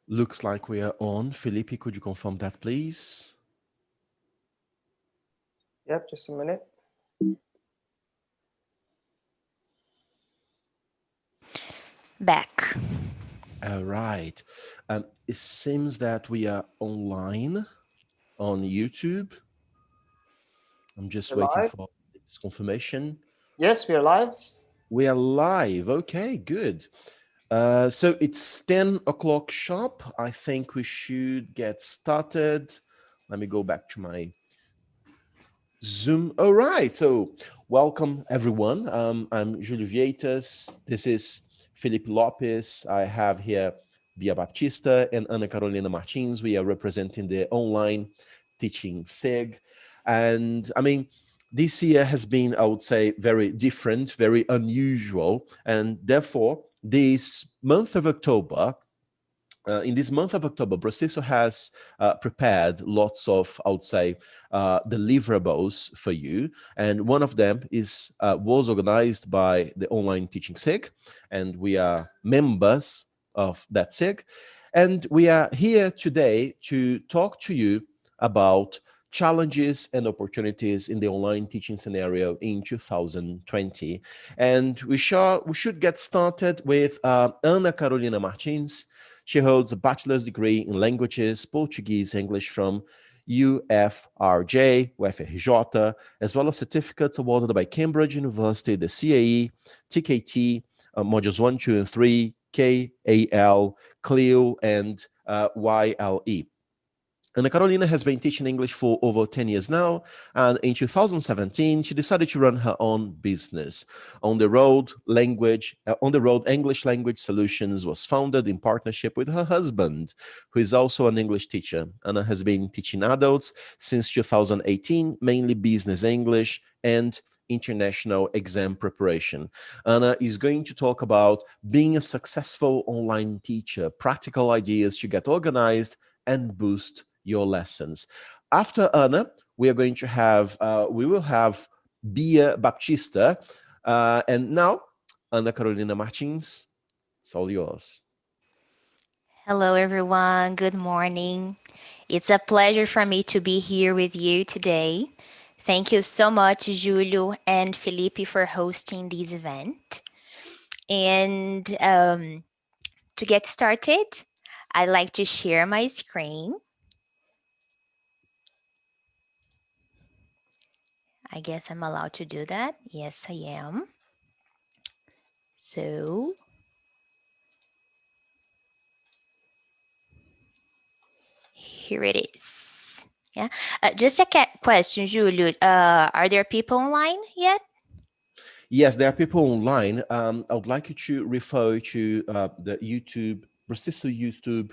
Looks like we are on. Felipe, could you confirm that, please? Yep, just a minute. Back. All right. It seems that we are online on YouTube. I'm just We're waiting live? for this confirmation. Yes, we are live. We are live. Okay, good. So it's 10 o'clock sharp. I think we should get started. Let me go back to my Zoom. All right. So welcome, everyone. I'm Julio Vietas. This is Felipe Lopes. I have here Bia Baptista and Ana Carolina Martins. We are representing the Online Teaching SIG. And I mean, this year has been, I would say, very different, very unusual. And therefore, this month of October, in this month of October, BRAZ-TESOL has prepared lots of, I would say, deliverables for you. And one of them was organized by the Online Teaching SIG, and we are members of that SIG. And we are here today to talk to you about challenges and opportunities in the online teaching scenario in 2020. And we should get started with Ana Carolina Martins. She holds a bachelor's degree in languages, Portuguese, English from UFRJ, as well as certificates awarded by Cambridge University, the CAE, TKT, modules 1, 2, and 3, KAL, CLIO, and YLE. Ana Carolina has been teaching English for over 10 years now, and in 2017, she decided to run her own business. On the Road English Language Solutions was founded in partnership with her husband, who is also an English teacher. Ana has been teaching adults since 2018, mainly business English and international exam preparation. Ana is going to talk about being a successful online teacher, practical ideas to get organized and boost your lessons. After Ana, we will have Bia Baptista, and now Ana Carolina Martins, it's all yours. Hello, everyone. Good morning. It's a pleasure for me to be here with you today. Thank you so much, Julio and Felipe, for hosting this event. And to get started, I'd like to share my screen. I guess I'm allowed to do that. Yes, I am. So here it is. Yeah. Just a question, Julio. Are there people online yet? Yes, there are people online. I would like you to refer to the BRAZ-TESOL YouTube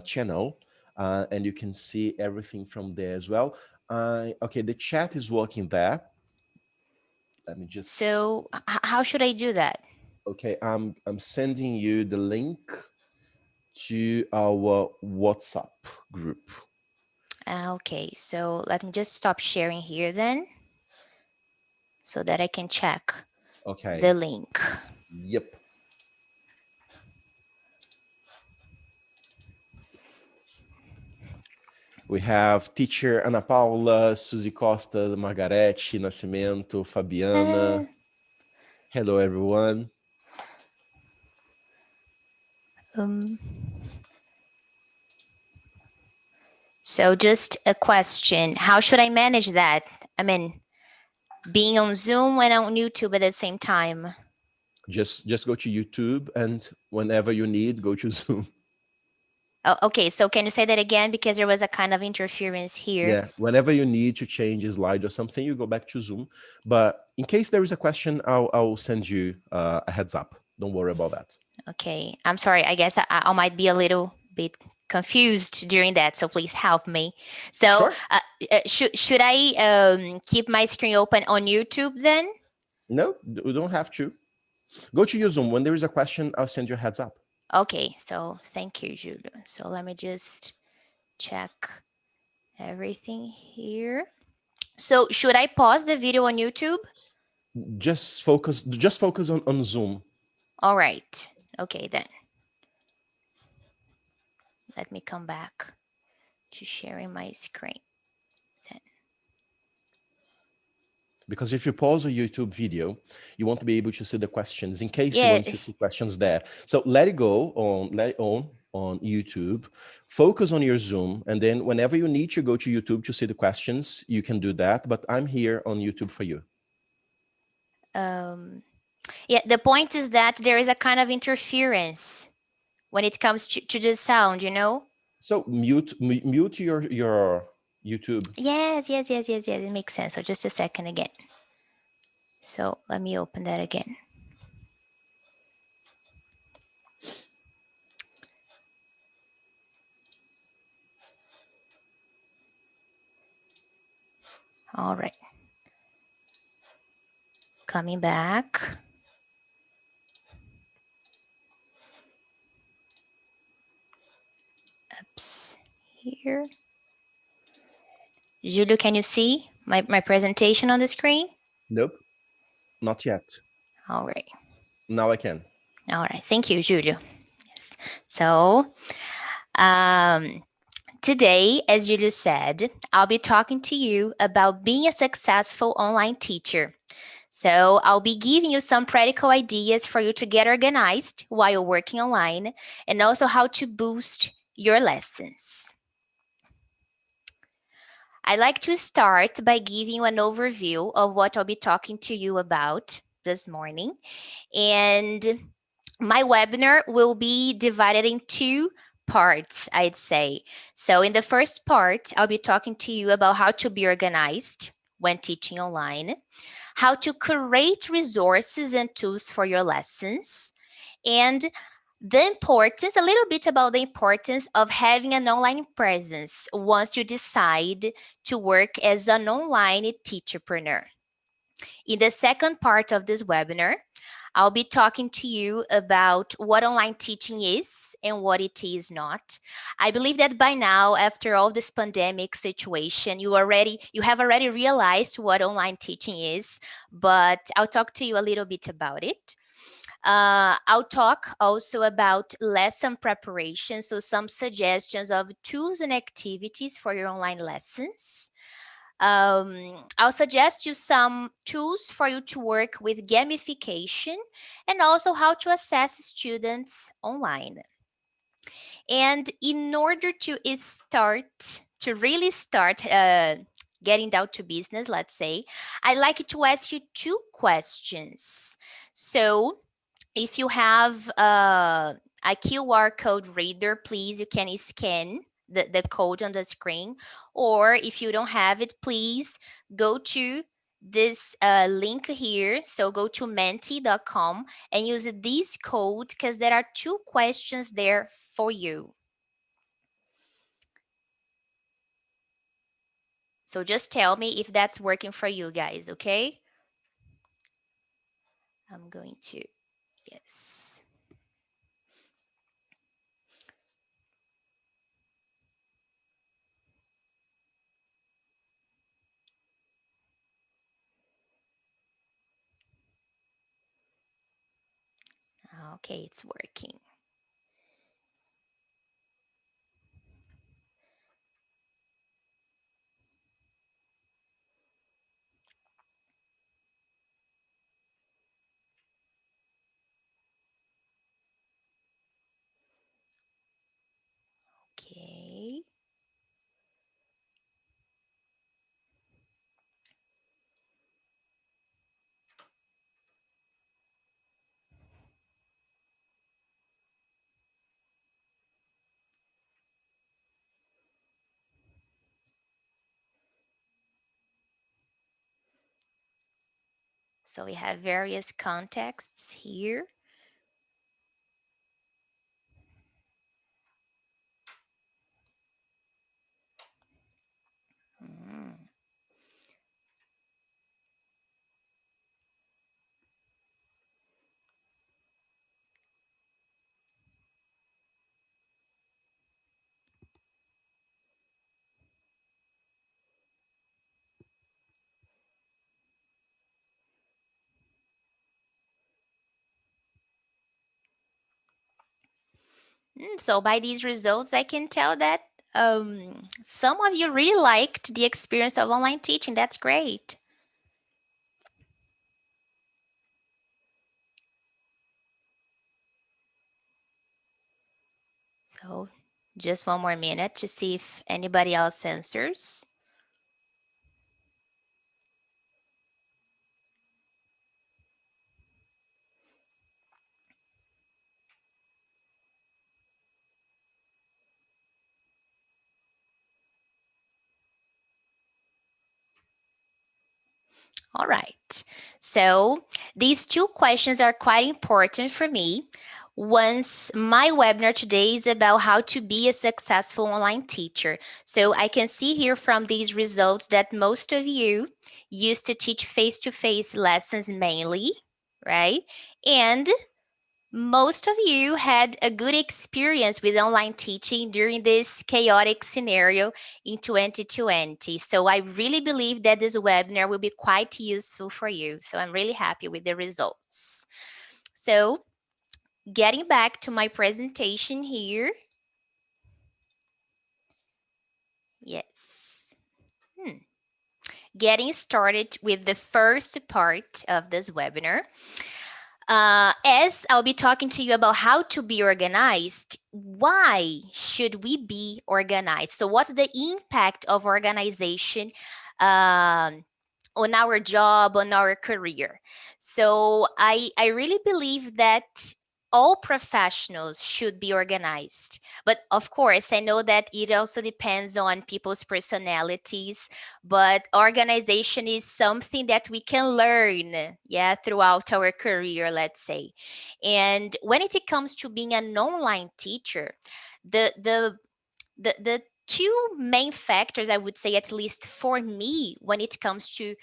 channel, and you can see everything from there as well. Okay, the chat is working there. Let me just. So how should I do that? Okay, I'm sending you the link to our WhatsApp group. Okay, so let me just stop sharing here then, so that I can check the link. Yep. We have teacher Ana Paula, Suzy Costa, Margarete Nascimento, Fabiana. Hello, everyone. So just a question, how should I manage that? I mean, being on Zoom and on YouTube at the same time. Just go to YouTube, and whenever you need, go to Zoom. Oh, okay, so can you say that again, because there was a kind of interference here? Yeah, whenever you need to change a slide or something, you go back to Zoom. But in case there is a question, I'll send you a heads up. Don't worry about that. Okay, I'm sorry. I guess I might be a little bit confused during that, so please help me. So Sure. should I keep my screen open on YouTube then? No, you don't have to. Go to your Zoom. When there is a question, I'll send you a heads up. Okay, so thank you, Julio. So let me just check everything here. So should I pause the video on YouTube? Just focus on Zoom. All right. Okay, then. Let me come back to sharing my screen. Because if you pause a YouTube video, you won't be able to see the questions in case you Yeah. want to see questions there. So let it go on YouTube, focus on your Zoom, and then whenever you need to go to YouTube to see the questions, you can do that. But I'm here on YouTube for you. Yeah, the point is that there is a kind of interference when it comes to the sound, you know? So mute your YouTube. Yes. It makes sense. So just a second again. So let me open that again. All right. Coming back. Oops. Here. Julio, can you see my presentation on the screen? Nope, not yet. All right. Now I can. All right. Thank you, Julio. Yes. So, today, as Julio said, I'll be talking to you about being a successful online teacher. So, I'll be giving you some practical ideas for you to get organized while working online and also how to boost your lessons. I'd like to start by giving you an overview of what I'll be talking to you about this morning. And my webinar will be divided in two parts, I'd say. So, in the first part, I'll be talking to you about how to be organized when teaching online, how to create resources and tools for your lessons, and the importance, a little bit about the importance of having an online presence once you decide to work as an online teacherpreneur. In the second part of this webinar, I'll be talking to you about what online teaching is and what it is not. I believe that by now, after all this pandemic situation, you have already realized what online teaching is, but I'll talk to you a little bit about it. I'll talk also about lesson preparation, so some suggestions of tools and activities for your online lessons. I'll suggest you some tools for you to work with gamification and also how to assess students online. And in order to really start getting down to business, let's say, I'd like to ask you two questions. So, if you have a QR code reader, please, you can scan the code on the screen. Or if you don't have it, please go to this link here. So go to menti.com and use this code because there are two questions there for you. So just tell me if that's working for you guys, okay? I'm going to, yes. Okay, it's working. Okay. So we have various contexts here. Mm. So by these results, I can tell that some of you really liked the experience of online teaching. That's great. So just one more minute to see if anybody else answers. All right. So these two questions are quite important for me. Once my webinar today is about how to be a successful online teacher. So I can see here from these results that most of you used to teach face-to-face lessons mainly, right? And most of you had a good experience with online teaching during this chaotic scenario in 2020. So I really believe that this webinar will be quite useful for you. So I'm really happy with the results. So getting back to my presentation here. Yes. Getting started with the first part of this webinar. As I'll be talking to you about how to be organized, why should we be organized? So, what's the impact of organization on our job, on our career? So, I really believe that all professionals should be organized. But of course, I know that it also depends on people's personalities, but organization is something that we can learn, yeah, throughout our career, let's say. And when it comes to being an online teacher, the two main factors, I would say, at least for me, when it comes to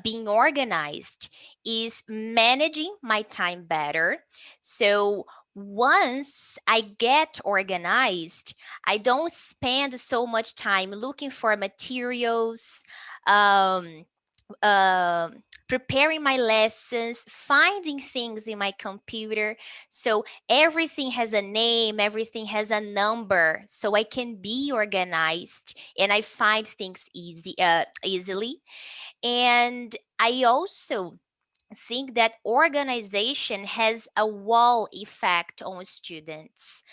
being organized, is managing my time better. So once I get organized, I don't spend so much time looking for materials, um, preparing my lessons, finding things in my computer. So everything has a name, everything has a number, so I can be organized and I find things easily. And I also think that organization has a wall effect on students.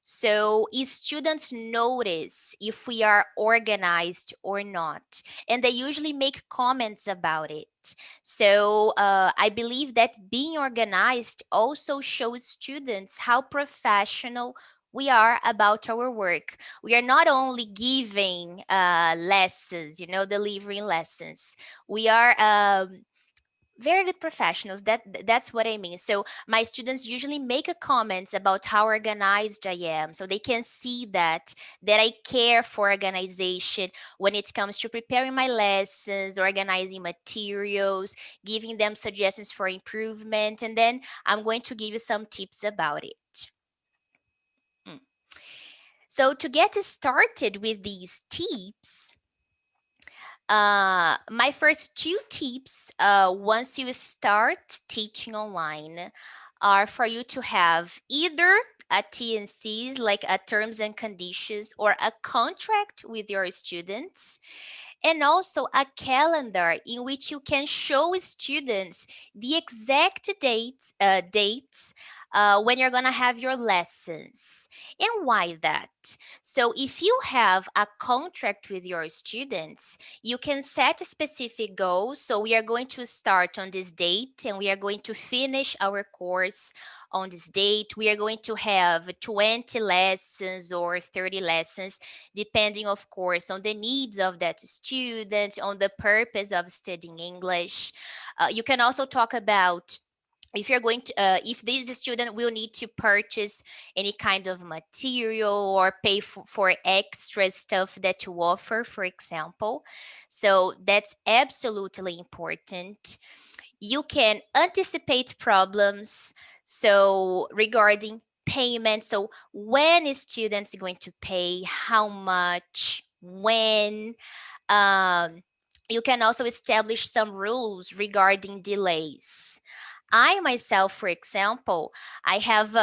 So students notice if we are organized or not, and they usually make comments about it. So I believe that being organized also shows students how professional we are about our work. We are not only giving lessons, delivering lessons. We are very good professionals. That's what I mean. So my students usually make a comments about how organized I am, so they can see that I care for organization when it comes to preparing my lessons, organizing materials, giving them suggestions for improvement, and then I'm going to give you some tips about it. Mm. So to get started with these tips, my first two tips, once you start teaching online, are for you to have either a TNCs, like a terms and conditions, or a contract with your students, and also a calendar in which you can show students the exact dates when you're gonna have your lessons. And why that? So if you have a contract with your students, you can set specific goals. So we are going to start on this date and we are going to finish our course on this date. We are going to have 20 lessons or 30 lessons, depending, of course, on the needs of that student, on the purpose of studying English. You can also talk about if you're going to if this student will need to purchase any kind of material or pay for extra stuff that you offer, for example. So that's absolutely important. You can anticipate problems, so regarding payment, so when is students going to pay, how much, when. You can also establish some rules regarding delays. I myself, for example, I have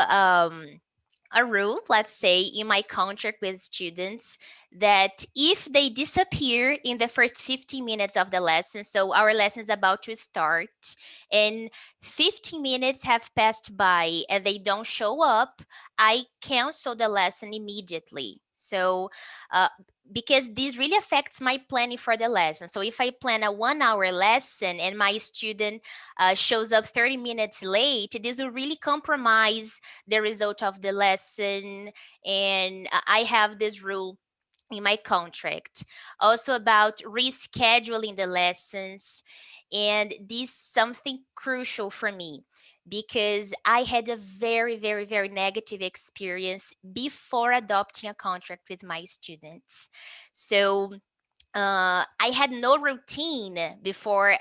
a rule, let's say, in my contract with students that if they disappear in the first 15 minutes of the lesson, so our lesson is about to start, and 15 minutes have passed by and they don't show up, I cancel the lesson immediately. So, uh, because this really affects my planning for the lesson. So if I plan a 1 hour lesson and my student shows up 30 minutes late, this will really compromise the result of the lesson. And I have this rule in my contract. Also about rescheduling the lessons. And this is something crucial for me because I had a very, very, very negative experience before adopting a contract with my students. So I had no routine before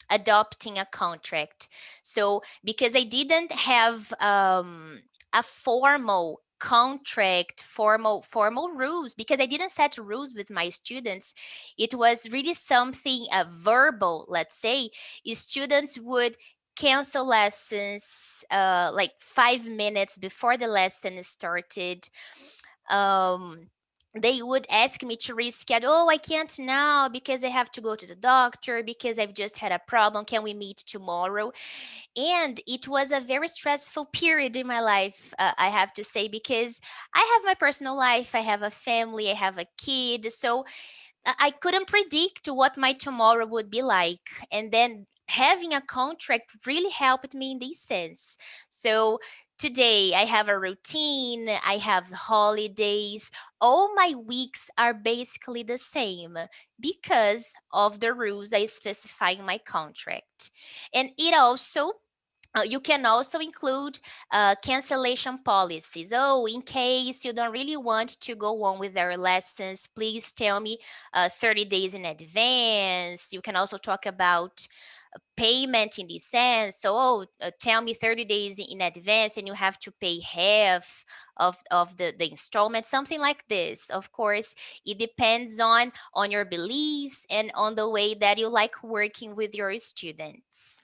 adopting a contract. So because I didn't have a formal contract, formal rules, because I didn't set rules with my students, it was really something verbal. Let's say students would cancel lessons like 5 minutes before the lesson started. um they would ask me to reschedule. Oh, I can't now because I have to go to the doctor because I've just had a problem. Can we meet tomorrow? And it was a very stressful period in my life, I have to say, because I have my personal life, I have a family, I have a kid. So I couldn't predict what my tomorrow would be like. And then having a contract really helped me in this sense. So today I have a routine, I have holidays. All my weeks are basically the same because of the rules I specify in my contract. And it also you can also include cancellation policies. Oh, in case you don't really want to go on with their lessons, please tell me 30 days in advance. You can also talk about payment in this sense. So, tell me 30 days in advance and you have to pay half of the installment, something like this. Of course, it depends on your beliefs and on the way that you like working with your students.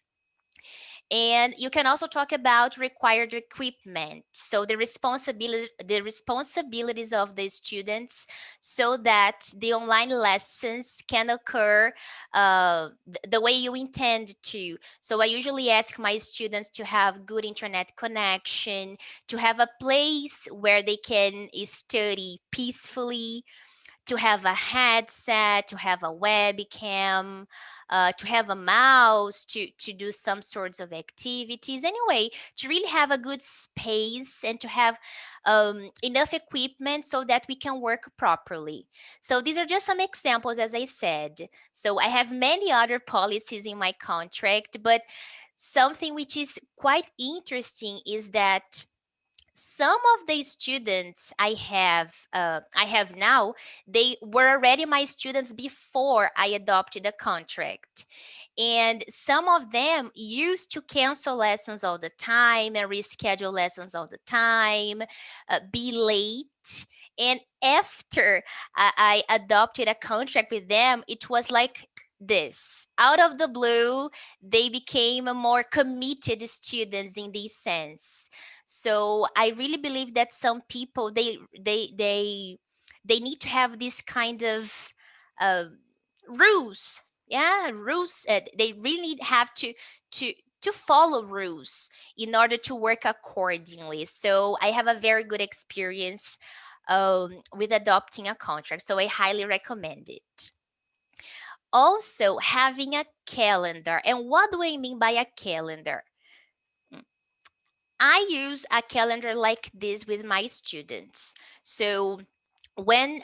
And you can also talk about required equipment. So the responsibilities of the students so that the online lessons can occur the way you intend to. So I usually ask my students to have good internet connection, to have a place where they can study peacefully, to have a headset, to have a webcam, to have a mouse, to do some sorts of activities. Anyway, to really have a good space and to have enough equipment so that we can work properly. So these are just some examples, as I said. So I have many other policies in my contract, but something which is quite interesting is that some of the students I have now, they were already my students before I adopted a contract. And some of them used to cancel lessons all the time and reschedule lessons all the time, be late. And after I adopted a contract with them, it was like this. Out of the blue, they became a more committed students in this sense. So I really believe that some people they need to have this kind of uh, rules. Yeah, rules. They really have to to follow rules in order to work accordingly. So I have a very good experience with adopting a contract. So I highly recommend it. Also, having a calendar. And what do I mean by a calendar? I use a calendar like this with my students. So when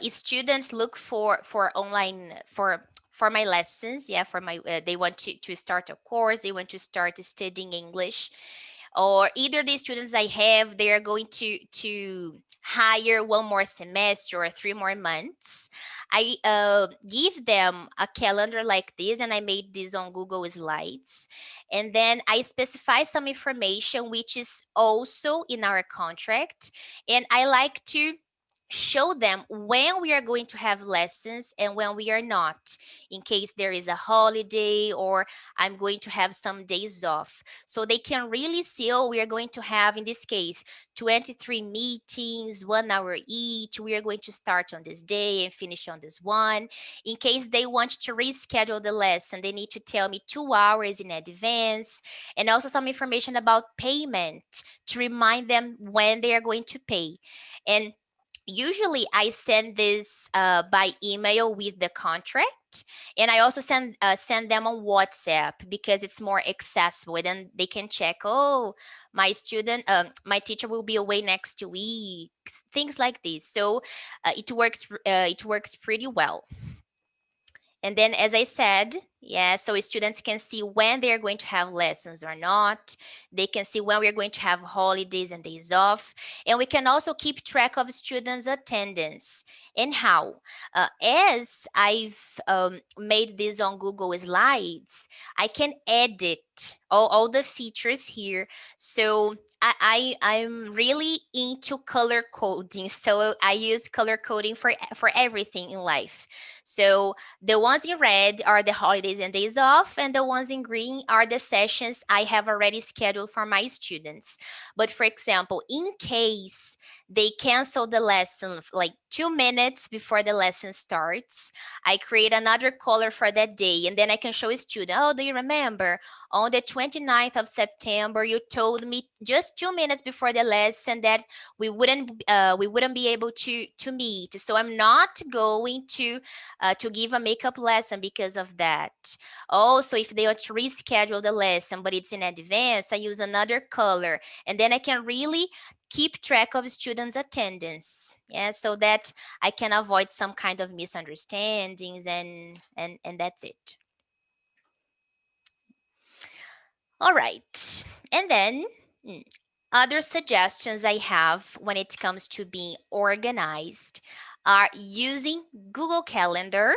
students look for online for my lessons, yeah, for my they want to start a course, they want to start studying English, or either the students I have, they are going to hire one more semester or 3 more months. I give them a calendar like this, and I made this on Google Slides, and then I specify some information which is also in our contract, and I like to show them when we are going to have lessons and when we are not, in case there is a holiday or I'm going to have some days off. So they can really see, oh, we are going to have, in this case, 23 meetings, 1 hour each. We are going to start on this day and finish on this one. In case they want to reschedule the lesson, they need to tell me 2 hours in advance, and also some information about payment to remind them when they are going to pay. And usually I send this by email with the contract, and I also send them on WhatsApp because it's more accessible. And then they can check, oh, my teacher will be away next week, things like this. So it works pretty well. And then, as I said, yeah, so students can see when they're going to have lessons or not. They can see when we're going to have holidays and days off. And we can also keep track of students' attendance. And how? As I've made this on Google Slides, I can edit all the features here. So I'm really into color coding. So I use color coding for everything in life. So the ones in red are the holidays and days off, and the ones in green are the sessions I have already scheduled for my students. But for example, in case they cancel the lesson like 2 minutes before the lesson starts, I create another color for that day, and then I can show a student, oh, do you remember on the 29th of September, you told me just 2 minutes before the lesson that we wouldn't be able to meet. So I'm not going to give a makeup lesson because of that. Also, if they want to reschedule the lesson, but it's in advance, I use another color. And then I can really keep track of students' attendance. Yeah, so that I can avoid some kind of misunderstandings, and that's it. All right. And then other suggestions I have when it comes to being organized are using Google Calendar.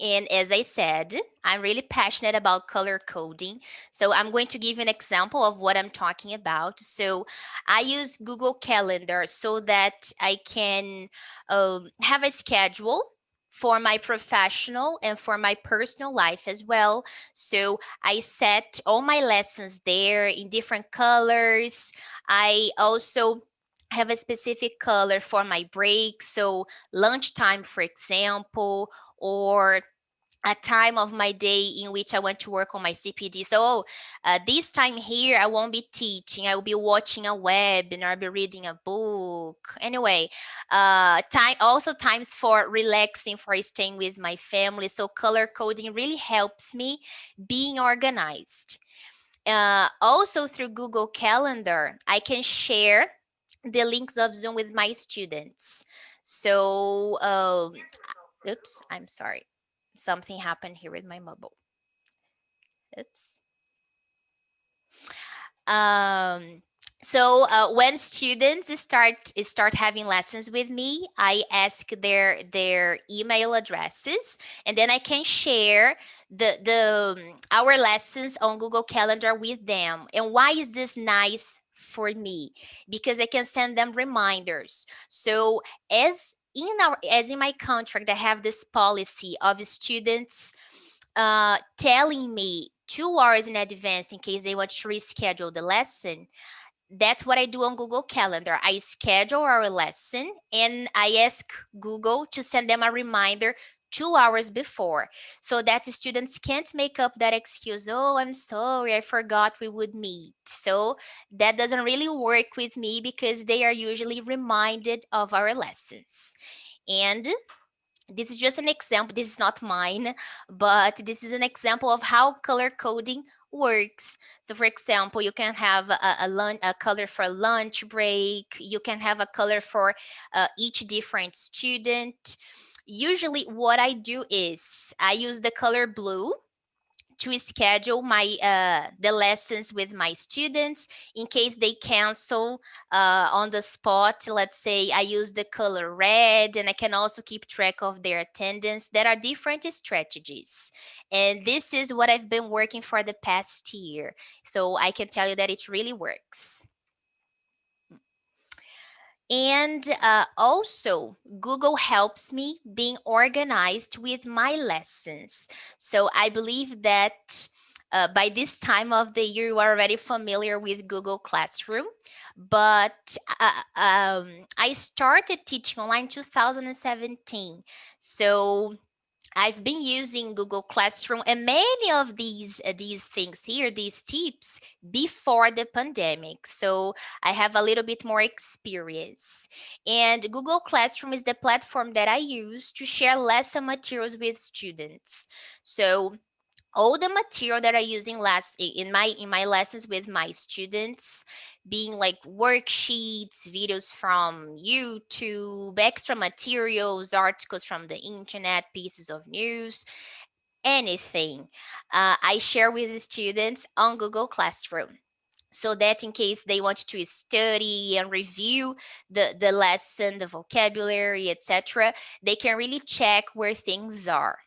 And as I said, I'm really passionate about color coding. So I'm going to give you an example of what I'm talking about. So I use Google Calendar so that I can have a schedule for my professional and for my personal life as well. So I set all my lessons there in different colors. I also have a specific color for my break. So lunchtime, for example, or a time of my day in which I want to work on my CPD. So this time here, I won't be teaching. I will be watching a webinar, I'll be reading a book. Anyway, times for relaxing, for staying with my family. So color coding really helps me being organized. Also through Google Calendar, I can share the links of Zoom with my students. So, oops, I'm sorry. Something happened here with my mobile. Oops. Um, so when students start having lessons with me, I ask their email addresses, and then I can share the our lessons on Google Calendar with them. And why is this nice for me? Because I can send them reminders. So as in my contract, I have this policy of students telling me 2 hours in advance in case they want to reschedule the lesson. That's what I do on Google Calendar. I schedule our lesson and I ask Google to send them a reminder 2 hours before so that the students can't make up that excuse. Oh, I'm sorry, I forgot we would meet. So that doesn't really work with me because they are usually reminded of our lessons. And this is just an example. This is not mine, but this is an example of how color coding works. So for example, you can have a color for lunch break. You can have a color for each different student. Usually what I do is I use the color blue to schedule my the lessons with my students in case they cancel on the spot. Let's say I use the color red, and I can also keep track of their attendance. There are different strategies, and this is what I've been working for the past year, so I can tell you that it really works. And also, Google helps me being organized with my lessons. So I believe that by this time of the year, you are already familiar with Google Classroom. But I started teaching online 2017. So I've been using Google Classroom and many of these things here, these tips before the pandemic. So I have a little bit more experience. And Google Classroom is the platform that I use to share lesson materials with students. So all the material that I use in my lessons with my students, being like worksheets, videos from YouTube, extra materials, articles from the internet, pieces of news, anything, I share with the students on Google Classroom. So that in case they want to study and review the lesson, the vocabulary, etc., they can really check where things are.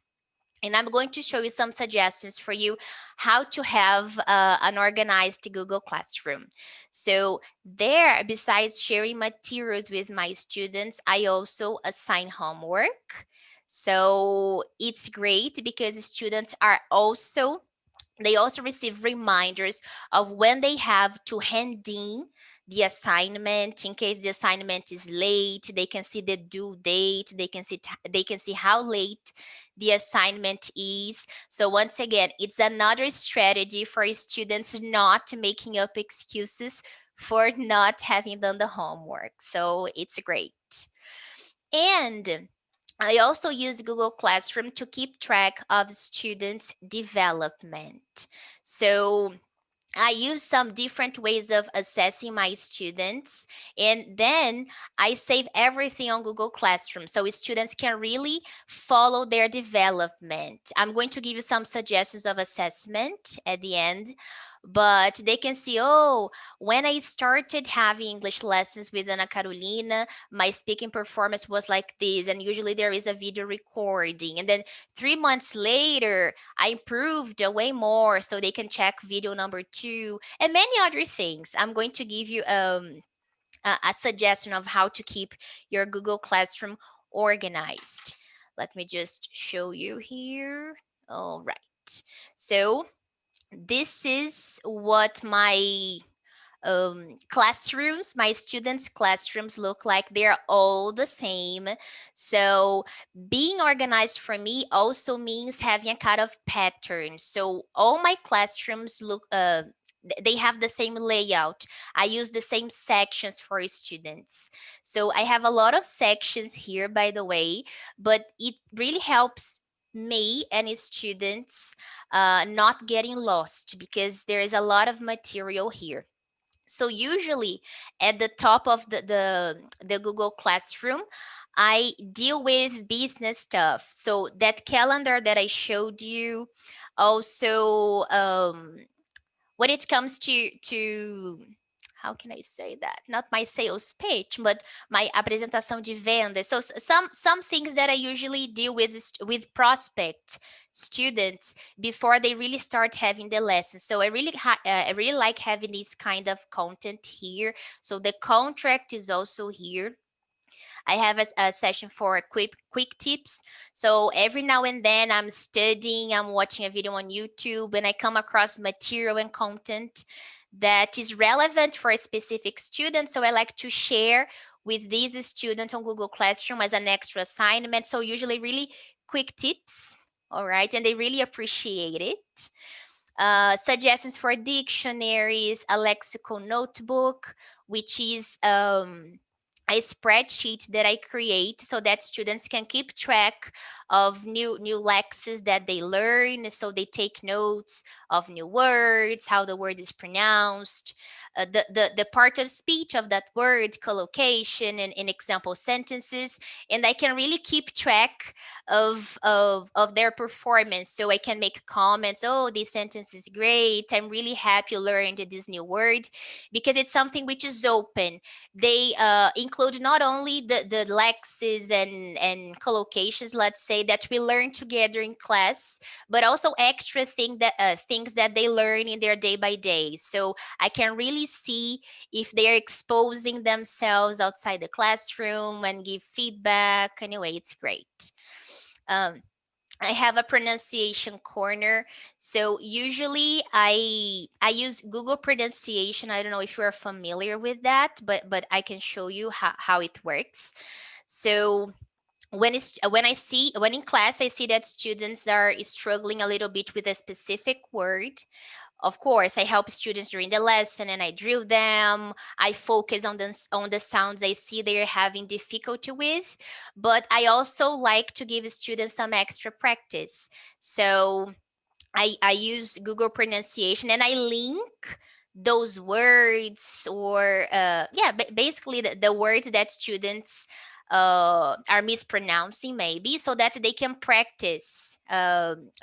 And I'm going to show you some suggestions for you how to have an organized Google Classroom. So there, besides sharing materials with my students, I also assign homework. So it's great because students are also they also receive reminders of when they have to hand in the assignment. In case the assignment is late, they can see the due date. They can see how late the assignment is. So once again, it's another strategy for students not making up excuses for not having done the homework. So it's great. And I also use Google Classroom to keep track of students' development. So I use some different ways of assessing my students, and then I save everything on Google Classroom so students can really follow their development. I'm going to give you some suggestions of assessment at the end, but they can see, oh, when I started having English lessons with Ana Carolina, my speaking performance was like this, and usually there is a video recording. And then 3 months later, I improved way more, so they can check video number 2 and many other things. I'm going to give you a suggestion of how to keep your Google Classroom organized. Let me just show you here. All right. So this is what my students' classrooms look like. They're all the same. So being organized for me also means having a kind of pattern. So all my classrooms they have the same layout. I use the same sections for students. So I have a lot of sections here, by the way, but it really helps me and students not getting lost because there is a lot of material here. So usually at the top of the Google Classroom, I deal with business stuff. So that calendar that I showed you, also when it comes to how can I say that? Not my sales pitch, but my apresentação de vendas. So some things that I usually deal with prospect students before they really start having the lessons. So I really like having this kind of content here. So the contract is also here. I have a session for quick tips. So every now and then I'm studying, I'm watching a video on YouTube, and I come across material and content that is relevant for a specific student. So I like to share with these students on Google Classroom as an extra assignment. So usually really quick tips. All right. And they really appreciate it. Suggestions for dictionaries, a lexical notebook, which is a spreadsheet that I create so that students can keep track of new lexes that they learn. So they take notes of new words, how the word is pronounced, the part of speech of that word, collocation, and in example sentences. And I can really keep track of their performance. So I can make comments. Oh, this sentence is great. I'm really happy you learned this new word, because it's something which is open. They in include not only the lexes and collocations, let's say, that we learn together in class, but also extra things that they learn in their day by day. So I can really see if they're exposing themselves outside the classroom and give feedback. Anyway, it's great. Um, I have a pronunciation corner. So usually I use Google pronunciation. I don't know if you are familiar with that, but I can show you how it works. So when in class I see that students are struggling a little bit with a specific word, of course, I help students during the lesson and I drill them. I focus on the sounds I see they're having difficulty with, but I also like to give students some extra practice. So I use Google pronunciation and I link those words or basically the words that students are mispronouncing maybe, so that they can practice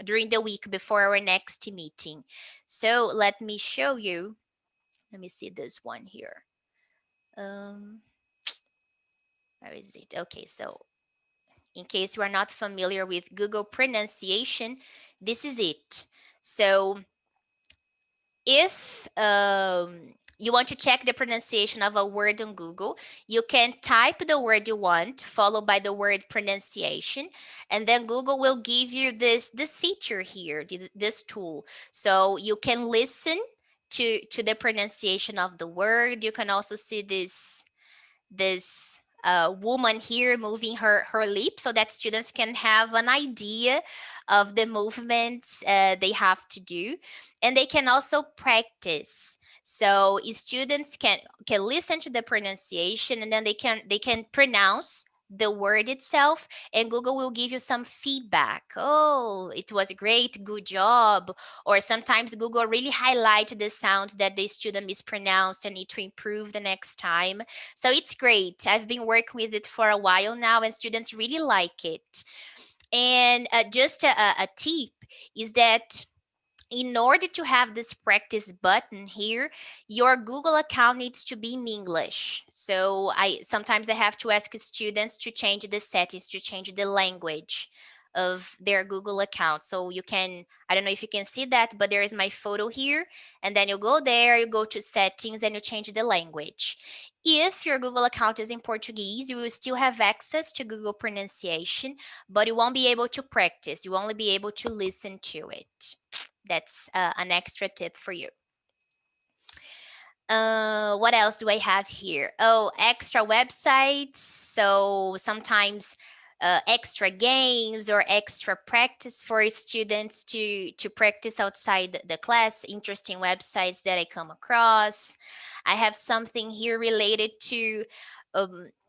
during the week before our next meeting. So let me show you. Let me see this one here. um where is it? Okay, so in case you are not familiar with Google pronunciation, this is it. So if you want to check the pronunciation of a word on Google, you can type the word you want, followed by the word pronunciation, and then Google will give you this feature here, this tool. So you can listen to the pronunciation of the word. You can also see this woman here moving her lips, so that students can have an idea of the movements they have to do, and they can also practice. So students can listen to the pronunciation, and then they can pronounce the word itself, and Google will give you some feedback. Oh, it was great, good job. Or sometimes Google really highlight the sounds that the student mispronounced and need to improve the next time. So it's great. I've been working with it for a while now, and students really like it. And just a tip is that in order to have this practice button here, your Google account needs to be in English. So I have to ask students to change the settings, to change the language of their Google account. So you can, I don't know if you can see that, but there is my photo here. And then you go there, you go to settings, and you change the language. If your Google account is in Portuguese, you will still have access to Google pronunciation, but you won't be able to practice. You will only be able to listen to it. That's an extra tip for you. What else do I have here? Oh, extra websites. So sometimes extra games or extra practice for students to practice outside the class. Interesting websites that I come across. I have something here related to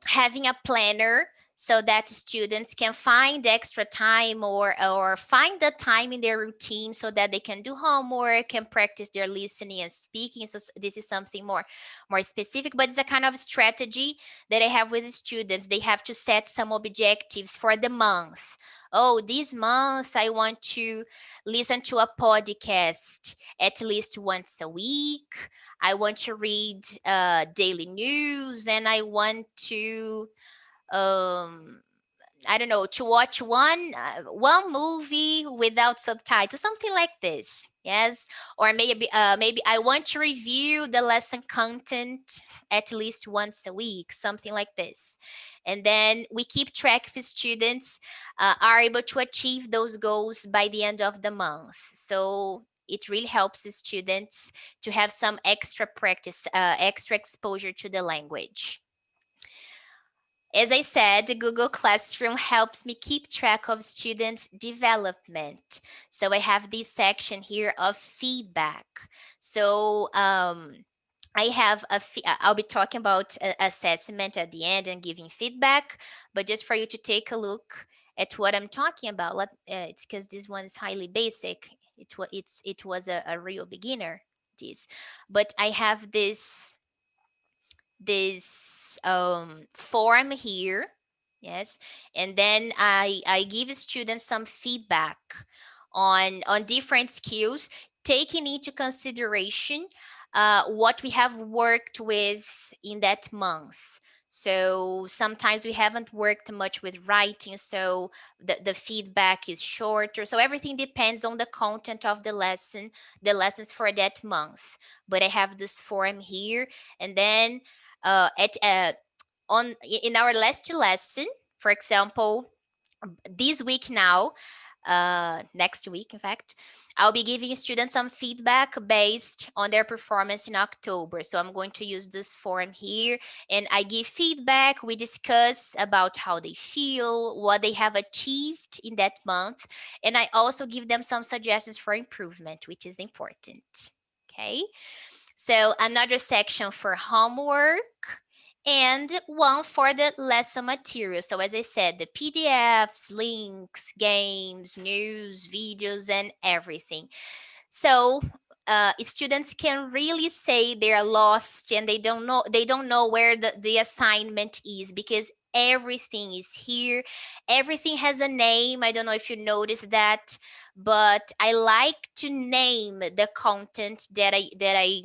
having a planner, so that students can find extra time or find the time in their routine so that they can do homework and practice their listening and speaking. So this is something more specific, but it's a kind of strategy that I have with the students. They have to set some objectives for the month. Oh, this month I want to listen to a podcast at least once a week. I want to read daily news, and I want to um I don't know, to watch one movie without subtitles, something like this. Yes, or maybe I want to review the lesson content at least once a week, something like this. And then we keep track if students are able to achieve those goals by the end of the month. So it really helps the students to have some extra practice, extra exposure to the language. As I said, Google Classroom helps me keep track of students' development. So I have this section here of feedback. So I have I'll be talking about assessment at the end and giving feedback, but just for you to take a look at what I'm talking about, it's because this one is highly basic. It was a real beginner, this, but I have this form here. Yes, and then I give students some feedback on different skills, taking into consideration what we have worked with in that month. So sometimes we haven't worked much with writing, so the feedback is shorter. So everything depends on the content of the lesson, the lessons for that month. But I have this form here, and then at on in our last lesson, for example, this week now, next week, in fact, I'll be giving students some feedback based on their performance in October. So I'm going to use this form here, and I give feedback. We discuss about how they feel, what they have achieved in that month, and I also give them some suggestions for improvement, which is important. Okay. So another section for homework and one for the lesson material. So as I said, the PDFs, links, games, news, videos, and everything. So students can really say they're lost and they don't know where the assignment is, because everything is here. Everything has a name. I don't know if you noticed that, but I like to name the content that I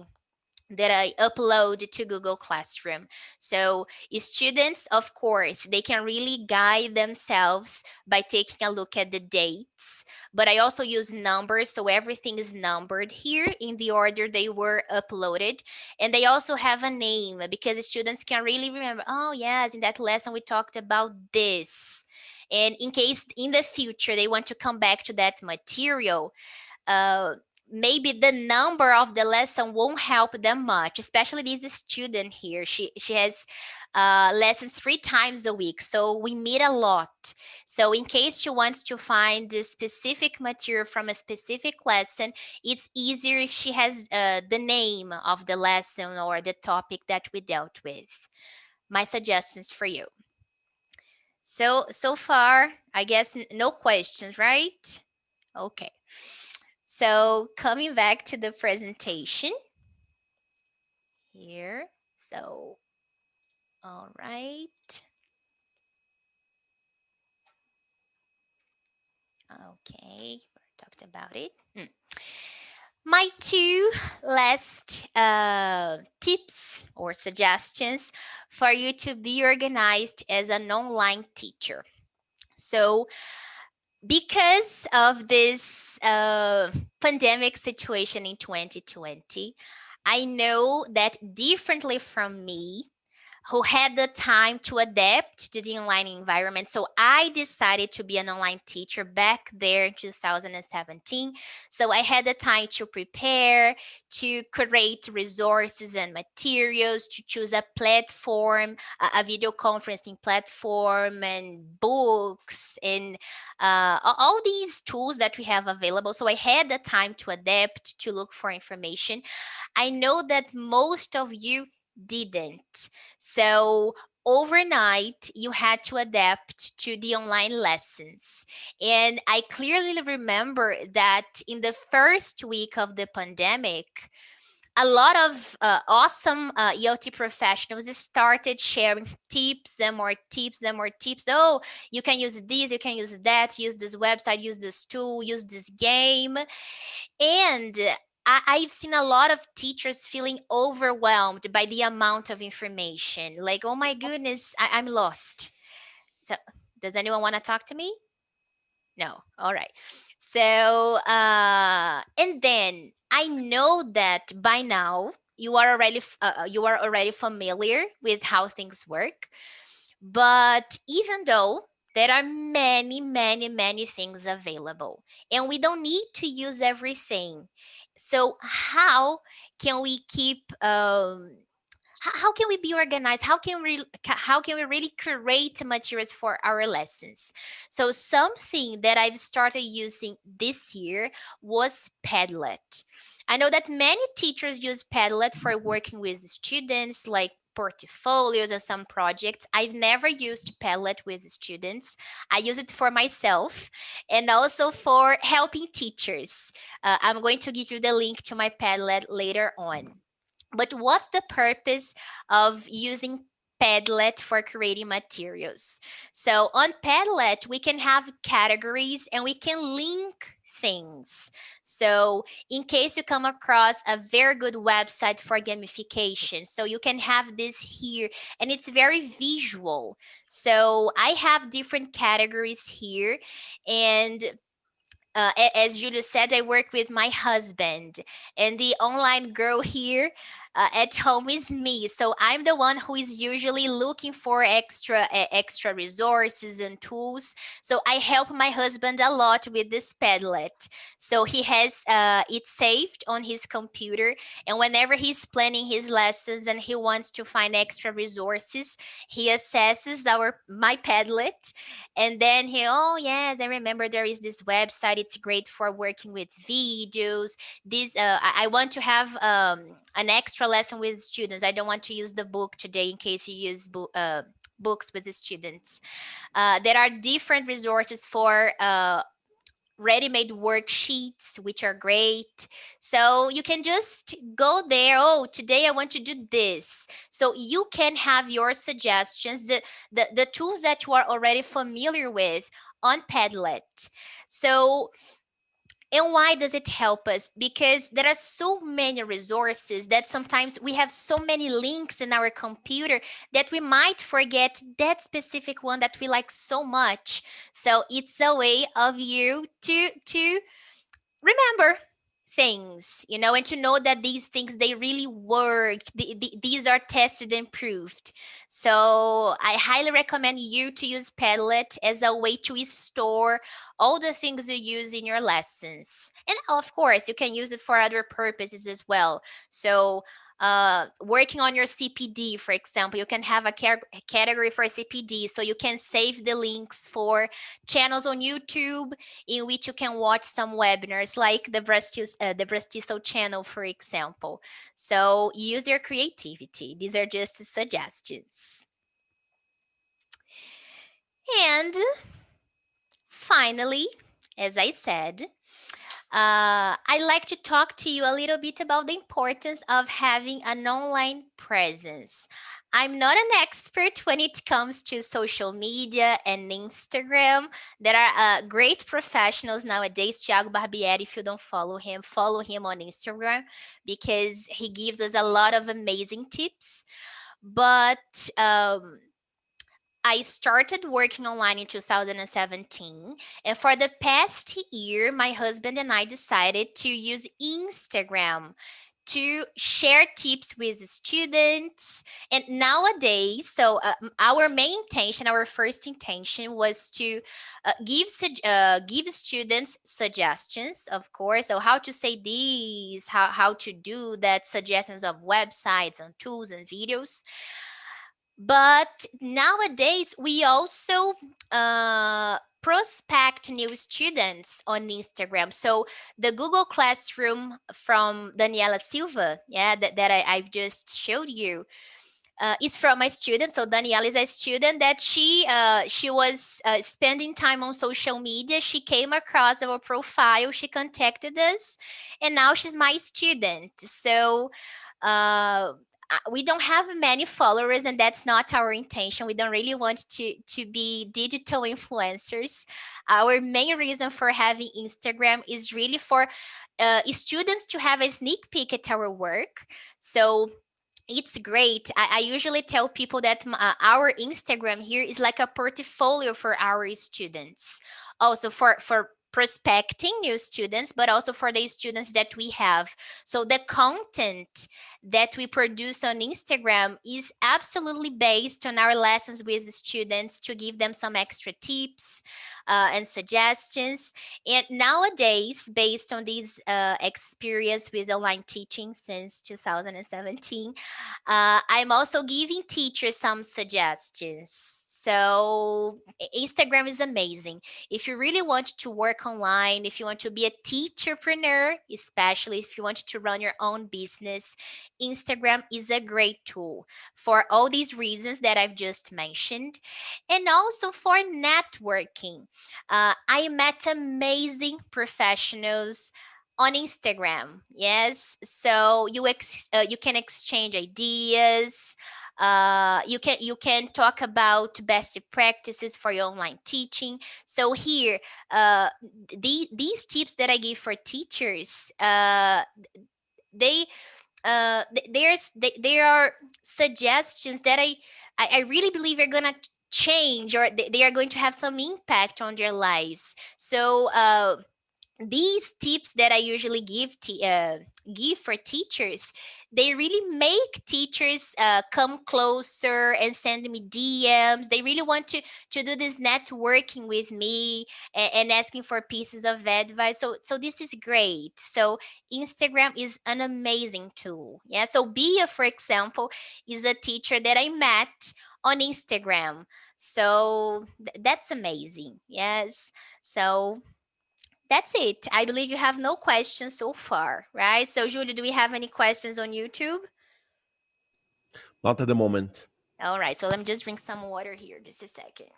upload to Google Classroom. So students, of course, they can really guide themselves by taking a look at the dates, but I also use numbers, so everything is numbered here in the order they were uploaded. And they also have a name because students can really remember, oh yes, in that lesson we talked about this. And in case in the future they want to come back to that material, uh, maybe the number of the lesson won't help them much, especially this student here. She has lessons 3 times a week, so we meet a lot. So in case she wants to find the specific material from a specific lesson, it's easier if she has the name of the lesson or the topic that we dealt with. My suggestions for you. So far, I guess no questions, right? Okay. So coming back to the presentation here. So, all right. Okay, we talked about it. My two last tips or suggestions for you to be organized as an online teacher. So, because of this pandemic situation in 2020, I know that differently from me, who had the time to adapt to the online environment. So I decided to be an online teacher back there in 2017. So I had the time to prepare, to create resources and materials, to choose a platform, a video conferencing platform, and books, and all these tools that we have available. So I had the time to adapt, to look for information. I know that most of you didn't. So overnight, you had to adapt to the online lessons. And I clearly remember that in the first week of the pandemic, a lot of awesome ELT professionals started sharing tips and more tips and more tips. Oh, you can use this, you can use that, use this website, use this tool, use this game. And I've seen a lot of teachers feeling overwhelmed by the amount of information. Like, oh my goodness, I'm lost. So, does anyone want to talk to me? No. All right. So, and then I know that by now you are already familiar with how things work. But even though there are many, many, many things available, and we don't need to use everything. So how can we keep how can we be organized? How can we really create materials for our lessons? So something that I've started using this year was Padlet. I know that many teachers use Padlet for working with students, like portfolios and some projects. I've never used Padlet with students. I use it for myself and also for helping teachers. I'm going to give you the link to my Padlet later on. But what's the purpose of using Padlet for creating materials? So on Padlet, we can have categories and we can link things. So in case you come across a very good website for gamification, so you can have this here, and it's very visual. So I have different categories here, and as Julius said, I work with my husband, and the online girl here at home is me. So I'm the one who is usually looking for extra resources and tools. So I help my husband a lot with this Padlet. So he has it saved on his computer, and whenever he's planning his lessons and he wants to find extra resources, he accesses our my Padlet, and then he, oh yes, I remember there is this website. It's great for working with videos. This I want to have an extra lesson with students. I don't want to use the book today in case you use books with the students. There are different resources for ready-made worksheets, which are great. So you can just go there. Oh, today I want to do this. So you can have your suggestions, the tools that you are already familiar with on Padlet. So, and why does it help us? Because there are so many resources that sometimes we have so many links in our computer that we might forget that specific one that we like so much. So it's a way of you to remember things, and to know that these things, they really work. These are tested and proved. So I highly recommend you to use Padlet as a way to store all the things you use in your lessons. And of course, you can use it for other purposes as well. So working on your CPD, for example, you can have a category for CPD, so you can save the links for channels on YouTube in which you can watch some webinars, like the BRAZ-TESOL channel, for example. So use your creativity. These are just suggestions. And finally, as I said, I'd like to talk to you a little bit about the importance of having an online presence. I'm not an expert when it comes to social media and Instagram. There are great professionals nowadays. Thiago Barbieri, if you don't follow him on Instagram, because he gives us a lot of amazing tips. But I started working online in 2017, and for the past year, my husband and I decided to use Instagram to share tips with students. And nowadays, so our main intention, our first intention was to give students suggestions, of course, so how to say this, how to do that, suggestions of websites and tools and videos. But nowadays, we also prospect new students on Instagram. So the Google Classroom from Daniela Silva, that I've just showed you, is from a student. So Daniela is a student that she was spending time on social media. She came across our profile. She contacted us, and now she's my student. So we don't have many followers, and that's not our intention. We don't really want to be digital influencers. Our main reason for having Instagram is really for students to have a sneak peek at our work. So it's great. I usually tell people that our Instagram here is like a portfolio for our students. Also for prospecting new students, but also for the students that we have. So the content that we produce on Instagram is absolutely based on our lessons with the students, to give them some extra tips and suggestions. And nowadays, based on this experience with online teaching since 2017, I'm also giving teachers some suggestions. So Instagram is amazing. If you really want to work online, if you want to be a teacherpreneur, especially if you want to run your own business, Instagram is a great tool for all these reasons that I've just mentioned, and also for networking. I met amazing professionals on Instagram. Yes, so you can exchange ideas. You can talk about best practices for your online teaching. So here, these tips that I give for teachers, they there are suggestions that I really believe are gonna change, or they are going to have some impact on their lives. So these tips that I usually give for teachers, they really make teachers come closer and send me DMs. They really want to do this networking with me, and asking for pieces of advice. So this is great. So Instagram is an amazing tool. Yeah. So Bia, for example, is a teacher that I met on Instagram. So that's amazing. Yes. So that's it. I believe you have no questions so far, right? So, Julia, do we have any questions on YouTube? Not at the moment. All right. So let me just drink some water here. Just a second.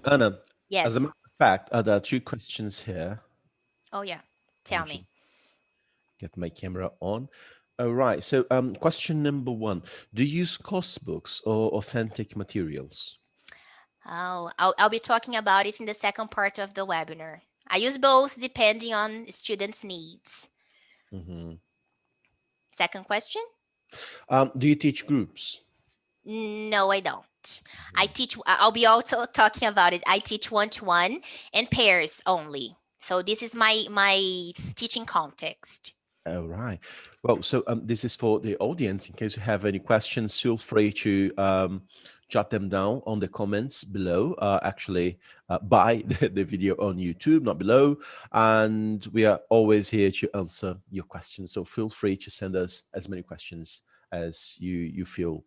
Anna, as a Yes. matter of fact, there are two questions here. Oh, yeah. Let Tell me just me. get my camera on. All right. So, question number one: do you use course books or authentic materials? Oh, I'll be talking about it in the second part of the webinar. I use both depending on students' needs. Mhm. Second question? Do you teach groups? No, I don't. I Mhm. teach, I'll be also talking about it. I teach one-to-one and pairs only. So this is my teaching context. All right. Well, so this is for the audience. In case you have any questions, feel free to jot them down on the comments below. Actually, by the video on YouTube, not below. And we are always here to answer your questions. So feel free to send us as many questions as you feel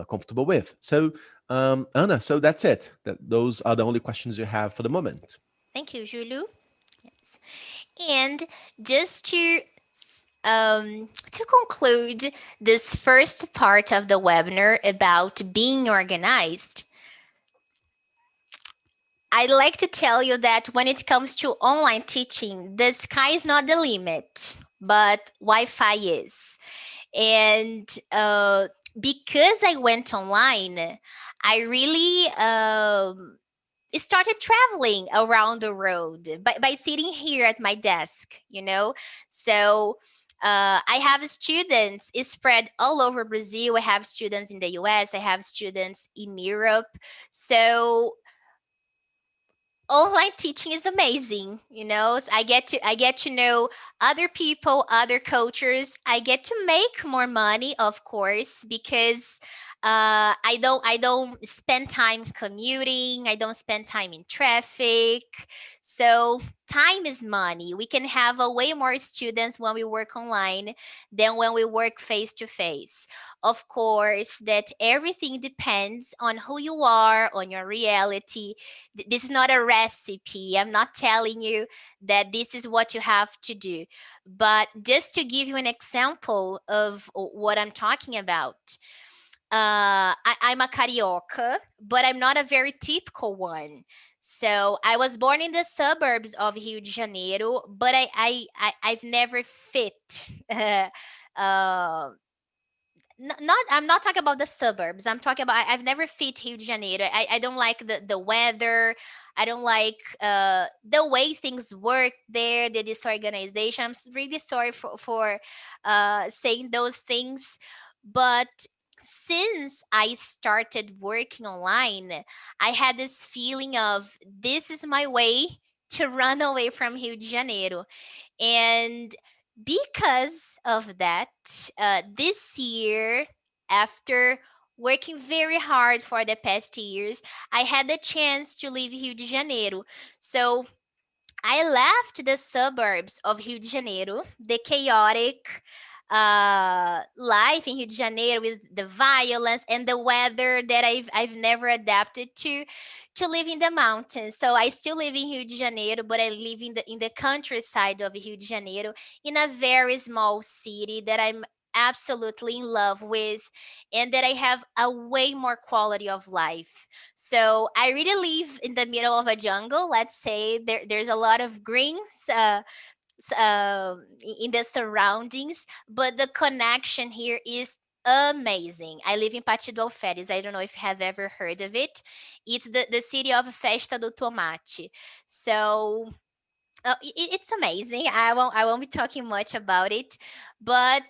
comfortable with. So, Anna, so that's it. Those are the only questions you have for the moment. Thank you, Julu. Yes. And just to conclude this first part of the webinar about being organized, I'd like to tell you that when it comes to online teaching, the sky is not the limit, but Wi-Fi is. And because I went online, I really started traveling around the road by sitting here at my desk. So I have students spread all over Brazil. I have students in the US. I have students in Europe. So online teaching is amazing. So I get to know other people, other cultures. I get to make more money, of course, because I don't spend time commuting. I don't spend time in traffic. So time is money. We can have a way more students when we work online than when we work face to face. Of course, that everything depends on who you are, on your reality. This is not a recipe. I'm not telling you that this is what you have to do. But just to give you an example of what I'm talking about, I'm a carioca, but I'm not a very typical one. So I was born in the suburbs of Rio de Janeiro, but I've never fit. uh, not I'm not talking about the suburbs. I'm talking about I've never fit Rio de Janeiro. I don't like the weather. I don't like the way things work there, the disorganization. Really sorry for saying those things. But since I started working online, I had this feeling of this is my way to run away from Rio de Janeiro. And because of that, this year, after working very hard for the past years, I had the chance to leave Rio de Janeiro. So I left the suburbs of Rio de Janeiro, the chaotic life in Rio de Janeiro with the violence and the weather that I've never adapted to live in the mountains. So I still live in Rio de Janeiro, but I live in the countryside of Rio de Janeiro in a very small city that I'm absolutely in love with, and that I have a way more quality of life. So I really live in the middle of a jungle. Let's say there's a lot of greens. in the surroundings, but the connection here is amazing. I live in Partido Alferes. I don't know if you have ever heard of it. It's the city of Festa do Tomate. So it's amazing. I won't be talking much about it, but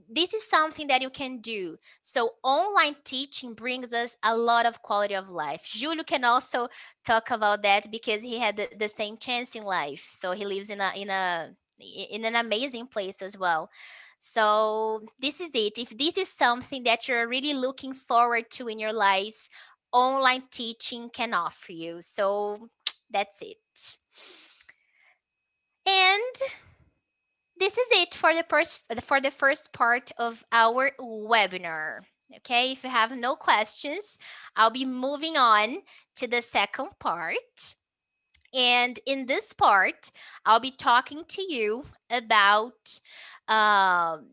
this is something that you can do. So online teaching brings us a lot of quality of life. Julio can also talk about that because he had the same chance in life. So he lives in an amazing place as well. So this is it. If this is something that you're really looking forward to in your lives, online teaching can offer you. So that's it. And this is it for the first part of our webinar. Okay, if you have no questions, I'll be moving on to the second part. And in this part, I'll be talking to you about um,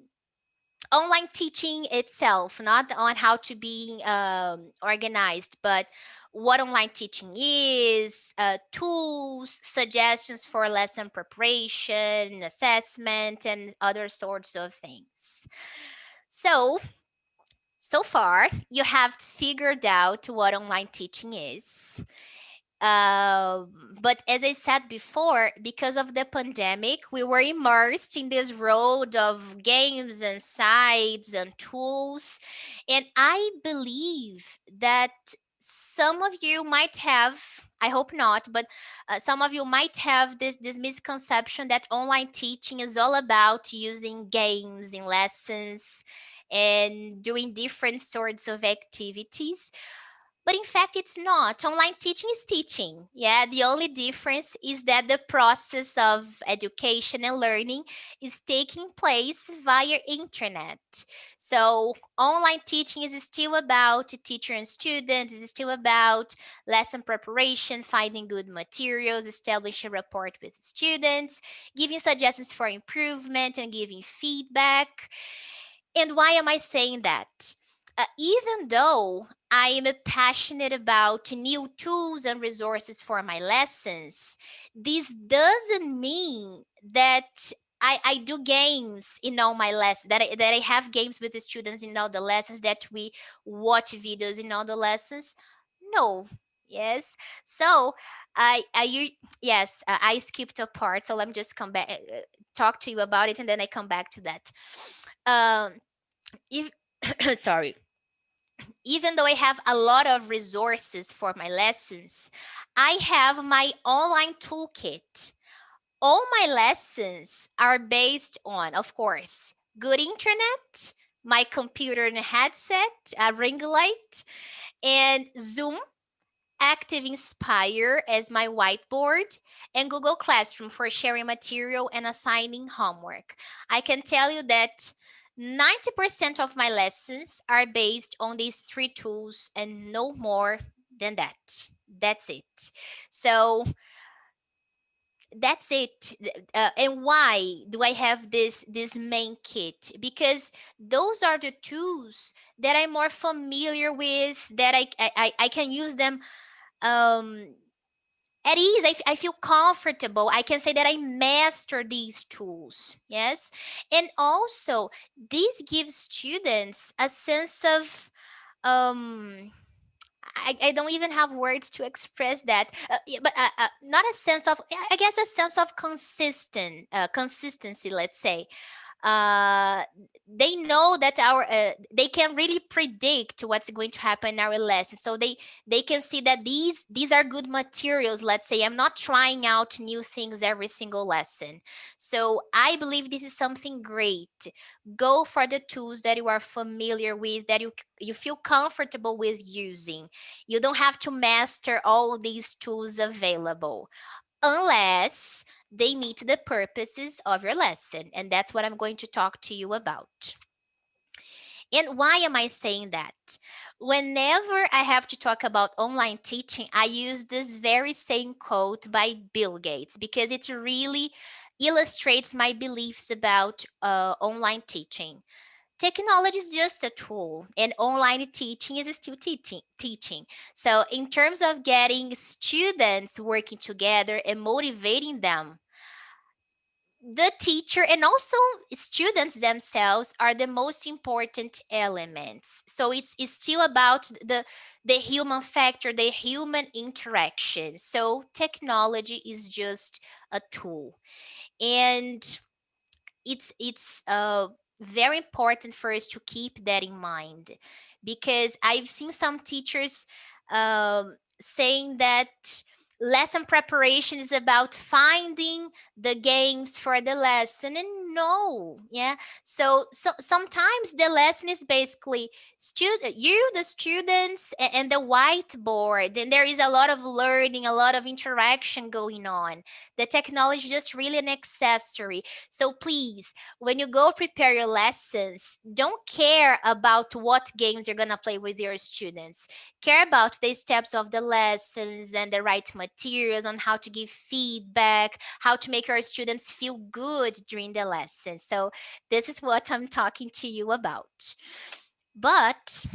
online teaching itself, not on how to be organized, but what online teaching is, tools, suggestions for lesson preparation, assessment, and other sorts of things. So far, you have figured out what online teaching is. But as I said before, because of the pandemic, we were immersed in this road of games and sites and tools. And I believe that some of you might have, I hope not, but some of you might have this misconception that online teaching is all about using games in lessons and doing different sorts of activities. But in fact, it's not. Online teaching is teaching. Yeah, the only difference is that the process of education and learning is taking place via internet. So online teaching is still about teacher and students, it's still about lesson preparation, finding good materials, establishing rapport with students, giving suggestions for improvement and giving feedback. And why am I saying that? Even though I am passionate about new tools and resources for my lessons, this doesn't mean that I do games in all my lessons, that I have games with the students in all the lessons, that we watch videos in all the lessons. No. Yes. So yes, I skipped a part. So let me just come back, talk to you about it, and then I come back to that. Um, if sorry, even though I have a lot of resources for my lessons, I have my online toolkit. All my lessons are based on, of course, good internet, my computer and headset, a ring light, and Zoom, Active Inspire as my whiteboard, and Google Classroom for sharing material and assigning homework. I can tell you that 90% of my lessons are based on these three tools and no more than that. That's it. So that's it. And why do I have this main kit? Because those are the tools that I'm more familiar with, that I can use them um at ease. I feel comfortable. I can say that I master these tools. Yes. And also, this gives students a sense of I don't even have words to express that, but not a sense of, I guess, a sense of consistency, let's say. uh they know that our they can really predict what's going to happen in our lesson, so they can see that these are good materials. Let's say I'm not trying out new things every single lesson. So I believe this is something great. Go for the tools that you are familiar with, that you feel comfortable with using. You don't have to master all these tools available, unless they meet the purposes of your lesson. And that's what I'm going to talk to you about. And why am I saying that? Whenever I have to talk about online teaching, I use this very same quote by Bill Gates, because it really illustrates my beliefs about online teaching. Technology is just a tool, and online teaching is still teaching. So in terms of getting students working together and motivating them, the teacher and also students themselves are the most important elements. So it's still about the human factor, the human interaction. So technology is just a tool. And it's very important for us to keep that in mind, because I've seen some teachers saying that lesson preparation is about finding the games for the lesson, and no, yeah. So sometimes the lesson is basically the students and the whiteboard, and there is a lot of learning, a lot of interaction going on. The technology is just really an accessory. So please, when you go prepare your lessons, don't care about what games you're going to play with your students. Care about the steps of the lessons and the right materials on how to give feedback, how to make your students feel good during the lesson. So this is what I'm talking to you about. But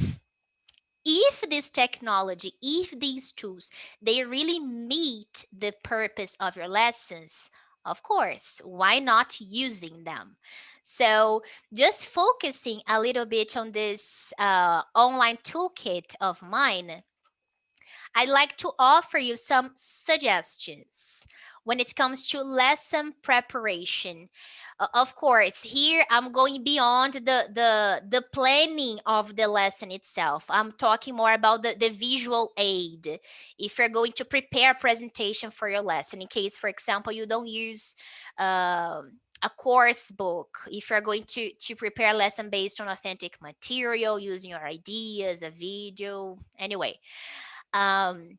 if this technology, if these tools, they really meet the purpose of your lessons, of course, why not using them? So just focusing a little bit on this online toolkit of mine, I'd like to offer you some suggestions when it comes to lesson preparation. Of course, here I'm going beyond the planning of the lesson itself. I'm talking more about the visual aid. If you're going to prepare a presentation for your lesson, in case, for example, you don't use a course book, if you're going to prepare a lesson based on authentic material, using your ideas, a video, anyway. Um,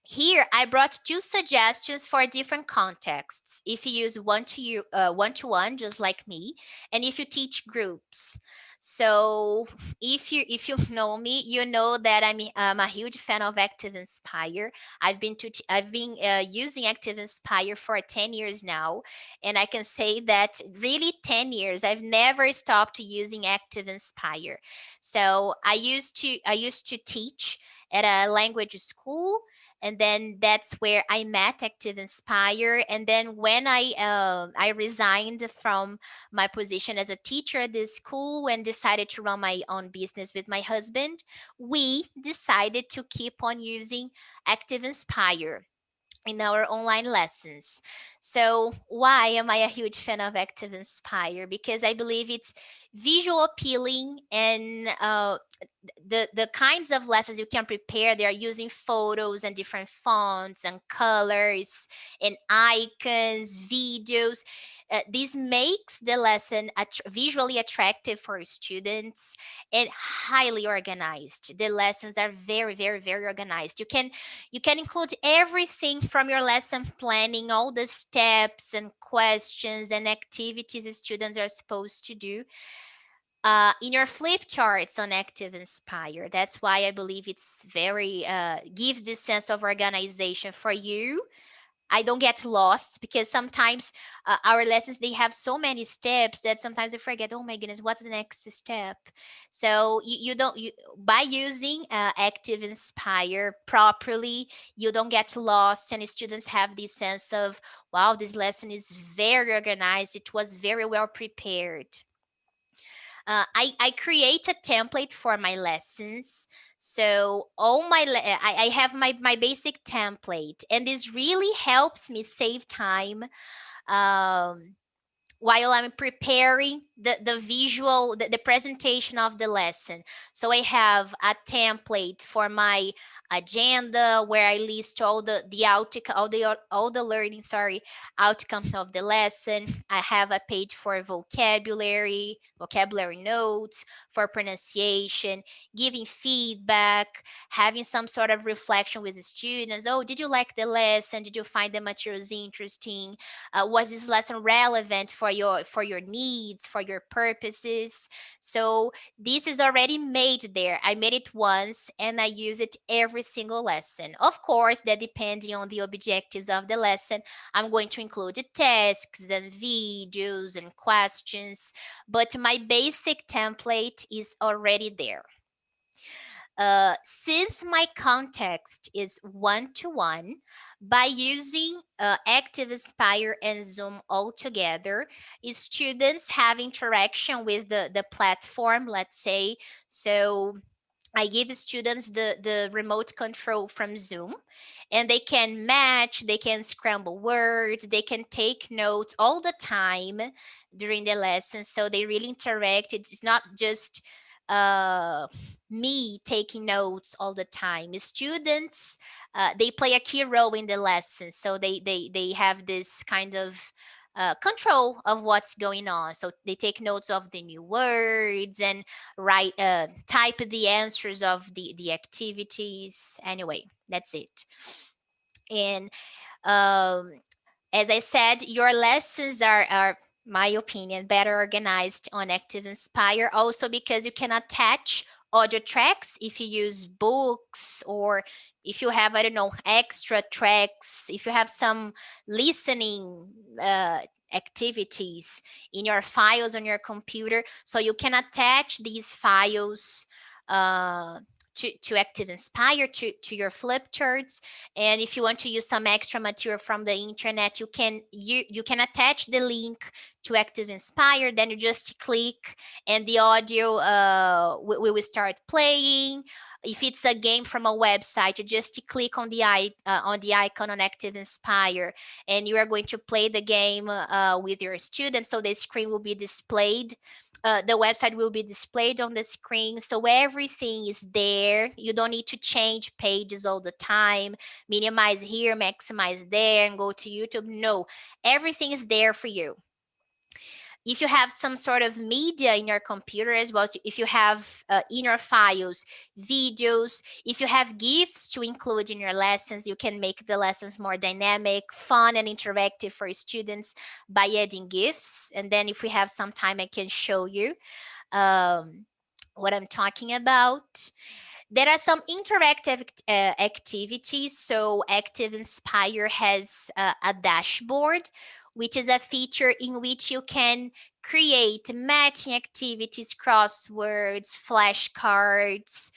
Here, I brought two suggestions for different contexts. If you use one-to-one, just like me, and if you teach groups. So, if you know me, you know that I'm a huge fan of Active Inspire. I've been using Active Inspire for 10 years now, and I can say that really 10 years. I've never stopped using Active Inspire. So I used to teach at a language school, and then that's where I met Active Inspire. And then when I resigned from my position as a teacher at this school and decided to run my own business with my husband, we decided to keep on using Active Inspire in our online lessons. So why am I a huge fan of Active Inspire? Because I believe it's visual appealing, and the kinds of lessons you can prepare, they are using photos and different fonts and colors and icons, videos. This makes the lesson visually attractive for students and highly organized. The lessons are very, very, very organized. You can include everything from your lesson planning, all the steps and questions and activities the students are supposed to do in your flip charts on Active Inspire. That's why I believe it's very gives this sense of organization for you. I don't get lost, because sometimes our lessons, they have so many steps that sometimes I forget. Oh my goodness, what's the next step? So you don't you by using Active Inspire properly, you don't get lost, and students have this sense of, wow, this lesson is very organized. It was very well prepared. I create a template for my lessons. So I have my basic template, and this really helps me save time. Um, while I'm preparing the presentation of the lesson. So I have a template for my agenda where I list all the learning, outcomes of the lesson. I have a page for vocabulary notes, for pronunciation, giving feedback, having some sort of reflection with the students. Oh, did you like the lesson? Did you find the materials interesting? Was this lesson relevant for your needs, for your purposes? So this is already made there. I made it once and I use it every single lesson. Of course, that depending on the objectives of the lesson, I'm going to include the tasks and videos and questions, but my basic template is already there. Since my context is one-to-one, by using Active Inspire and Zoom all together, students have interaction with the platform, let's say. So I give students the remote control from Zoom, and they can match, they can scramble words, they can take notes all the time during the lesson. So they really interact. It's not just uh, me taking notes all the time. Students, they play a key role in the lesson. So they have this kind of control of what's going on. So they take notes of the new words and write type the answers of the activities. Anyway, that's it. And um as I said, your lessons are my opinion better organized on Active Inspire, also because you can attach audio tracks if you use books, or if you have, I don't know, extra tracks, if you have some listening activities in your files on your computer, so you can attach these files uh, to Active Inspire, to your flip charts. And if you want to use some extra material from the internet, you can attach the link to Active Inspire. Then you just click, and the audio will start playing. If it's a game from a website, you just click on the icon on Active Inspire, and you are going to play the game with your students. So the screen will be displayed. The website will be displayed on the screen, so everything is there. You don't need to change pages all the time, minimize here, maximize there, and go to YouTube. No, everything is there for you. If you have some sort of media in your computer as well, so if you have in your files videos, if you have GIFs to include in your lessons, you can make the lessons more dynamic, fun, and interactive for students by adding GIFs. And then if we have some time, I can show you what I'm talking about. There are some interactive activities. So Active Inspire has a dashboard, which is a feature in which you can create matching activities, crosswords, flashcards,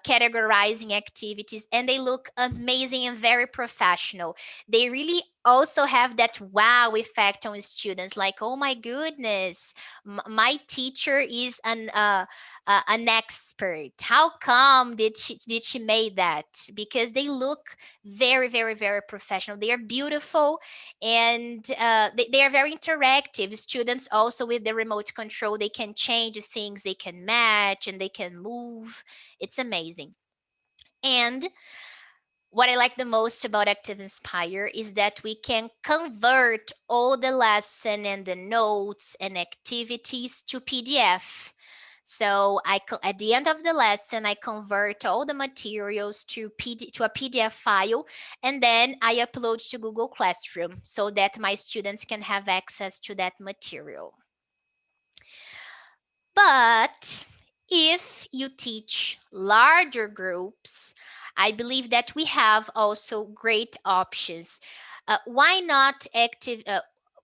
categorizing activities, and they look amazing and very professional. They really also have that wow effect on students, like, oh my goodness, my teacher is an expert. How come did she made that? Because they look very, very, very professional. They are beautiful, and they are very interactive. Students also, with the remote control, they can change things, they can match, and they can move. It's amazing. And what I like the most about Active Inspire is that we can convert all the lesson and the notes and activities to PDF. So at the end of the lesson, I convert all the materials to a PDF file, and then I upload to Google Classroom so that my students can have access to that material. But if you teach larger groups, I believe that we have also great options. Why not active?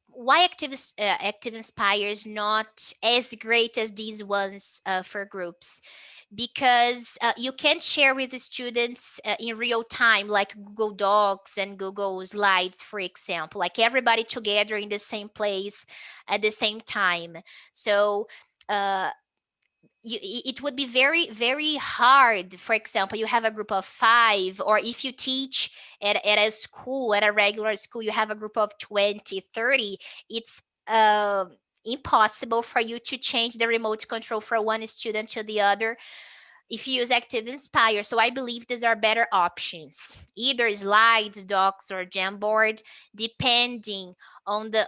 Why Active Inspire is not as great as these ones for groups? Because you can share with the students in real time, like Google Docs and Google Slides, for example, like everybody together in the same place at the same time. So uh, it would be very, very hard. For example, you have a group of 5, or if you teach at a school, at a regular school, you have a group of 20, 30. It's impossible for you to change the remote control from one student to the other if you use Active Inspire. So I believe these are better options, either slides, docs, or Jamboard, depending on the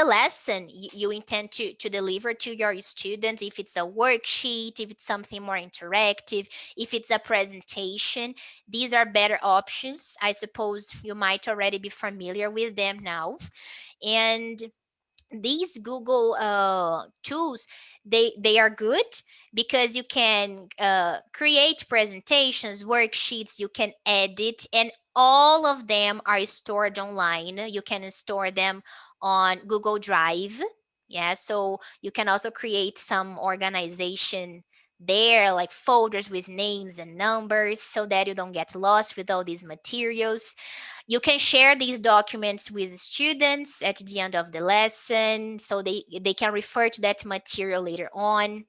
lesson you intend to deliver to your students. If it's a worksheet, if it's something more interactive, if it's a presentation, these are better options. I suppose you might already be familiar with them now. And these Google tools, they are good because you can create presentations, worksheets, you can edit, and all of them are stored online. You can store them on Google Drive. Yeah, so you can also create some organization there, like folders with names and numbers, so that you don't get lost with all these materials. You can share these documents with students at the end of the lesson, so they can refer to that material later on.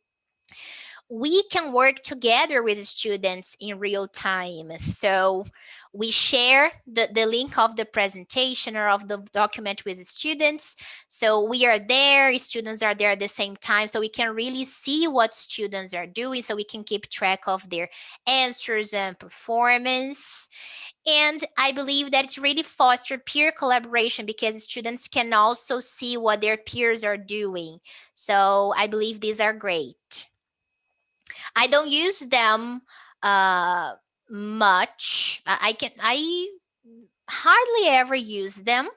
We can work together with students in real time. So we share the link of the presentation or of the document with the students. So we are there, students are there at the same time. So we can really see what students are doing, so we can keep track of their answers and performance. And I believe that it's really foster peer collaboration, because students can also see what their peers are doing. So I believe these are great. I don't use them much. I hardly ever use them.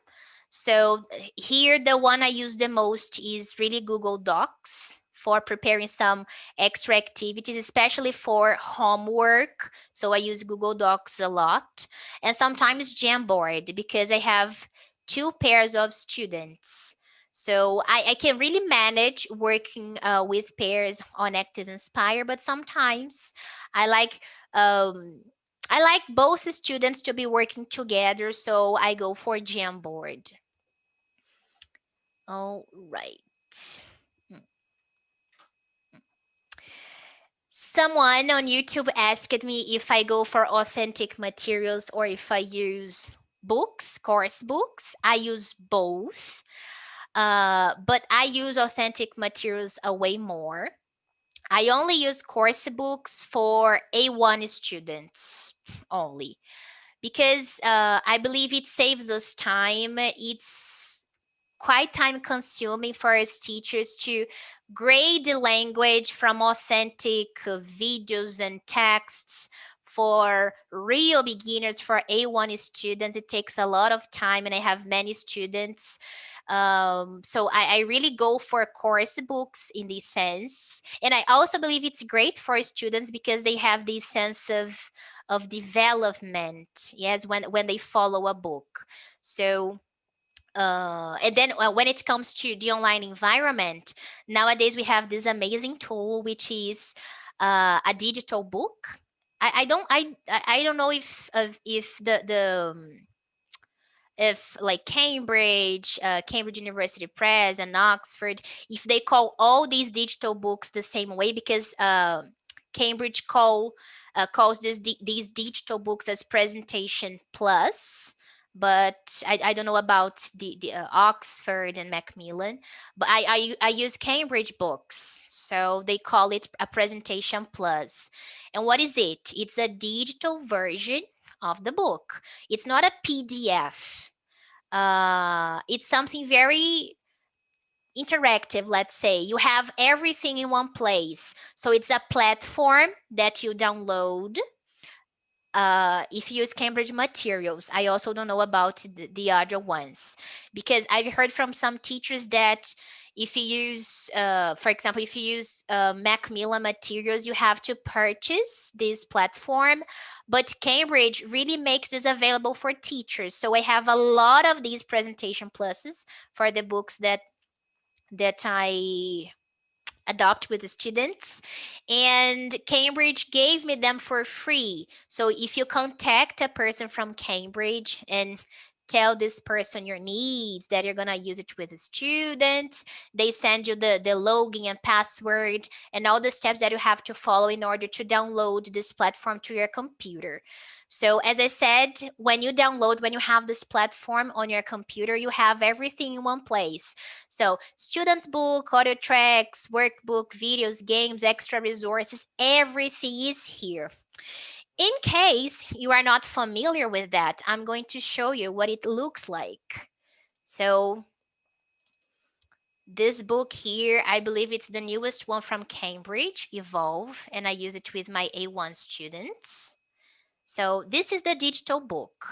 So here, the one I use the most is really Google Docs for preparing some extra activities, especially for homework. So I use Google Docs a lot, and sometimes Jamboard, because I have two pairs of students. So I can really manage working with pairs on Active Inspire, but sometimes I like um, I like both students to be working together, so I go for Jamboard. All right. Someone on YouTube asked me if I go for authentic materials or if I use books, course books. I use both, but I use authentic materials a way more. I only use course books for A1 students only, because I believe it saves us time. It's quite time consuming for us teachers to grade the language from authentic videos and texts for real beginners. For A1 students, it takes a lot of time, and I have many students. So I really go for course books in this sense. And I also believe it's great for students because they have this sense of development, yes, when they follow a book. So and then when it comes to the online environment, nowadays we have this amazing tool, which is a digital book. I don't know if if like Cambridge, Cambridge University Press, and Oxford, if they call all these digital books the same way, because Cambridge calls these digital books as Presentation Plus. But I don't know about the Oxford and Macmillan, but I use Cambridge books, so they call it a Presentation Plus. And what is it? It's a digital version of the book. It's not a PDF. It's something very interactive. Let's say you have everything in one place. So it's a platform that you download. If you use Cambridge materials, I also don't know about the other ones, because I've heard from some teachers that if you use, for example, if you use Macmillan materials, you have to purchase this platform. But Cambridge really makes this available for teachers. So I have a lot of these presentation pluses for the books that I adopt with the students, and Cambridge gave me them for free. So if you contact a person from Cambridge and tell this person your needs, that you're going to use it with the students, they send you the login and password and all the steps that you have to follow in order to download this platform to your computer. So as I said, when you have this platform on your computer, you have everything in one place. So students book, audio tracks, workbook, videos, games, extra resources, everything is here. In case you are not familiar with that, I'm going to show you what it looks like. So this book here, I believe it's the newest one from Cambridge, Evolve, and I use it with my A1 students. So this is the digital book.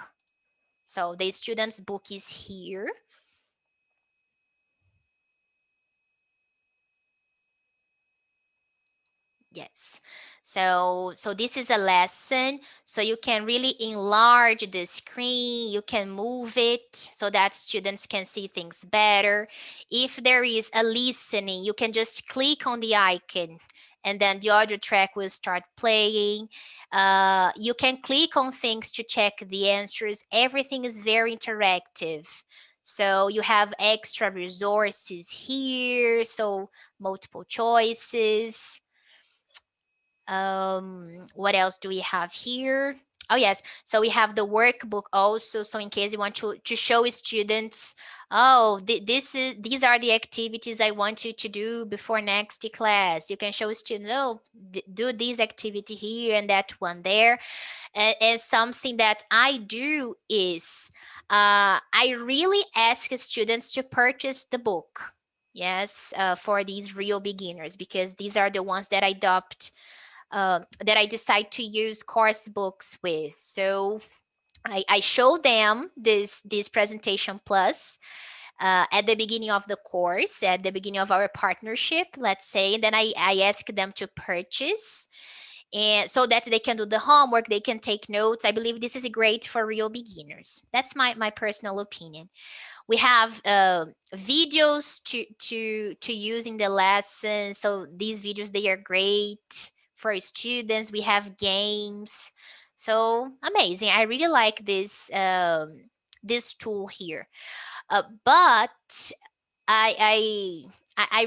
So the student's book is here. Yes. So this is a lesson. So you can really enlarge the screen. You can move it so that students can see things better. If there is a listening, you can just click on the icon and then the audio track will start playing. You can click on things to check the answers. Everything is very interactive. So you have extra resources here. So multiple choices. What else do we have here? Oh yes, so we have the workbook also. So in case you want to show students, oh, these are the activities I want you to do before next class. You can show students, oh, do this activity here and that one there. And something that I do is I really ask students to purchase the book. Yes, for these real beginners, because these are the ones that I adopt, that I decide to use course books with. So I show them this presentation plus at the beginning of the course, at the beginning of our partnership, let's say, and then I ask them to purchase, and so that they can do the homework, they can take notes. I believe this is great for real beginners. That's my personal opinion. We have videos to use in the lesson. So these videos, they are great for students. We have games. So amazing. I really like this tool here. But I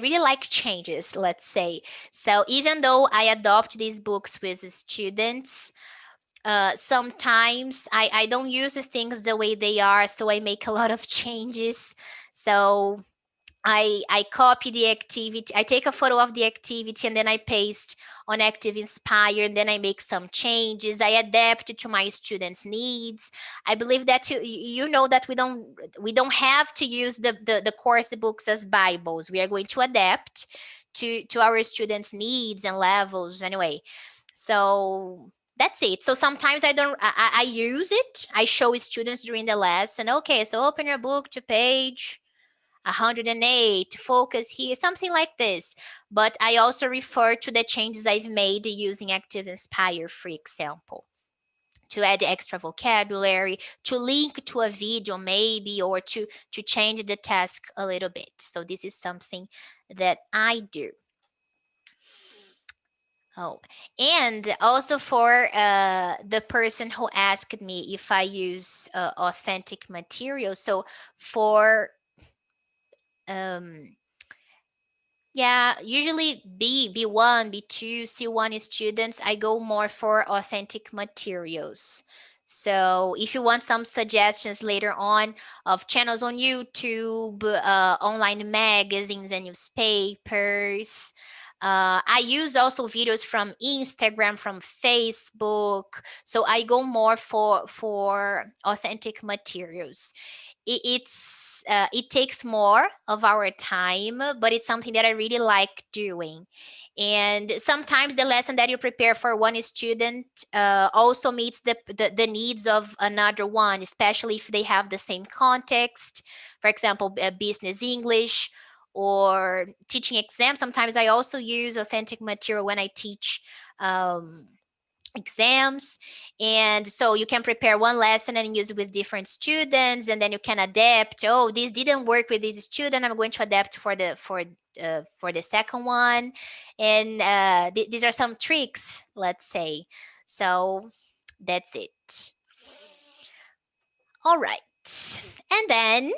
really like changes, let's say. So even though I adopt these books with the students, sometimes I don't use the things the way they are, so I make a lot of changes. So I copy the activity, I take a photo of the activity, and then I paste on Active Inspire, and then I make some changes. I adapt it to my students' needs. I believe that you know that we don't have to use the course books as Bibles. We are going to adapt to our students' needs and levels anyway. So that's it. So sometimes I use it. I show students during the lesson. Okay, so open your book to page 108, focus here, something like this. But I also refer to the changes I've made using Active Inspire, for example, to add extra vocabulary, to link to a video maybe, or to change the task a little bit. So this is something that I do. Oh, and also for the person who asked me if I use authentic material. So for um, yeah, usually B1, B2, C1 students, I go more for authentic materials. So if you want some suggestions later on of channels on YouTube, online magazines and newspapers, I use also videos from Instagram, from Facebook. So I go more for authentic materials. It takes more of our time, but it's something that I really like doing. And sometimes the lesson that you prepare for one student also meets the needs of another one, especially if they have the same context. For example, business English or teaching exam. Sometimes I also use authentic material when I teach exams. And so you can prepare one lesson and use it with different students, and then you can adapt. Oh, this didn't work with this student, I'm going to adapt for the second one. And these are some tricks, let's say. So that's it. All right. And then,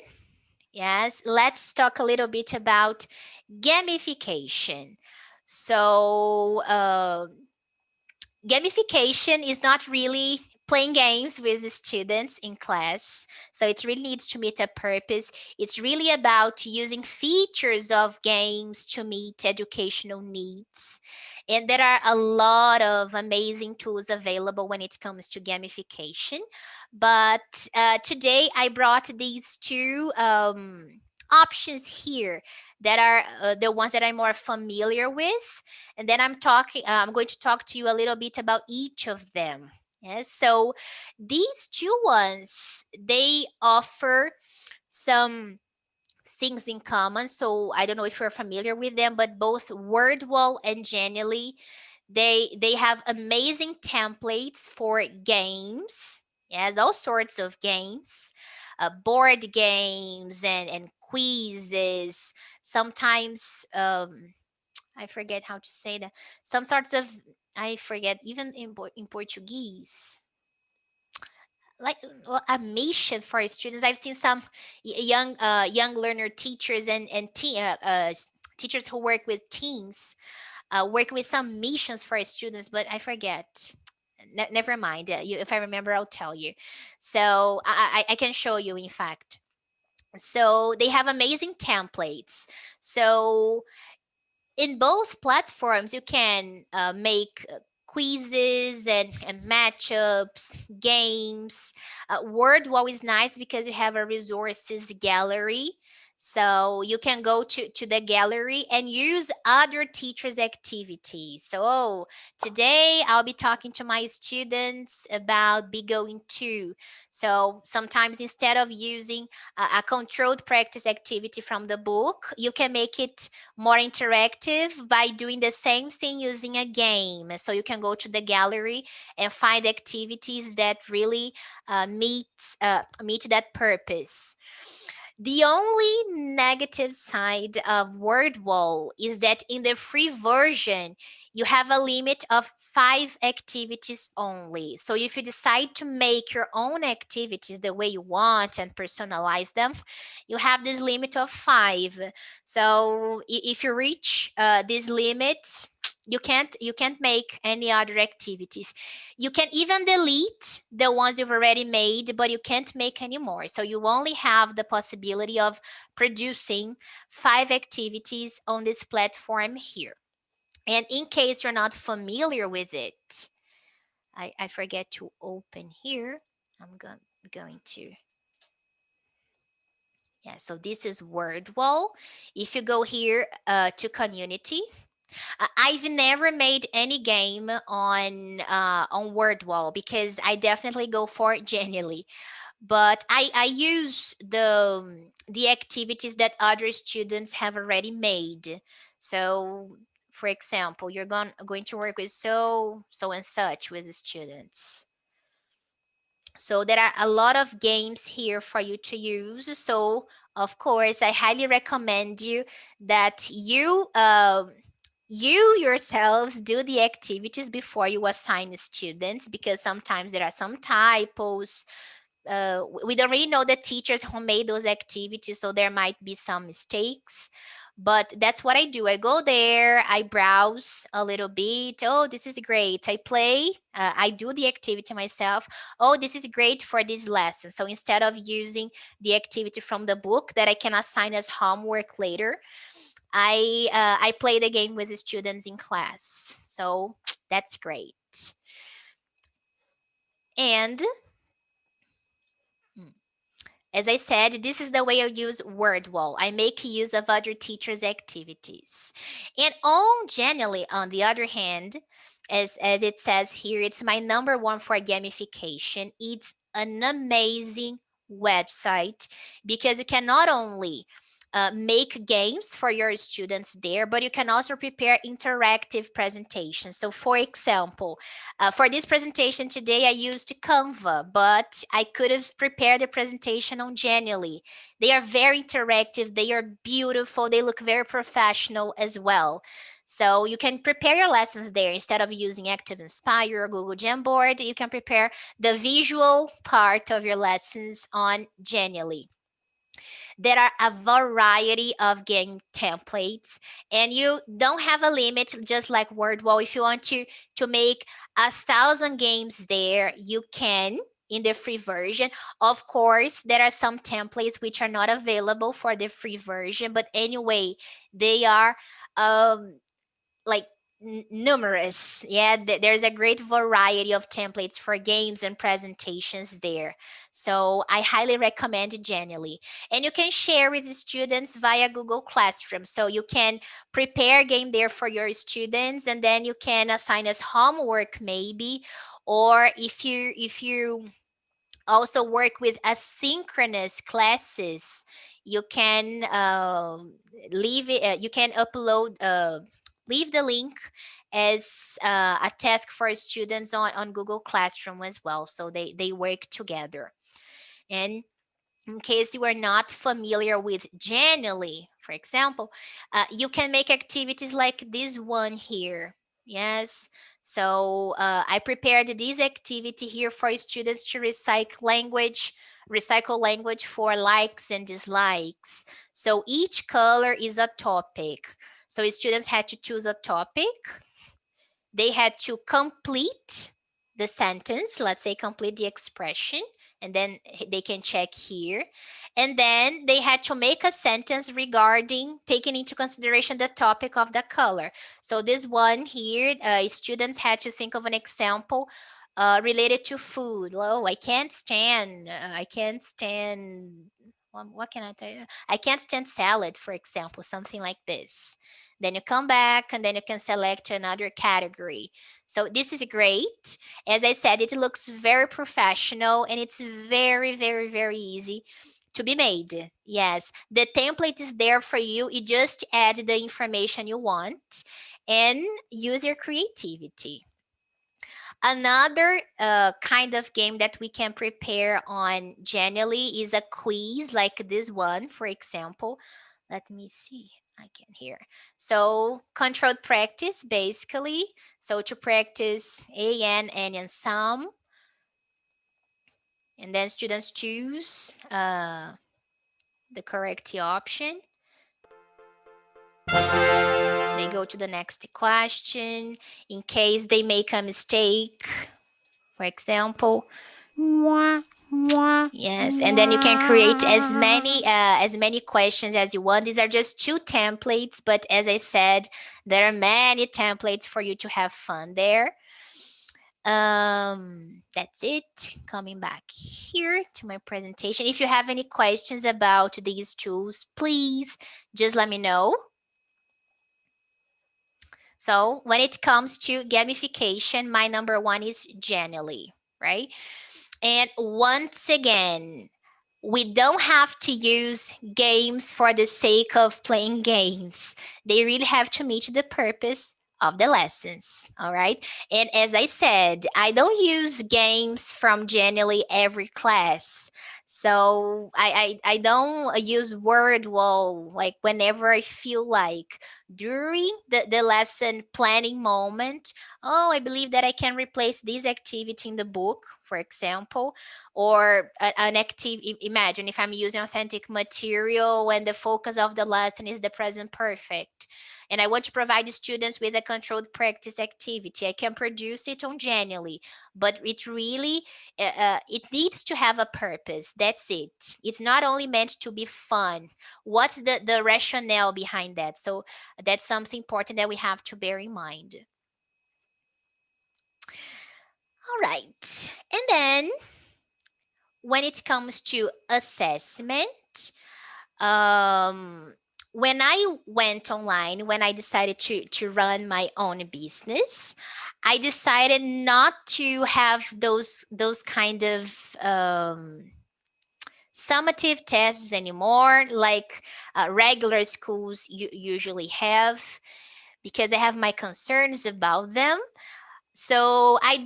yes, let's talk a little bit about gamification. So gamification is not really playing games with the students in class. So it really needs to meet a purpose. It's really about using features of games to meet educational needs. And there are a lot of amazing tools available when it comes to gamification. But today I brought these two options here that are the ones that I'm more familiar with. And then I'm going to talk to you a little bit about each of them. Yes, so these two ones, they offer some things in common. So I don't know if you're familiar with them, but both Wordwall and Genially, they have amazing templates for games. Yes, all sorts of games, board games and quizzes. Sometimes I forget how to say that. Some sorts of, I forget, even in Portuguese, like, well, a mission for students. I've seen some young learner teachers and teachers who work with teens, work with some missions for students, but I forget. Never mind. If I remember, I'll tell you. So I can show you, in fact. So they have amazing templates. So in both platforms, you can make quizzes and matchups, games. WordWall is nice because you have a resources gallery. So you can go to the gallery and use other teachers' activities. So, oh, today I'll be talking to my students about be going to. So sometimes instead of using a controlled practice activity from the book, you can make it more interactive by doing the same thing using a game. So you can go to the gallery and find activities that really meet that purpose. The only negative side of WordWall is that in the free version, you have a limit of 5 activities only. So if you decide to make your own activities the way you want and personalize them, you have this limit of 5. So if you reach this limit, you can't make any other activities. You can even delete the ones you've already made, but you can't make any more. So you only have the possibility of producing 5 activities on this platform here. And in case you're not familiar with it, I forget to open here. I'm going to, yeah, so this is WordWall. If you go here to community, I've never made any game on WordWall because I definitely go for it genuinely. But I use the activities that other students have already made. So, for example, you're going to work with so and such with the students. So there are a lot of games here for you to use. So of course, I highly recommend you that you yourselves do the activities before you assign students, because sometimes there are some typos. We don't really know the teachers who made those activities, so there might be some mistakes. But that's what I do. I go there, I browse a little bit. Oh, this is great. I play, I do the activity myself. Oh, this is great for this lesson. So instead of using the activity from the book that I can assign as homework later, I play the game with the students in class. So that's great. And as I said, this is the way I use WordWall. I make use of other teachers' activities. And generally, on the other hand, as it says here, it's my number one for gamification. It's an amazing website because you can not only make games for your students there, but you can also prepare interactive presentations. So for example, for this presentation today, I used Canva, but I could have prepared the presentation on Genially. They are very interactive. They are beautiful. They look very professional as well. So you can prepare your lessons there instead of using Active Inspire or Google Jamboard. You can prepare the visual part of your lessons on Genially. There are a variety of game templates, and you don't have a limit, just like WordWall. If you want to make 1,000 games there, you can in the free version. Of course, there are some templates which are not available for the free version, but anyway, they are like numerous. Yeah, there's a great variety of templates for games and presentations there. So I highly recommend Genially. And you can share with the students via Google Classroom. So you can prepare a game there for your students, and then you can assign as homework maybe. Or if you also work with asynchronous classes, you can leave it, you can upload leave the link as a task for students on Google Classroom as well, so they work together. And in case you are not familiar with Genially, For example, you can make activities like this one here. Yes. So I prepared this activity here for students to recycle language for likes and dislikes. So each color is a topic. So students had to choose a topic. They had to complete the sentence, let's say complete the expression, and then they can check here. And then they had to make a sentence regarding taking into consideration the topic of the color. So this one here, students had to think of an example related to food. Oh, I can't stand, what can I tell you? I can't stand salad, for example, something like this. Then you come back and then you can select another category. So this is great. As I said, it looks very professional and it's very, very, very easy to be made. Yes, the template is there for you. You just add the information you want and use your creativity. Another kind of game that we can prepare on Genially is a quiz like this one, for example. Let me see. I can hear. So controlled practice, basically. So to practice N, and sum. And then students choose the correct option. They go to the next question. In case they make a mistake, for example. Yes, and then you can create as many questions as you want. These are just 2 templates, but as I said, there are many templates for you to have fun there. That's it. Coming back here to my presentation. If you have any questions about these tools, please just let me know. So when it comes to gamification, my number 1 is Genially, right? And once again, we don't have to use games for the sake of playing games. They really have to meet the purpose of the lessons. All right. And as I said, I don't use games from Genially every class. So I don't use word wall like whenever I feel like during the lesson planning moment. Oh, I believe that I can replace this activity in the book, for example, or an active. Imagine if I'm using authentic material and the focus of the lesson is the present perfect, and I want to provide the students with a controlled practice activity. I can produce it on Genially, but it really it needs to have a purpose. That's it. It's not only meant to be fun. What's the rationale behind that? So that's something important that we have to bear in mind. All right. And then when it comes to assessment, when I went online, when I decided to run my own business, I decided not to have those kind of summative tests anymore, like regular schools usually have, because I have my concerns about them. So I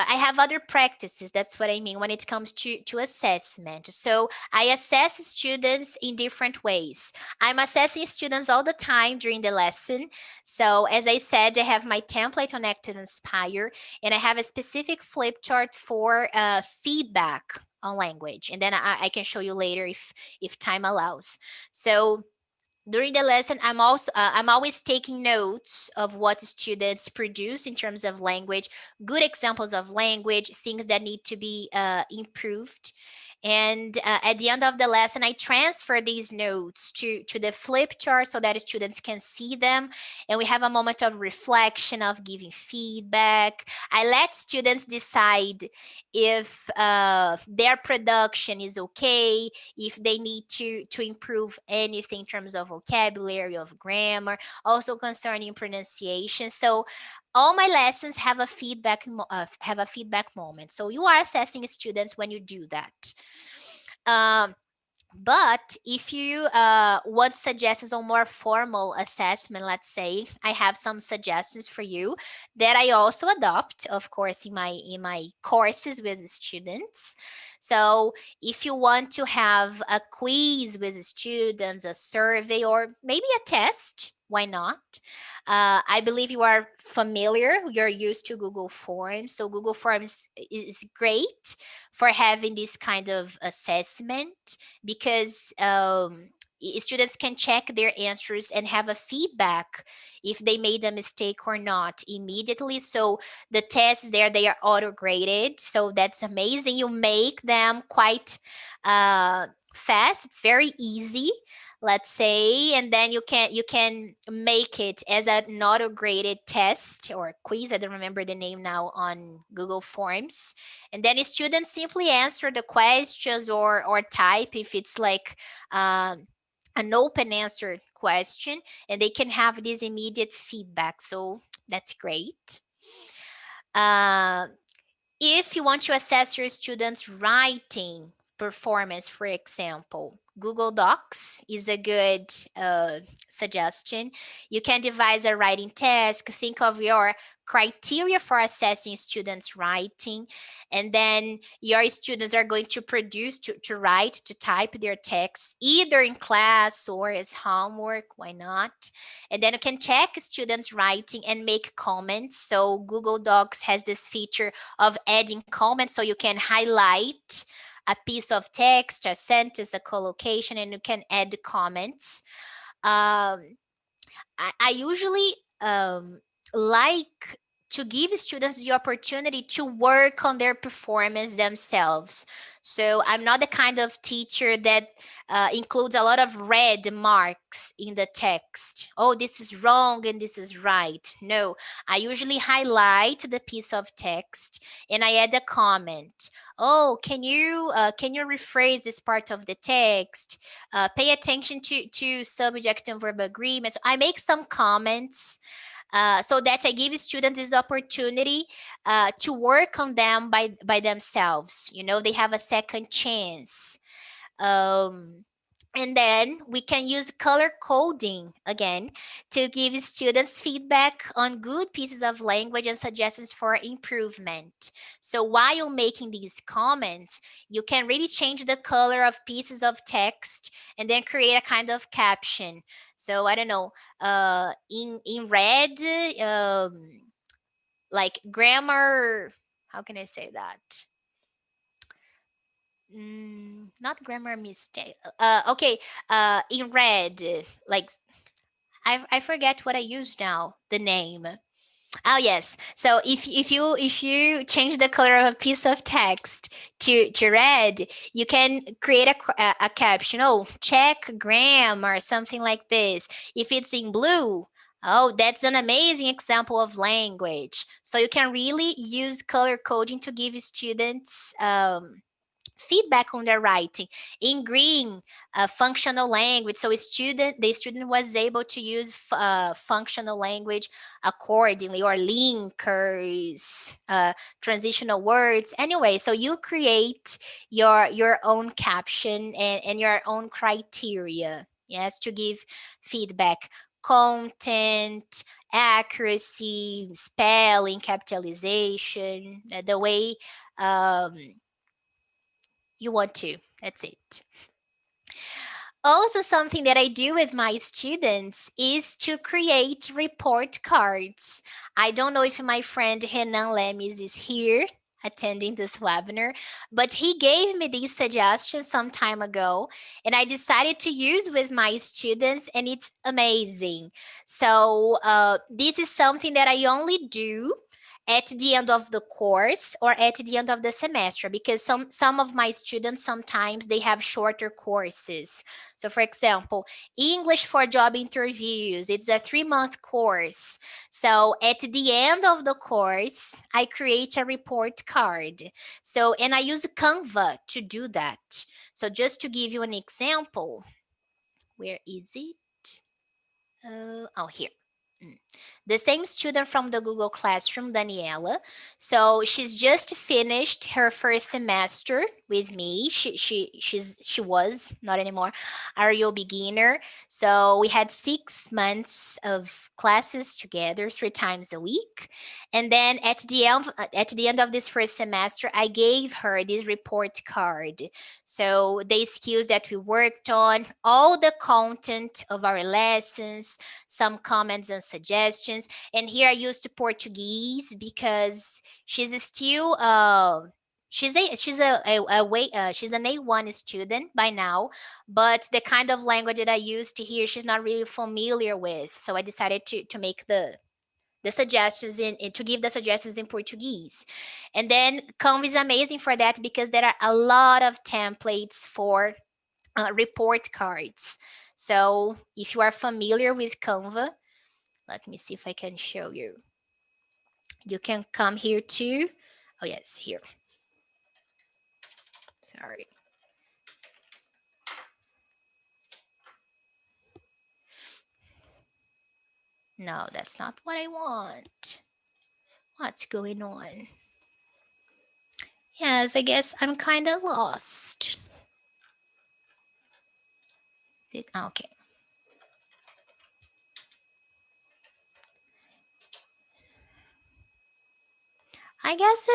have other practices. That's what I mean when it comes to assessment. So I assess students in different ways. I'm assessing students all the time during the lesson. So as I said, I have my template on Act and Inspire, and I have a specific flip chart for feedback on language. And then I can show you later if time allows. So during the lesson, I'm always taking notes of what students produce in terms of language, good examples of language, things that need to be improved. And at the end of the lesson, I transfer these notes to the flip chart so that students can see them. And we have a moment of reflection, of giving feedback. I let students decide if their production is okay, if they need to improve anything in terms of vocabulary, of grammar, also concerning pronunciation. So all my lessons have a feedback moment. So you are assessing students when you do that. Um, But if you want suggestions on more formal assessment, let's say, I have some suggestions for you that I also adopt, of course, in my courses with students. So if you want to have a quiz with students, a survey, or maybe a test, why not? I believe you are familiar, you're used to Google Forms. So Google Forms is great for having this kind of assessment because students can check their answers and have a feedback if they made a mistake or not immediately. So the tests there, they are auto graded, so that's amazing. You make them quite fast. It's very easy, let's say, and then you can make it as an auto graded test or quiz. I don't remember the name now on Google Forms, and then students simply answer the questions or type if it's like an open answer question, and they can have this immediate feedback. So that's great. Uh, if you want to assess your students' writing performance, for example, Google Docs is a good suggestion. You can devise a writing task, think of your criteria for assessing students' writing, and then your students are going to produce, to write, to type their text, either in class or as homework, why not? And then you can check students' writing and make comments. So Google Docs has this feature of adding comments, so you can highlight a piece of text, a sentence, a collocation, and you can add comments. um, I usually like to give students the opportunity to work on their performance themselves. So I'm not the kind of teacher that includes a lot of red marks in the text. Oh, this is wrong and this is right. No, I usually highlight the piece of text and I add a comment. Oh, can you rephrase this part of the text? Pay attention to subject and verb agreements. I make some comments so that I give students this opportunity to work on them by themselves. You know, they have a second chance. Um, and then we can use color coding again to give students feedback on good pieces of language and suggestions for improvement. So while making these comments, you can really change the color of pieces of text and then create a kind of caption. So I don't know, in red, like grammar, how can I say that? Not grammar mistake. Okay. In red, like I forget what I use now. The name. Oh yes. So if you change the color of a piece of text to red, you can create a caption. Oh, check grammar or something like this. If it's in blue, oh, that's an amazing example of language. So you can really use color coding to give students feedback on their writing. In green, functional language. So the student was able to use functional language accordingly, or linkers, transitional words. Anyway, so you create your own caption and your own criteria, yes, to give feedback. Content, accuracy, spelling, capitalization, the way um, you want to. That's it. Also, something that I do with my students is to create report cards. I don't know if my friend Renan Lemes is here attending this webinar, but he gave me these suggestions some time ago, and I decided to use with my students, and it's amazing. So this is something that I only do at the end of the course or at the end of the semester, because some of my students, sometimes they have shorter courses. So for example, English for job interviews, it's a 3-month course. So at the end of the course, I create a report card. So, and I use Canva to do that. So just to give you an example, where is it? Oh, here. The same student from the Google Classroom, Daniela. So she's just finished her first semester with me. She was not anymore a real beginner. So we had 6 months of classes together, 3 times a week. And then at the end of this first semester, I gave her this report card. So the skills that we worked on, all the content of our lessons, some comments and suggestions. And here I used Portuguese because she's still she's an A1 student by now, but the kind of language that I used to hear she's not really familiar with. So I decided to make the suggestions to give the suggestions in Portuguese. And then Canva is amazing for that because there are a lot of templates for report cards. So if you are familiar with Canva, let me see if I can show you. You can come here too. Oh yes, here. Sorry. No, that's not what I want. What's going on? Yes, I guess I'm kind of lost. Okay. I guess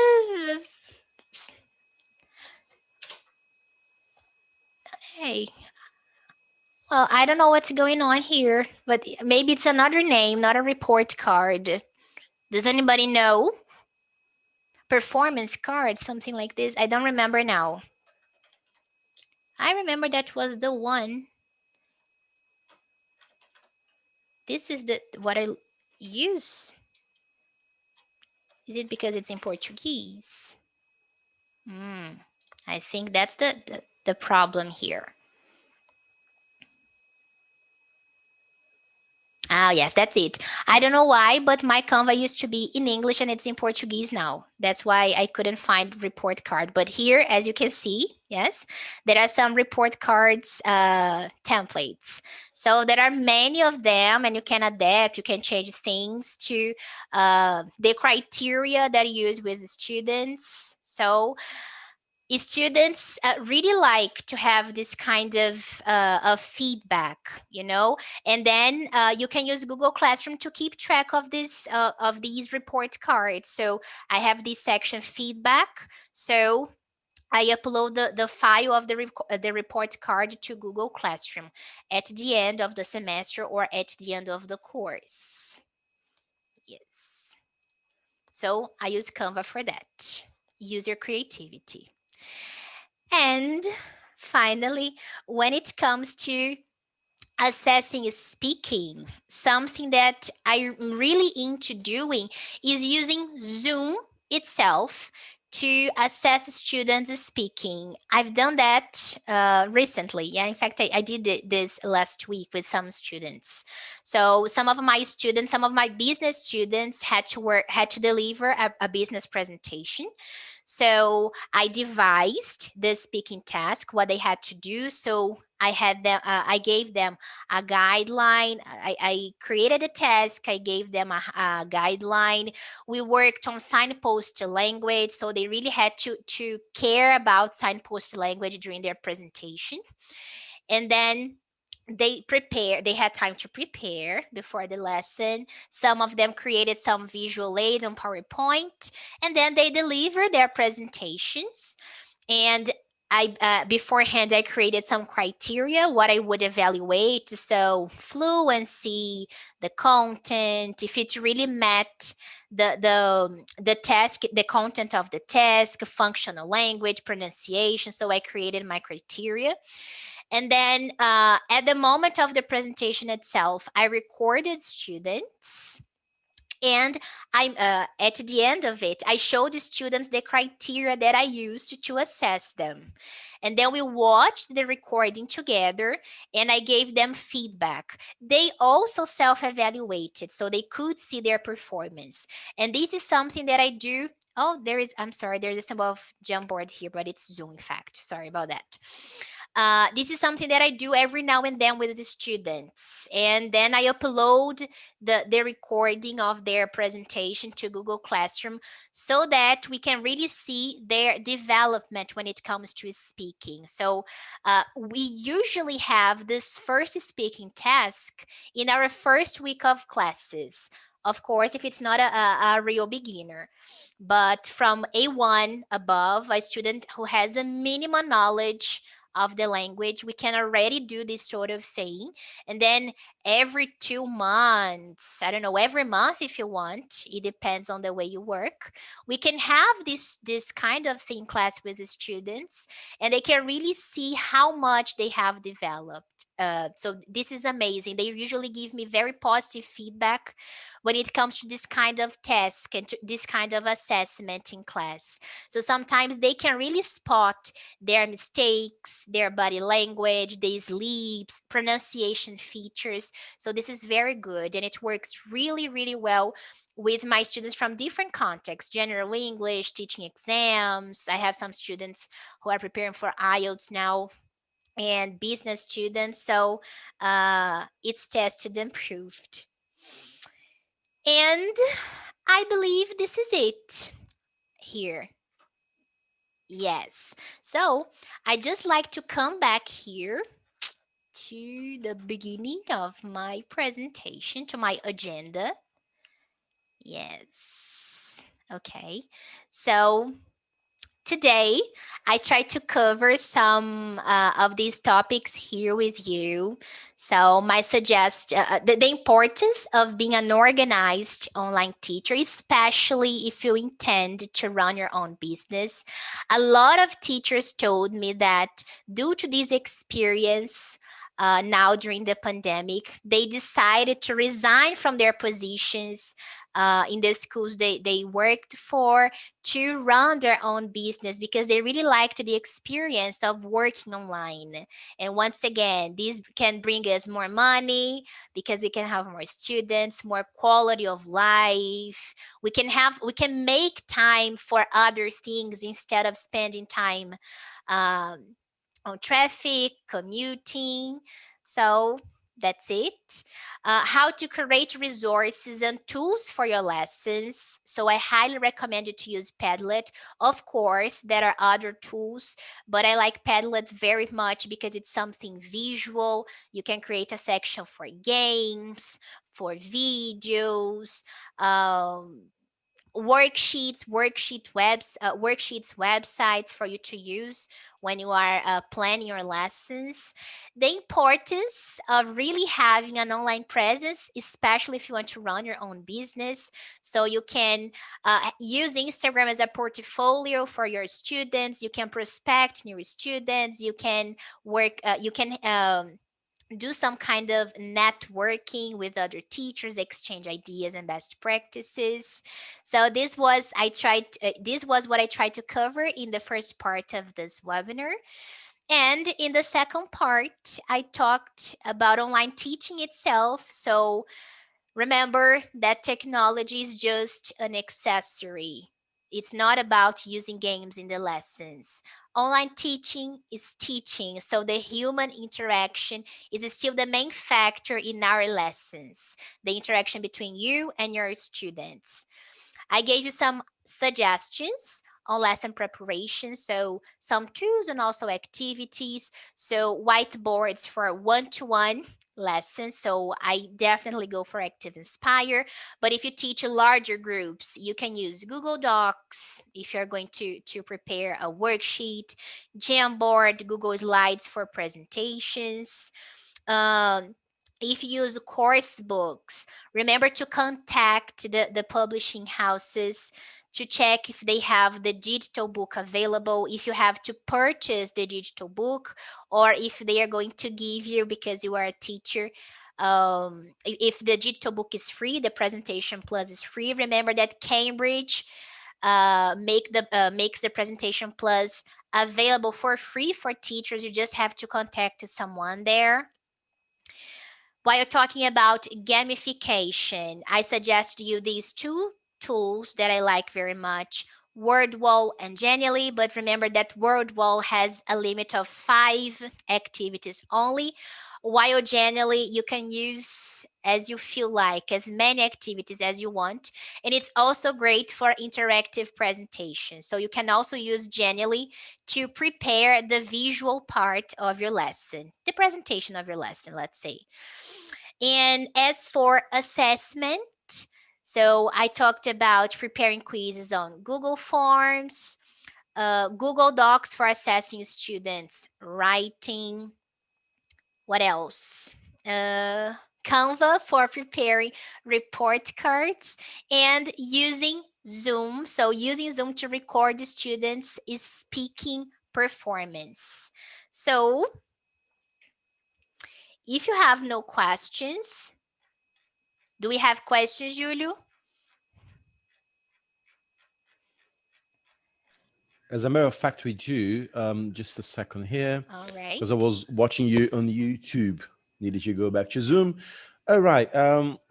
hey. Well, I don't know what's going on here, but maybe it's another name, not a report card. Does anybody know? Performance card, something like this. I don't remember now. I remember that was the one. This is what I use. Is it because it's in Portuguese? I think that's the problem here. Oh, yes, that's it. I don't know why, but my Canva used to be in English and it's in Portuguese now. That's why I couldn't find report card. But here, as you can see, yes, there are some report cards templates. So there are many of them and you can adapt, you can change things to the criteria that you use with the students. So students really like to have this kind of feedback, and then you can use Google Classroom to keep track of these report cards. So I have this section feedback. So I upload the file of the report card to Google Classroom at the end of the semester or at the end of the course. Yes. So I use Canva for that. User creativity. And finally, when it comes to assessing speaking, something that I'm really into doing is using Zoom itself to assess students speaking. I've done that recently. Yeah, in fact, I did this last week with some students. So some of my business students had to deliver a business presentation. So I devised the speaking task, what they had to do. So I gave them a guideline. I created a task. I gave them a guideline. We worked on signpost language. So they really had to care about signpost language during their presentation. And then they had time to prepare before the lesson. Some of them created some visual aids on PowerPoint, and then they delivered their presentations. And beforehand I created some criteria what I would evaluate. So fluency, the content, if it really met the task, the content of the task, functional language, pronunciation. So I created my criteria. And then at the moment of the presentation itself, I recorded students. And at the end of it, I showed the students the criteria that I used to assess them. And then we watched the recording together and I gave them feedback. They also self-evaluated so they could see their performance. And this is something that I do. Oh, there's a symbol of Jamboard here, but it's Zoom in fact. Sorry about that. This is something that I do every now and then with the students. And then I upload the recording of their presentation to Google Classroom so that we can really see their development when it comes to speaking. So we usually have this first speaking task in our first week of classes. Of course, if it's not a real beginner. But from A1 above, a student who has a minimum knowledge of the language, we can already do this sort of thing. And then every 2 months, I don't know, every month if you want, it depends on the way you work, we can have this kind of thing class with the students, and they can really see how much they have developed. So this is amazing. They usually give me very positive feedback when it comes to this kind of task and to this kind of assessment in class. So sometimes they can really spot their mistakes, their body language, their sleeps, pronunciation features. So this is very good, and it works really, really well with my students from different contexts: general English, teaching exams. I have some students who are preparing for IELTS now, and business students. So it's tested and proved. And I believe this is it here. Yes. So I just like to come back here to the beginning of my presentation, to my agenda. Yes. Okay. So today, I try to cover some of these topics here with you. So, my suggest the importance of being an organized online teacher, especially if you intend to run your own business. A lot of teachers told me that due to this experience, now during the pandemic, they decided to resign from their positions in the schools they worked for to run their own business because they really liked the experience of working online. And once again, this can bring us more money because we can have more students, more quality of life. We can make time for other things instead of spending time um, on traffic, commuting. So that's it. How to create resources and tools for your lessons. So I highly recommend you to use Padlet. Of course, there are other tools, but I like Padlet very much because it's something visual. You can create a section for games, for videos, um, worksheets, websites for you to use when you are planning your lessons. The importance of really having an online presence, especially if you want to run your own business. So you can use Instagram as a portfolio for your students. You can prospect new students. You can do some kind of networking with other teachers, exchange ideas and best practices. So this was what I tried to cover in the first part of this webinar. And in the second part, I talked about online teaching itself. So remember that technology is just an accessory. It's not about using games in the lessons. Online teaching is teaching, so the human interaction is still the main factor in our lessons, the interaction between you and your students. I gave you some suggestions on lesson preparation, so some tools and also activities. So whiteboards for one-to-one lessons. So I definitely go for Active Inspire. But if you teach larger groups, you can use Google Docs if you're going to prepare a worksheet, Jamboard, Google Slides for presentations. Um, if you use course books, remember to contact the publishing houses to check if they have the digital book available, if you have to purchase the digital book, or if they are going to give you because you are a teacher. If the digital book is free, the Presentation Plus is free. Remember that Cambridge makes the Presentation Plus available for free for teachers. You just have to contact someone there. While talking about gamification, I suggest you these two tools that I like very much. WordWall and Genially, but remember that WordWall has a limit of 5 activities only, while Genially you can use as you feel like, as many activities as you want. And it's also great for interactive presentations. So you can also use Genially to prepare the visual part of your lesson, the presentation of your lesson, let's say. And as for assessment, so I talked about preparing quizzes on Google Forms, Google Docs for assessing students' writing. What else? Canva for preparing report cards, and using Zoom. So using Zoom to record the students' speaking performance. So if you have no questions, do we have questions, Julio? As a matter of fact, we do. Just a second here. All right. Because I was watching you on YouTube. Needed to go back to Zoom. All right.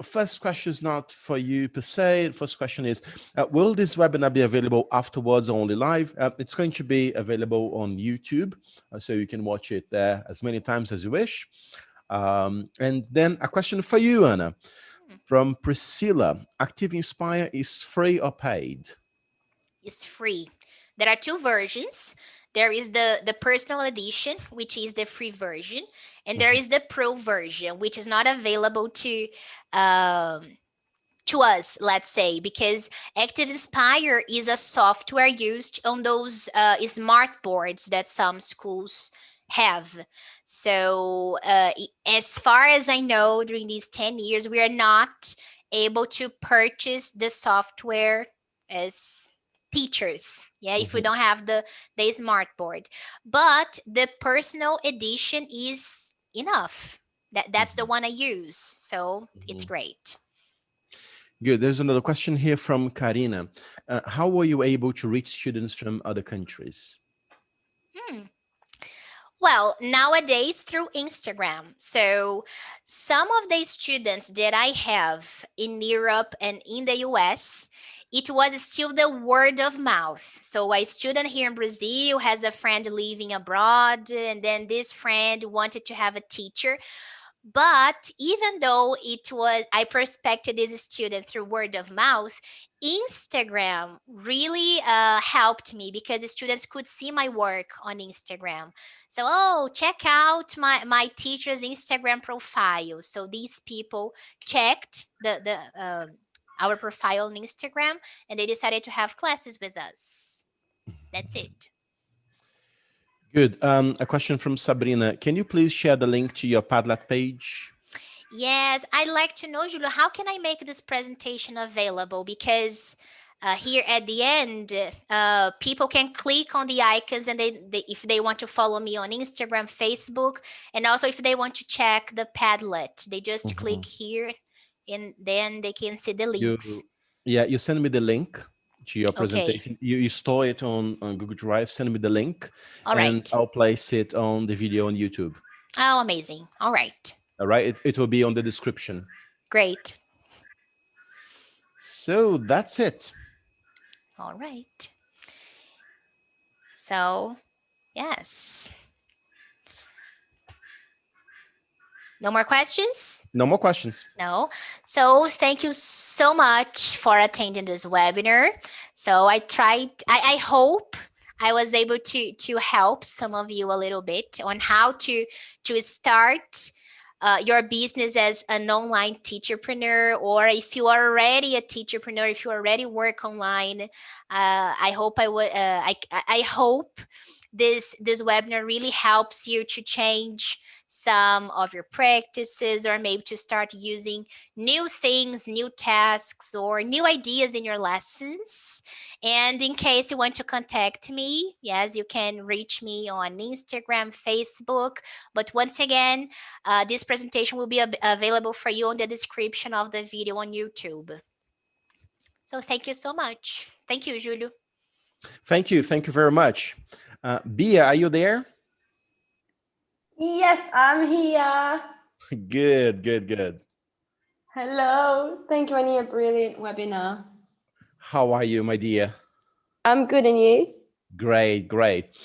First question is not for you per se. The first question is, will this webinar be available afterwards or only live? It's going to be available on YouTube, so you can watch it there as many times as you wish. And then a question for you, Anna, from Priscilla. Active Inspire is free or paid? It's free. There are 2 versions. There is the personal edition, which is the free version, and there is the pro version, which is not available to us, let's say, because Active Inspire is a software used on those smart boards that some schools have. So as far as I know, during these 10 years, we are not able to purchase the software as teachers, if we don't have the smart board. But the personal edition is enough. That's the one I use, so it's great. Good. There's another question here from Karina. How were you able to reach students from other countries? Well, nowadays through Instagram. So some of the students that I have in Europe and in the US, it was still the word of mouth. So a student here in Brazil has a friend living abroad, and then this friend wanted to have a teacher. But even though I prospected this student through word of mouth, Instagram really helped me because the students could see my work on Instagram. So, check out my teacher's Instagram profile. So these people checked our profile on Instagram, and they decided to have classes with us. That's it. Good. A question from Sabrina. Can you please share the link to your Padlet page? Yes, I'd like to know, Julio, how can I make this presentation available? Because here at the end, people can click on the icons, and if they want to follow me on Instagram, Facebook, and also if they want to check the Padlet, they just click here, and then they can see the links. You send me the link to your presentation. Okay. You store it on Google Drive. Send me the link, and I'll place it on the video on YouTube. Oh, amazing. All right. All right. It will be on the description. Great. So that's it. All right. So, yes. No more questions? No more questions. No. So thank you so much for attending this webinar. So I hope I was able to help some of you a little bit on how to start your business as an online teacherpreneur, or if you are already a teacherpreneur, if you already work online. I hope I hope this webinar really helps you to change some of your practices, or maybe to start using new things, new tasks, or new ideas in your lessons. And in case you want to contact me, yes, you can reach me on Instagram, Facebook. But once again, this presentation will be available for you on the description of the video on YouTube. So thank you so much. Thank you, Julio. Thank you. Thank you very much. Bia, are you there? Yes, I'm here. Good. Hello. Thank you, Annie. A brilliant webinar. How are you, my dear? I'm good, and you? Great, great.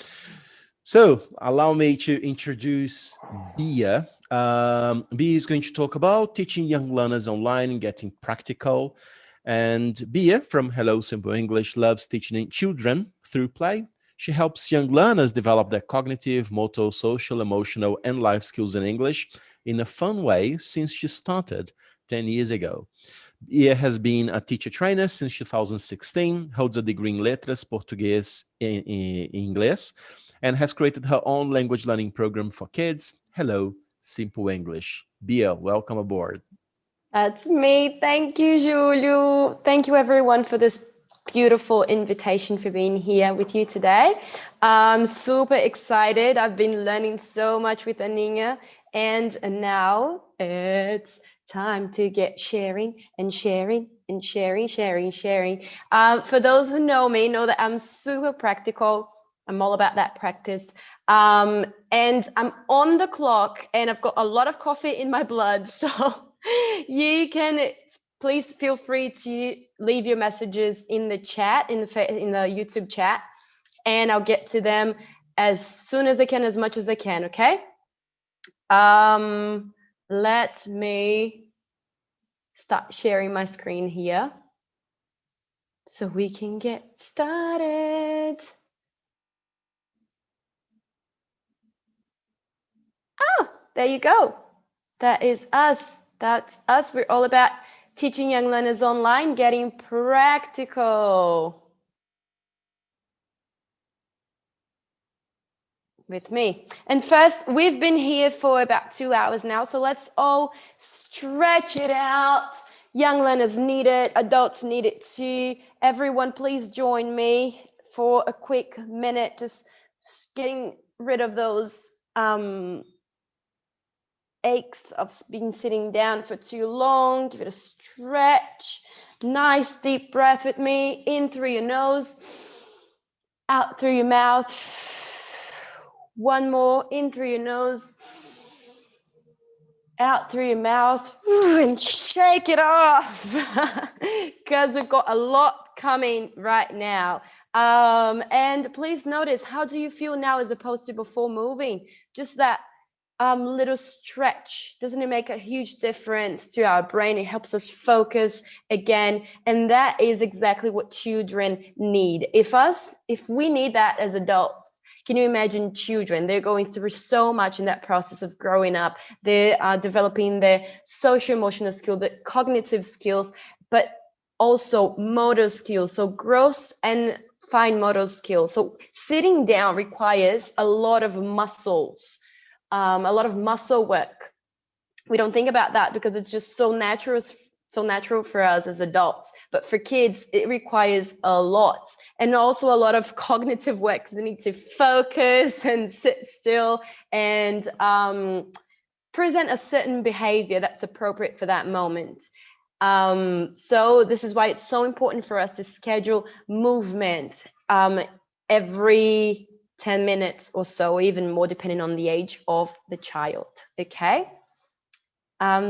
So allow me to introduce Bia. Bia is going to talk about teaching young learners online and getting practical. And Bia from Hello Simple English loves teaching children through play. She helps young learners develop their cognitive, motor, social, emotional, and life skills in English in a fun way since she started 10 years ago. Bia has been a teacher trainer since 2016, holds a degree in Letras, Português e Inglês, and has created her own language learning program for kids, Hello Simple English. Bia, welcome aboard. That's me. Thank you, Julio. Thank you, everyone, for this beautiful invitation for being here with you today. I'm super excited. I've been learning so much with Aninha, and now it's time to get sharing and sharing and sharing. For those who know me, know that I'm super practical. I'm all about that practice. And I'm on the clock, and I've got a lot of coffee in my blood, so you can please feel free to leave your messages in the chat, in the YouTube chat, and I'll get to them as soon as I can, as much as I can, okay? Let me start sharing my screen here so we can get started. Oh, there you go. That is us. That's us. We're all about teaching young learners online, getting practical. With me. And first, we've been here for about 2 hours now, so let's all stretch it out. Young learners need it, adults need it too. Everyone, please join me for a quick minute, just getting rid of those aches of being sitting down for too long. Give it a stretch. Nice deep breath with me. In through your nose, out through your mouth. One more, in through your nose, out through your mouth, and shake it off, because we've got a lot coming right now. And please notice, how do you feel now as opposed to before moving? Just that little stretch, doesn't it make a huge difference to our brain? It helps us focus again, and that is exactly what children need. If we need that as adults, can you imagine children? They're going through so much in that process of growing up. They are developing their social emotional skills, the cognitive skills, but also motor skills, so gross and fine motor skills. So sitting down requires a lot of muscles, a lot of muscle work. We don't think about that because it's just so natural for us as adults, but for kids it requires a lot, and also a lot of cognitive work. They need to focus and sit still and present a certain behavior that's appropriate for that moment. So this is why it's so important for us to schedule movement every 10 minutes or so, even more depending on the age of the child, okay?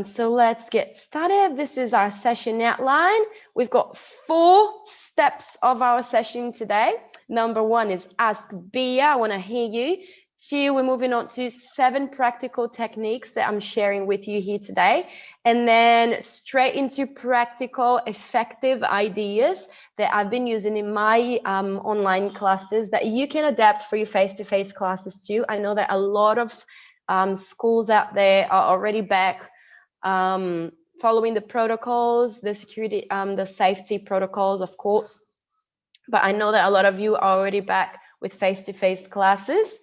So let's get started. This is our session outline. We've got 4 steps of our session today. Number 1 is ask Bia, I want to hear you. 2, we're moving on to 7 practical techniques that I'm sharing with you here today. And then straight into practical, effective ideas that I've been using in my online classes that you can adapt for your face-to-face classes too. I know that a lot of schools out there are already back following the protocols, the security, the safety protocols, of course. But I know that a lot of you are already back with face-to-face classes.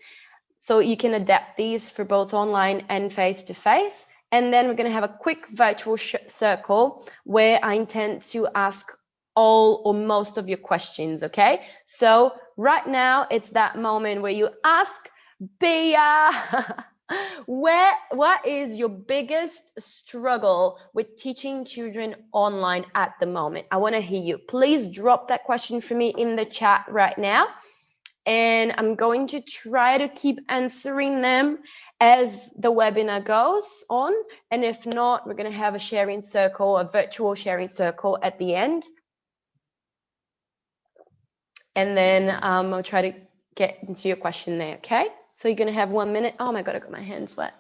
So you can adapt these for both online and face-to-face. And then we're going to have a quick virtual circle where I intend to ask all or most of your questions, okay? So right now, it's that moment where you ask Bia, what is your biggest struggle with teaching children online at the moment? I want to hear you. Please drop that question for me in the chat right now. And I'm going to try to keep answering them as the webinar goes on. And if not, we're going to have a sharing circle, a virtual sharing circle at the end. and then I'll try to get into your question there, okay? So you're gonna have 1 minute. Oh my God, I got my hands wet.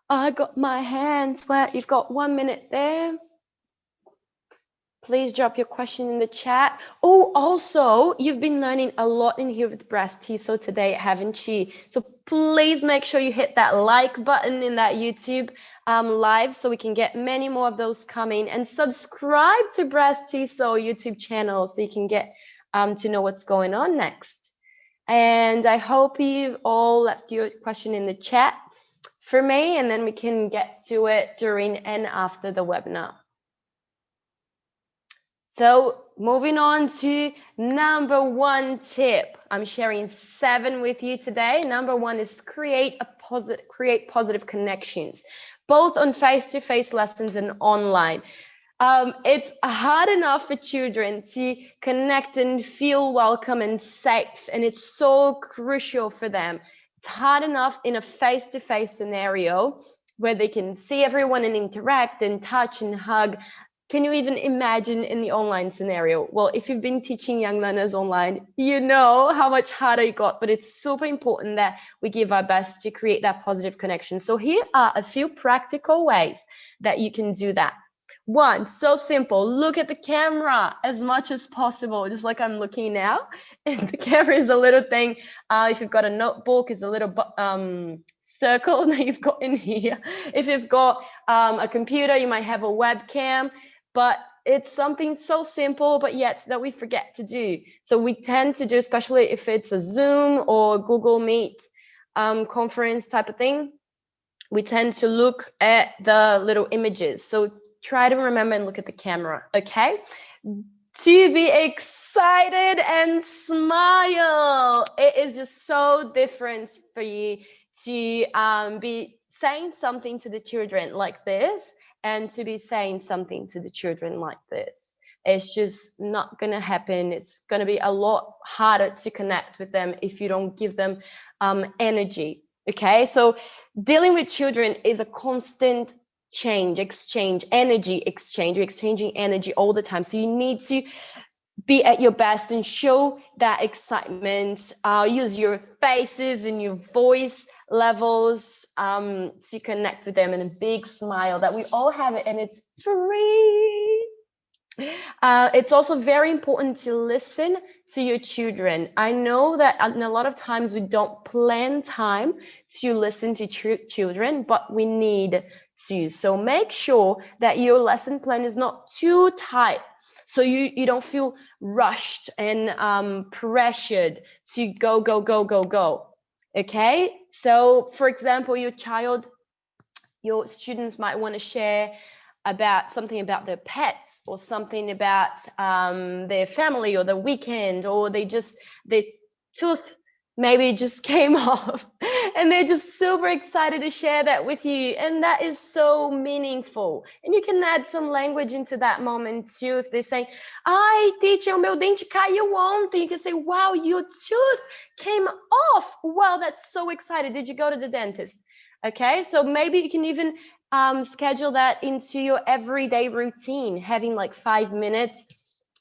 I got my hands wet. You've got 1 minute there. Please drop your question in the chat. Oh, also, you've been learning a lot in here with BRAZ-TESOL today, haven't you? So please make sure you hit that like button in that YouTube live so we can get many more of those coming, and subscribe to BRAZ-TESOL YouTube channel so you can get to know what's going on next. And I hope you've all left your question in the chat for me, and then we can get to it during and after the webinar. So moving on to number 1 tip. I'm sharing 7 with you today. Number 1 is create positive connections, both on face-to-face lessons and online. It's hard enough for children to connect and feel welcome and safe, and it's so crucial for them. It's hard enough in a face-to-face scenario where they can see everyone and interact and touch and hug. Can you even imagine in the online scenario? Well, if you've been teaching young learners online, you know how much harder it got, but it's super important that we give our best to create that positive connection. So here are a few practical ways that you can do that. 1, so simple, look at the camera as much as possible, just like I'm looking now. And the camera is a little thing. If you've got a notebook, it's a little circle that you've got in here. If you've got a computer, you might have a webcam. But it's something so simple, but yet that we forget to do. So we tend to do, especially if it's a Zoom or Google Meet conference type of thing, we tend to look at the little images. So try to remember and look at the camera, okay? To be excited and smile. It is just so different for you to be saying something to the children like this, and to be saying something to the children like this. It's just not going to happen. It's going to be a lot harder to connect with them if you don't give them energy. Okay, so dealing with children is a constant exchange, energy exchange. You're exchanging energy all the time. So you need to be at your best and show that excitement. Use your faces and your voice levels to connect with them, and a big smile that we all have it, and it's free. It's also very important to listen to your children. I know that a lot of times we don't plan time to listen to children, but we need to. So make sure that your lesson plan is not too tight, so you don't feel rushed and pressured to go. Okay, so for example, your students might want to share about something about their pets, or something about their family, or the weekend, or their tooth maybe just came off, and they're just super excited to share that with you, and that is so meaningful. And you can add some language into that moment too. If they're saying, "Ai, teacher, o meu dente caiu ontem," you can say, "Wow, your tooth came off. Wow, that's so exciting. Did you go to the dentist?" Okay, so maybe you can even schedule that into your everyday routine, having like 5 minutes.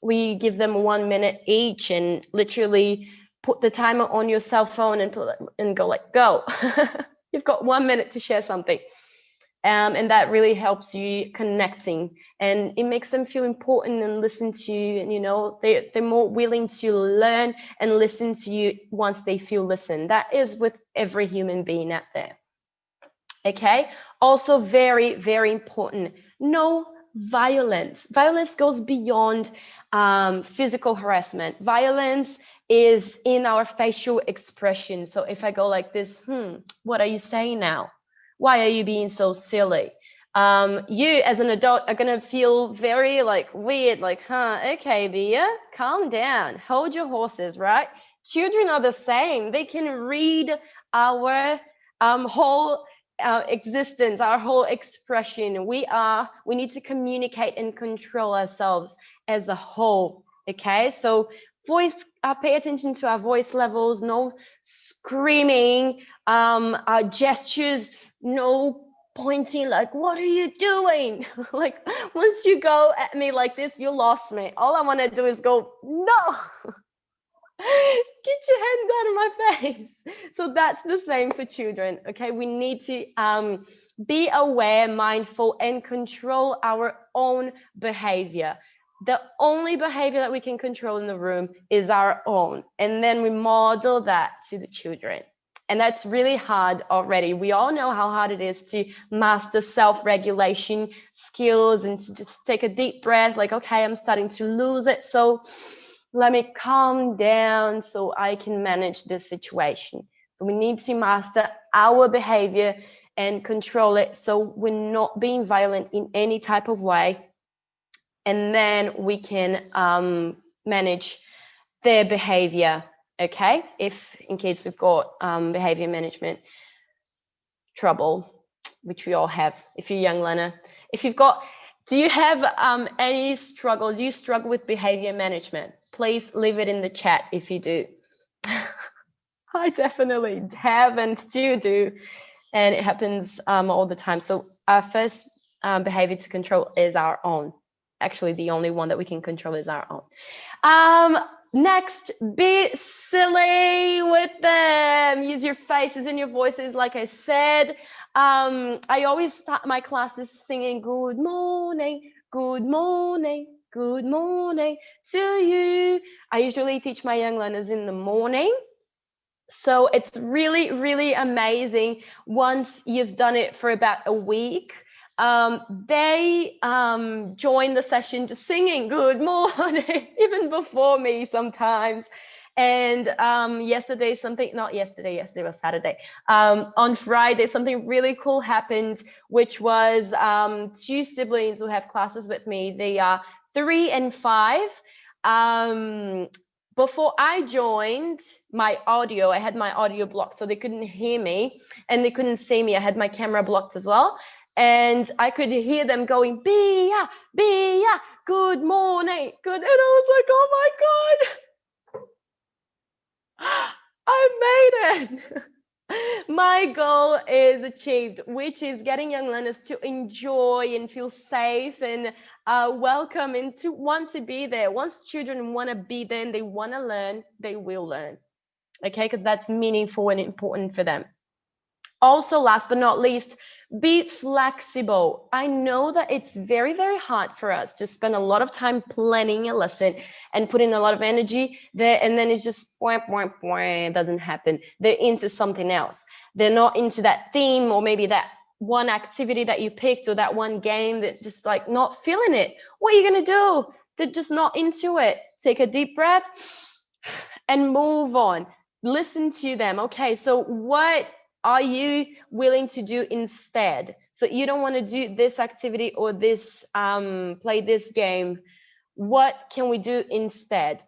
We give them 1 minute each, and literally put the timer on your cell phone and go like, go. You've got 1 minute to share something. And that really helps you connecting, and it makes them feel important and listen to you. And, you know, they're more willing to learn and listen to you once they feel listened. That is with every human being out there. Okay, also very, very important, no violence. Violence goes beyond physical harassment. Violence is in our facial expression. So if I go like this, what are you saying now? Why are you being so silly? You as an adult are gonna feel very like weird, like, okay, Bia, calm down, hold your horses, right? Children are the same. They can read our whole existence, our whole expression. We need to communicate and control ourselves as a whole. Okay, so pay attention to our voice levels, no screaming, our gestures, no pointing like, what are you doing? Like, once you go at me like this, you lost me. All I want to do is go, no. Get your hands out of my face. So that's the same for children. Okay, we need to be aware, mindful, and control our own behavior. The only behavior that we can control in the room is our own, and then we model that to the children. And that's really hard already. We all know how hard it is to master self-regulation skills and to just take a deep breath, like, okay, I'm starting to lose it, so let me calm down so I can manage this situation. So we need to master our behavior and control it so we're not being violent in any type of way. And then we can manage their behavior, okay? If in case we've got behavior management trouble, which we all have if you're a young learner. If you've got, do you have any struggle? Do you struggle with behavior management? Please leave it in the chat if you do. I definitely have and still do, and it happens all the time. So our first behavior to control is our own. Actually, the only one that we can control is our own. Next, be silly with them. Use your faces and your voices, like I said. I always start my classes singing good morning, good morning, good morning to you. I usually teach my young learners in the morning. So it's really, really amazing once you've done it for about a week. They join the session just singing good morning, even before me sometimes. And yesterday was Saturday. On Friday, something really cool happened, which was two siblings who have classes with me. They are 3 and 5. Before I joined, I had my audio blocked, so they couldn't hear me and they couldn't see me. I had my camera blocked as well. And I could hear them going, Bia, Bia, good morning, good. And I was like, oh my God, I made it. My goal is achieved, which is getting young learners to enjoy and feel safe and welcome and to want to be there. Once children want to be there and they want to learn, they will learn. Okay, because that's meaningful and important for them. Also, last but not least, be flexible. I know that it's very, very hard for us to spend a lot of time planning a lesson and putting a lot of energy there, and then it's just it doesn't happen. They're into something else. They're not into that theme, or maybe that one activity that you picked, or that one game that just like not feeling it. What are you gonna do? They're just not into it. Take a deep breath and move on. Listen to them. Okay, so what are you willing to do instead? So you don't want to do this activity or this play this game. What can we do instead?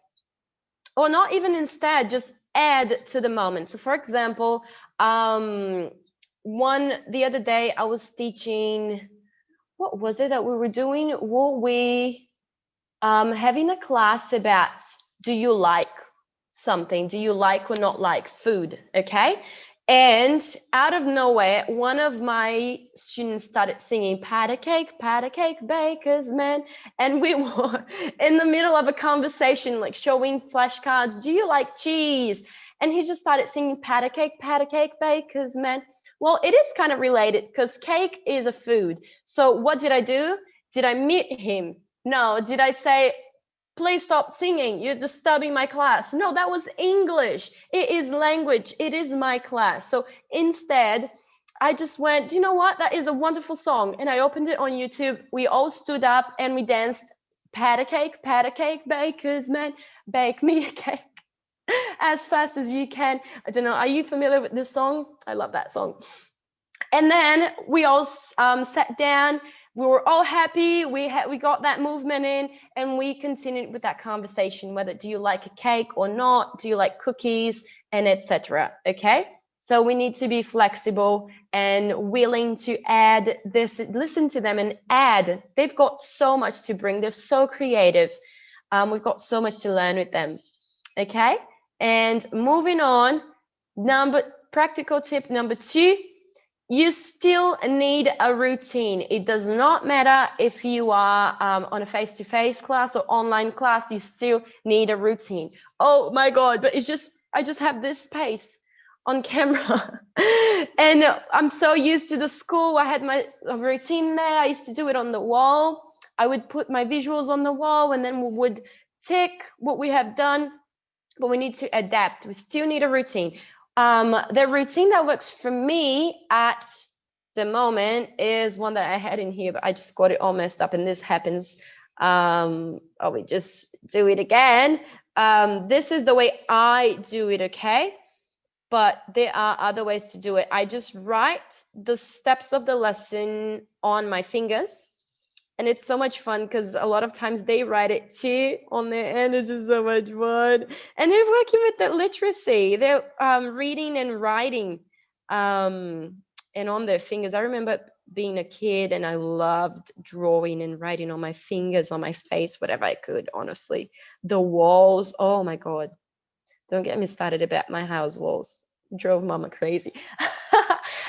Or not even instead, just add to the moment. So for example, the other day I was teaching, what was it that we were doing? Were we having a class about, do you like something? Do you like or not like food? Okay. And out of nowhere, one of my students started singing pat a cake, baker's man. And we were in the middle of a conversation, like showing flashcards. Do you like cheese? And he just started singing pat a cake, baker's man. Well, it is kind of related because cake is a food. So what did I do? Did I mute him? No. Did I say, please stop singing, you're disturbing my class? No, that was English. It is language. It is my class. So instead, I just went, you know what? That is a wonderful song. And I opened it on YouTube. We all stood up and we danced, pat a cake, baker's man, bake me a cake as fast as you can. I don't know. Are you familiar with this song? I love that song. And then we all sat down. We were all happy. We got that movement in, and we continued with that conversation. Whether do you like a cake or not? Do you like cookies, and etc. Okay. So we need to be flexible and willing to add this. Listen to them and add. They've got so much to bring. They're so creative. We've got so much to learn with them. Okay. And moving on. Practical tip number 2. you still need a routine. It does not matter if you are on a face-to-face class or online class, you still need a routine. Oh my God, but it's just, I just have this space on camera. And I'm so used to the school. I had my routine there. I used to do it on the wall. I would put my visuals on the wall and then we would tick what we have done, but we need to adapt. We still need a routine. The routine that works for me at the moment is one that I had in here, but I just got it all messed up and this happens. We just do it again. This is the way I do it, okay? But there are other ways to do it. I just write the steps of the lesson on my fingers. And it's so much fun because a lot of times they write it too on their end. It's just so much fun. And they're working with the literacy. They're reading and writing and on their fingers. I remember being a kid and I loved drawing and writing on my fingers, on my face, whatever I could, honestly. The walls, oh my God. Don't get me started about my house walls. Drove mama crazy.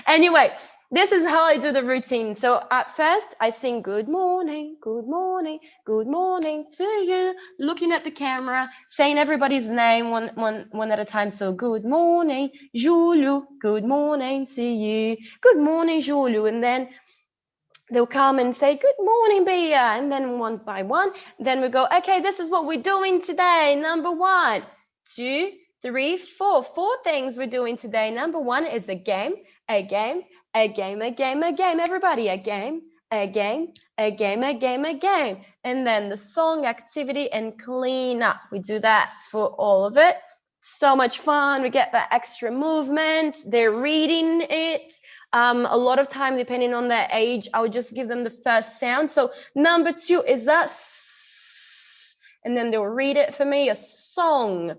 Anyway, this is how I do the routine. So at first I sing good morning, good morning, good morning to you, looking at the camera, saying everybody's name one at a time. So good morning, Julio, good morning to you, good morning, Julio. And then they'll come and say, good morning, Bia. And then one by one, then we go, okay, this is what we're doing today. Number 1, 2, 3, 4. 4 things we're doing today. Number 1 is a game, a game, a game, a game, a game. Everybody, a game, a game, a game, a game, a game. And then the song, activity, and clean up. We do that for all of it. So much fun. We get that extra movement. They're reading it. A lot of time, depending on their age, I would just give them the first sound. So number 2 is that s, and then they'll read it for me, a song.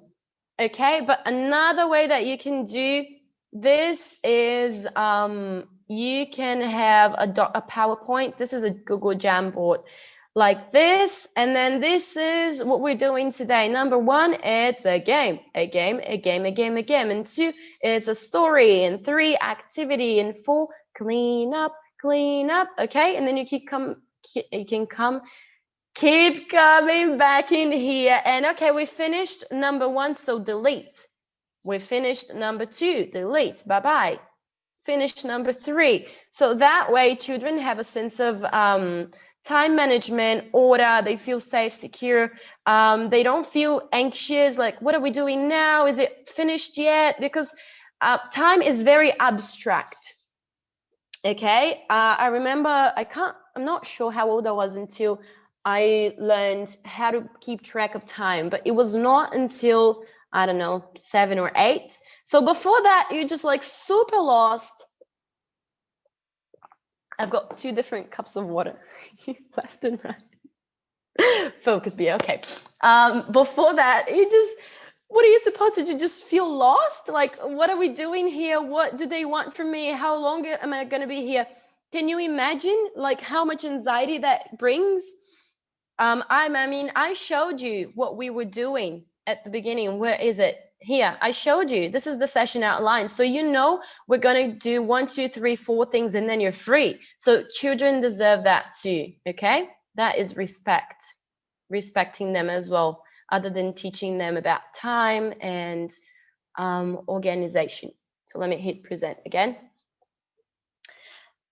Okay, but another way that you can do this is you can have a PowerPoint. This is a Google Jamboard like this, and then this is what we're doing today. Number 1, it's a game, a game, a game, a game, a game, and 2, it's a story, and 3, activity, and 4, clean up, okay? And then you keep coming back in here, and okay, we finished number 1, so delete. We finished number 2, delete, bye-bye. Finish number 3. So that way children have a sense of time management, order, they feel safe, secure. They don't feel anxious, like, what are we doing now? Is it finished yet? Because time is very abstract. Okay, I remember, I'm not sure how old I was until I learned how to keep track of time, but it was not until, I don't know, 7 or 8. So before that, you're just like super lost. I've got 2 different cups of water, left and right. Focus, be okay. Before that, what are you supposed to do? Just feel lost? Like, what are we doing here? What do they want from me? How long am I going to be here? Can you imagine like how much anxiety that brings? I mean, I showed you what we were doing at the beginning. Where is it? Here, I showed you. This is the session outline. So you know we're going to do 1, 2, 3, 4 things, and then you're free. So children deserve that too, okay? That is respecting them as well, other than teaching them about time and organization. So let me hit present again.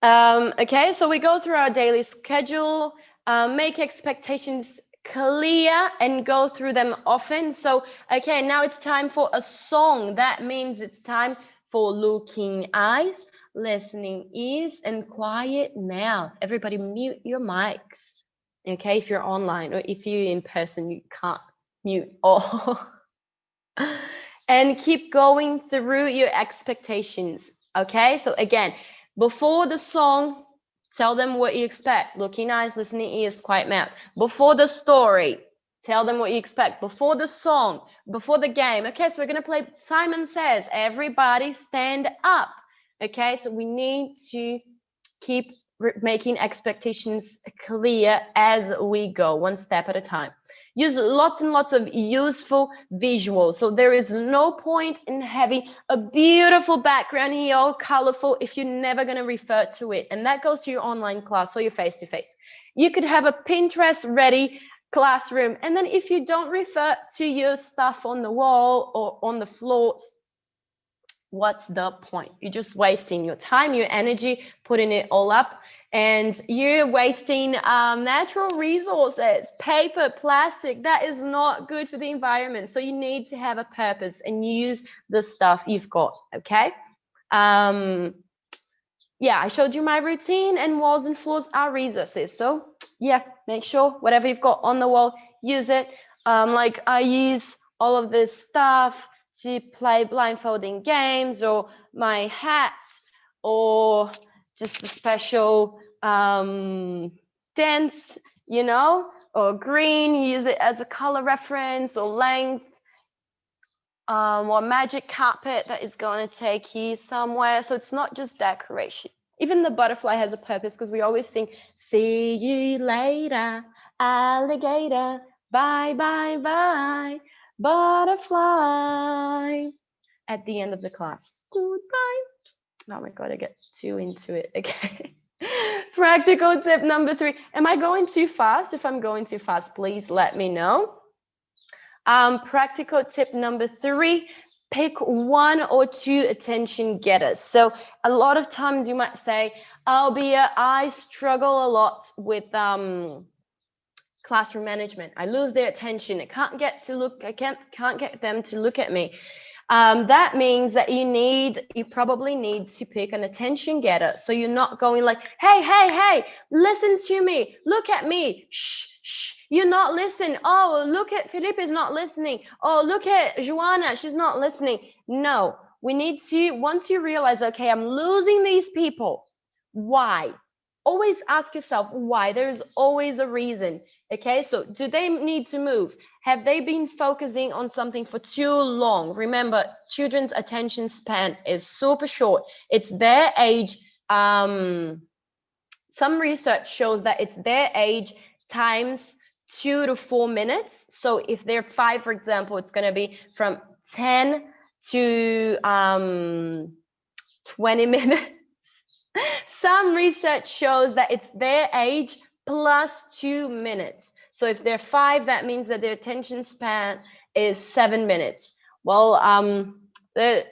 Okay, so we go through our daily schedule, make expectations clear and go through them often. So, okay, now it's time for a song. That means it's time for looking eyes, listening ears, and quiet mouth. Everybody mute your mics. Okay, if you're online, or if you're in person, you can't mute all. And keep going through your expectations. Okay, so again, before the song, tell them what you expect. Looking eyes, listening ears, quiet mouth. Before the story, tell them what you expect. Before the song, before the game. Okay, so we're going to play Simon Says. Everybody stand up. Okay, so we need to keep making expectations clear as we go, one step at a time. Use lots and lots of useful visuals. So there is no point in having a beautiful background here, all colorful, if you're never going to refer to it. And that goes to your online class or your face-to-face. You could have a Pinterest ready classroom, and then if you don't refer to your stuff on the wall or on the floors, what's the point? You're just wasting your time, your energy, putting it all up, and you're wasting natural resources, paper, plastic. That is not good for the environment. So you need to have a purpose and use the stuff you've got, okay? Yeah, I showed you my routine, and walls and floors are resources. So yeah, make sure whatever you've got on the wall, use it. Like I use all of this stuff to play blindfolding games, or my hats, or just a special dance, you know, or green, use it as a color reference, or length, or magic carpet that is going to take you somewhere. So it's not just decoration. Even the butterfly has a purpose, because we always think, see you later, alligator, bye, bye, bye, butterfly, at the end of the class. Goodbye. Oh my God, I get too into it. Okay. Practical tip number 3. Am I going too fast? If I'm going too fast, please let me know. Practical tip number 3, pick 1 or 2 attention getters. So a lot of times you might say, Albia, I struggle a lot with classroom management. I lose their attention. I can't get them to look at me. That means that you probably need to pick an attention getter. So you're not going like, hey, listen to me, look at me, shh, you're not listening. Oh, look at Felipe is not listening. Oh, look at Joanna, she's not listening. No, we need to, once you realize, okay, I'm losing these people, why? Always ask yourself why. There's always a reason. Okay, so do they need to move? Have they been focusing on something for too long? Remember, children's attention span is super short. It's their age. Some research shows that it's their age times 2 to 4 minutes. So if they're 5, for example, it's going to be from 10 to 20 minutes. Some research shows that it's their age plus 2 minutes. So if they're 5, that means that their attention span is 7 minutes. Well, there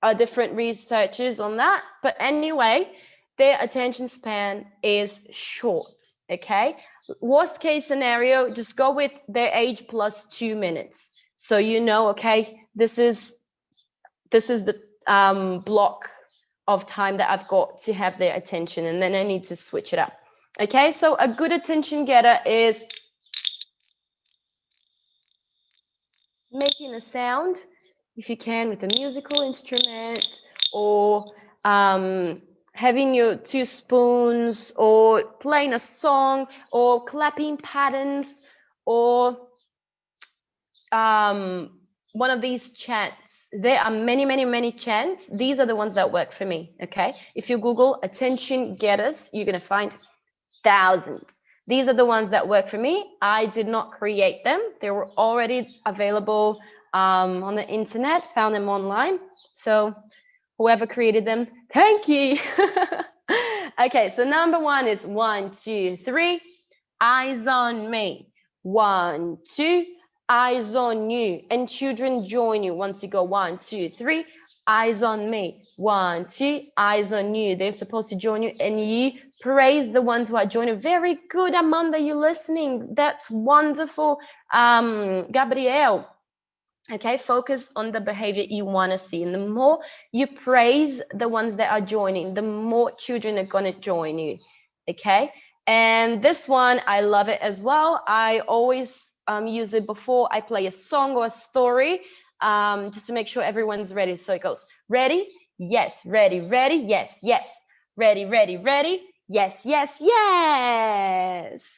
are different researches on that, but anyway, their attention span is short, okay? Worst case scenario, just go with their age plus 2 minutes. So you know, okay, this is the block of time that I've got to have their attention, and then I need to switch it up. Okay, so a good attention getter is making a sound, if you can, with a musical instrument, or having your 2 spoons, or playing a song, or clapping patterns, or one of these chants. There are many chants. These are the ones that work for me, okay? If you Google attention getters, you're going to find thousands. These are the ones that work for me. I did not create them. They were already available on the internet, found them online. So whoever created them, thank you. Okay, so number 1 is 1, 2, 3, eyes on me. 1, 2, eyes on you. And children join you once you go 1, 2, 3, eyes on me. 1, 2, eyes on you. They're supposed to join you, and you praise the ones who are joining. Very good, Amanda, you're listening. That's wonderful. Gabrielle. Okay, focus on the behavior you want to see. And the more you praise the ones that are joining, the more children are going to join you. Okay, and this one, I love it as well. I always use it before I play a song or a story, just to make sure everyone's ready. So it goes, ready? Yes. Ready, ready? Yes, yes. Ready, ready, ready? Yes, yes, yes.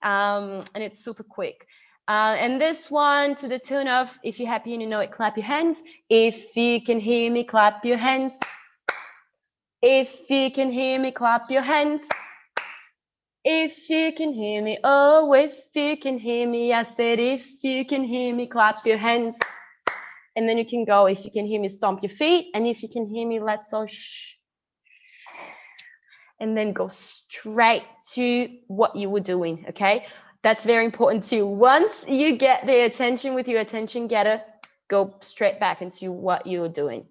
And it's super quick. And this one to the tune of, if you're happy and you know it, clap your hands. If you can hear me, clap your hands. If you can hear me, clap your hands. If you can hear me, oh, if you can hear me. I said, if you can hear me, clap your hands. And then you can go, if you can hear me, stomp your feet. And if you can hear me, let's all shh. And then go straight to what you were doing, okay? That's very important too. Once you get the attention with your attention getter, go straight back into what you're doing.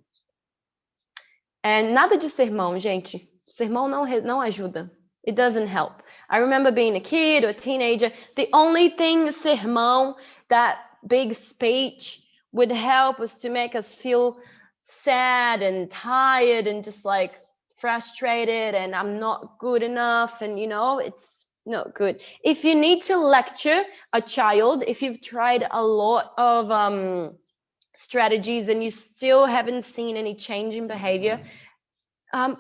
And nada de sermão, gente. Sermão não ajuda. It doesn't help. I remember being a kid or a teenager. The only thing sermão, that big speech, would help was to make us feel sad and tired and just like frustrated and I'm not good enough, and you know, it's not good. If you need to lecture a child, if you've tried a lot of strategies and you still haven't seen any change in behavior,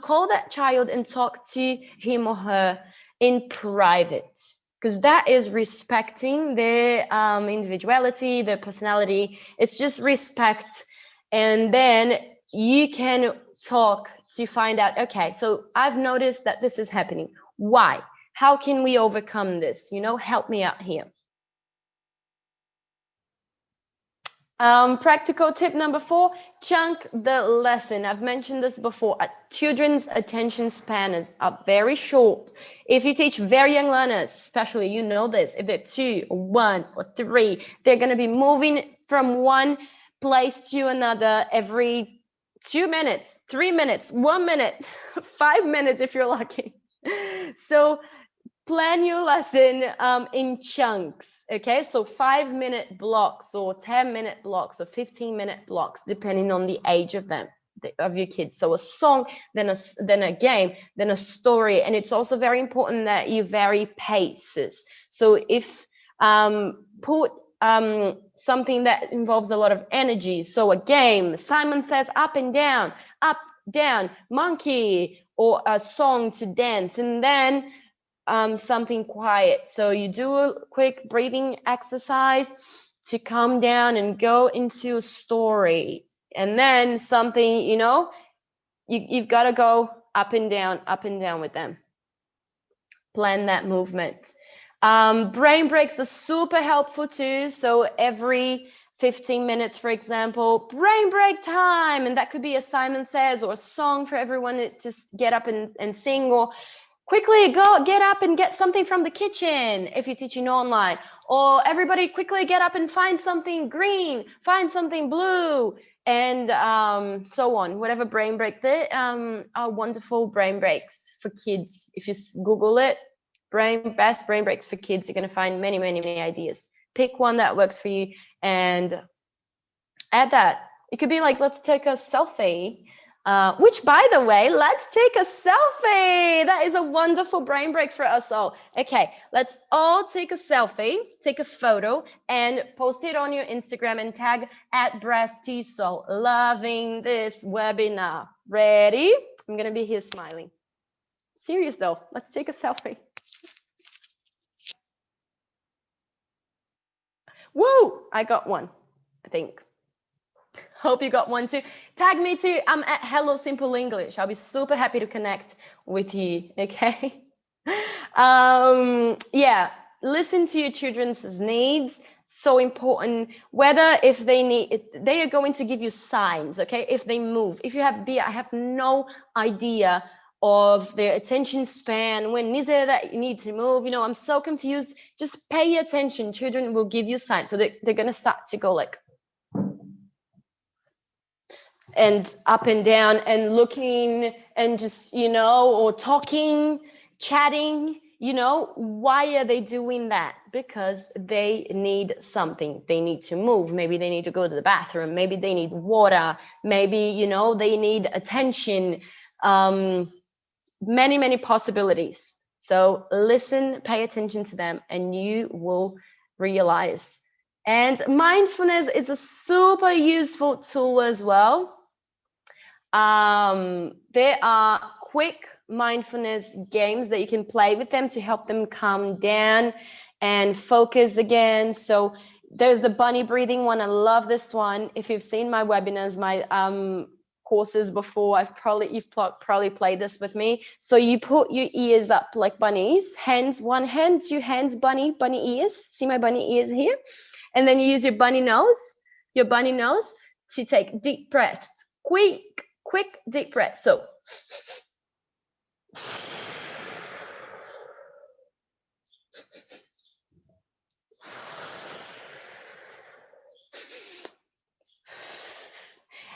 call that child and talk to him or her in private, because that is respecting their individuality, their personality. It's just respect. And then you can talk to find out, okay, so I've noticed that this is happening. Why? How can we overcome this? You know, help me out here. Practical tip number 4, chunk the lesson. I've mentioned this before. Children's attention spans are very short. If you teach very young learners, especially, you know this, if they're 2 or 1 or 3, they're going to be moving from one place to another every 2 minutes, 3 minutes, 1 minute, 5 minutes if you're lucky. So plan your lesson in chunks, okay? So 5-minute blocks or 10-minute blocks or 15-minute blocks, depending on the age of them, of your kids. So a song, then a game, then a story. And it's also very important that you vary paces. So if put something that involves a lot of energy, so a game, Simon Says up, down, monkey, or a song to dance, and then something quiet. So you do a quick breathing exercise to calm down and go into a story. And then something, you know, you've got to go up and down with them. Plan that movement. Brain breaks are super helpful too. So every 15 minutes, for example, brain break time. And that could be a Simon Says or a song for everyone to just get up and sing, or quickly get up and get something from the kitchen if you're teaching online, or everybody quickly get up and find something green, find something blue, and so on. Whatever brain break, there are wonderful brain breaks for kids. If you Google it, best brain breaks for kids, you're going to find many ideas. Pick one that works for you and add that. It could be like, let's take a selfie. Which, by the way, let's take a selfie. That is a wonderful brain break for us all. Okay, let's all take a selfie, take a photo, and post it on your Instagram and tag @BRAZ-TESOL. Loving this webinar. Ready? I'm going to be here smiling. Serious though, let's take a selfie. Woo! I got one, I think. Hope you got one too. Tag me too. I'm at Hello Simple English. I'll be super happy to connect with you. Okay. Yeah. Listen to your children's needs. So important. Whether if they need, they are going to give you signs. Okay. If they move, if you have I have no idea of their attention span. When is it that you need to move? You know, I'm so confused. Just pay attention. Children will give you signs. So they're going to start to go like, and up and down and looking and just, you know, or talking, chatting, you know. Why are they doing that? Because they need something. They need to move. Maybe they need to go to the bathroom. Maybe they need water. Maybe, you know, they need attention. Many possibilities. So listen, pay attention to them, and you will realize. And mindfulness is a super useful tool as well. There are quick mindfulness games that you can play with them to help them calm down and focus again. So there's the bunny breathing one. I love this one. If you've seen my webinars, my courses before. You've probably played this with me. So you put your ears up like bunnies, hands, one hand, two hands, bunny ears. See my bunny ears here? And then you use your bunny nose to take deep breaths, quick deep breaths. So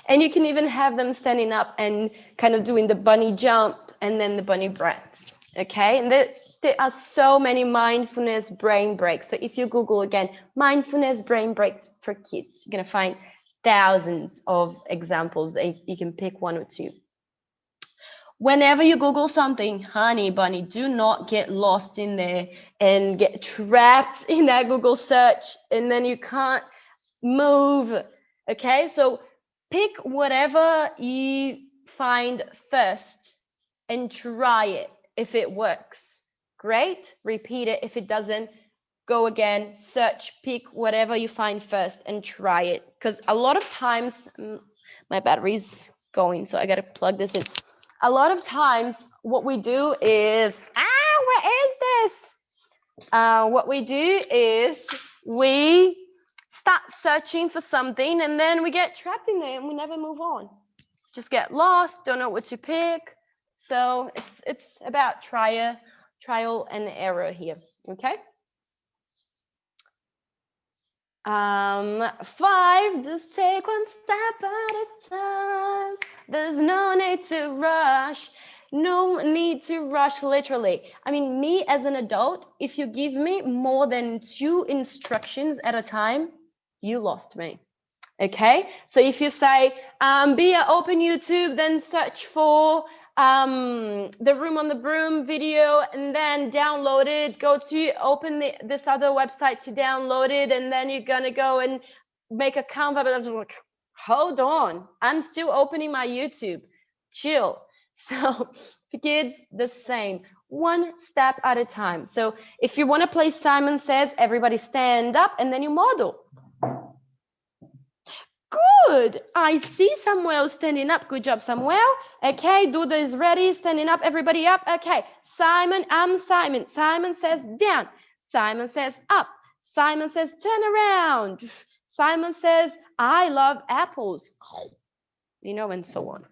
and you can even have them standing up and kind of doing the bunny jump and then the bunny breath. Okay, and there are so many mindfulness brain breaks. So if you Google again, mindfulness brain breaks for kids, you're gonna find thousands of examples that you can pick one or two. Whenever you Google something, honey bunny, do not get lost in there and get trapped in that Google search and then you can't move. Okay, so pick whatever you find first and try it. If it works, great. Repeat it. If it doesn't, go again, search, pick whatever you find first and try it. Because a lot of times, my battery's going, so I got to plug this in. A lot of times what we do is, where is this? What we do is we start searching for something and then we get trapped in there and we never move on. Just get lost, don't know what to pick. So it's about trial and error here, okay? 5, just take one step at a time. There's no need to rush. No need to rush, literally. I mean, me as an adult, if you give me more than 2 instructions at a time, you lost me. Okay, so if you say, open YouTube, then search for the Room on the Broom video and then download it, open this other website to download it, and then you're gonna go and make a Canva. But I'm like, hold on, I'm still opening my YouTube, chill. So for kids, the same, 1 step at a time. So if you want to play Simon Says, everybody stand up and then you model. Good. I see Samuel standing up. Good job, Samuel. Okay, Duda is ready. Standing up. Everybody up. Okay. Simon, I'm Simon. Simon says down. Simon says up. Simon says turn around. Simon says I love apples. You know, and so on.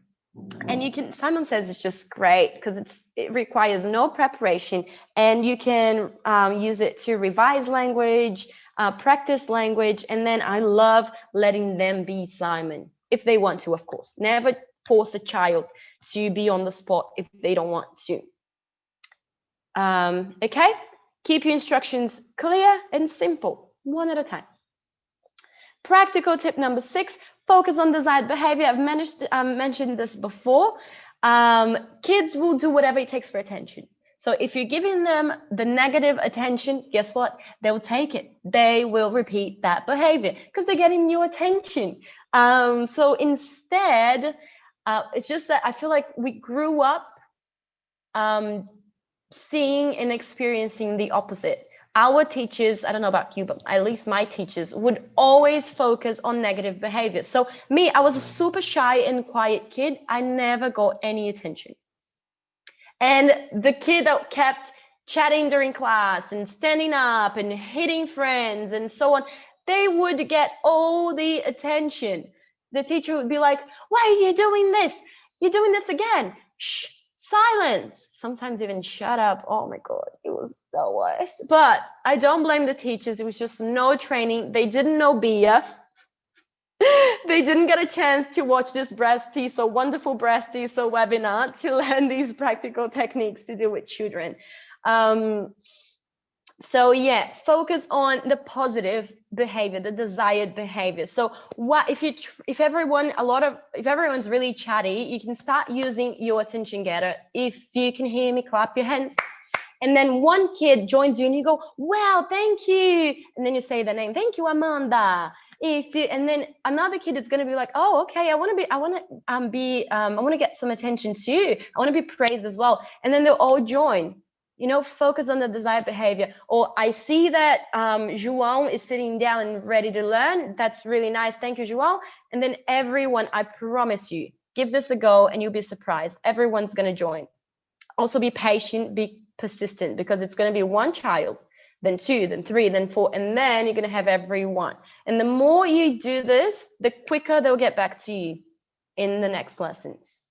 And Simon Says it's just great because it requires no preparation, and you can use it to revise language, practice language, and then I love letting them be Simon if they want to, of course. Never force a child to be on the spot if they don't want to. Okay, keep your instructions clear and simple, 1 at a time. Practical tip number 6, focus on desired behavior. I've mentioned this before. Kids will do whatever it takes for attention. So if you're giving them the negative attention, guess what? They'll take it. They will repeat that behavior because they're getting your attention. So instead, it's just that I feel like we grew up seeing and experiencing the opposite. Our teachers, I don't know about you, but at least my teachers would always focus on negative behavior. So me, I was a super shy and quiet kid. I never got any attention. And the kid that kept chatting during class and standing up and hitting friends and so on, they would get all the attention. The teacher would be like, why are you doing this? You're doing this again. Shh, silence. Sometimes even shut up. Oh my God, it was the worst. But I don't blame the teachers. It was just no training. They didn't know BF. They didn't get a chance to watch this BRAZ-TESOL, wonderful BRAZ-TESOL webinar to learn these practical techniques to do with children. So yeah, focus on the positive behavior, the desired behavior. So what if everyone's really chatty, you can start using your attention getter. If you can hear me, clap your hands. And then one kid joins you and you go, wow, thank you. And then you say the name, thank you, Amanda. And then another kid is going to be like, oh, okay, I want to get some attention too. I want to be praised as well. And then they'll all join. You know, focus on the desired behavior. Or I see that João is sitting down and ready to learn. That's really nice. Thank you, João. And then everyone, I promise you, Give this a go and you'll be surprised. Everyone's going to join. Also be patient, be persistent, because it's going to be one child, then 2, then 3, then 4, and then you're going to have everyone. And the more you do this, the quicker they'll get back to you in the next lessons.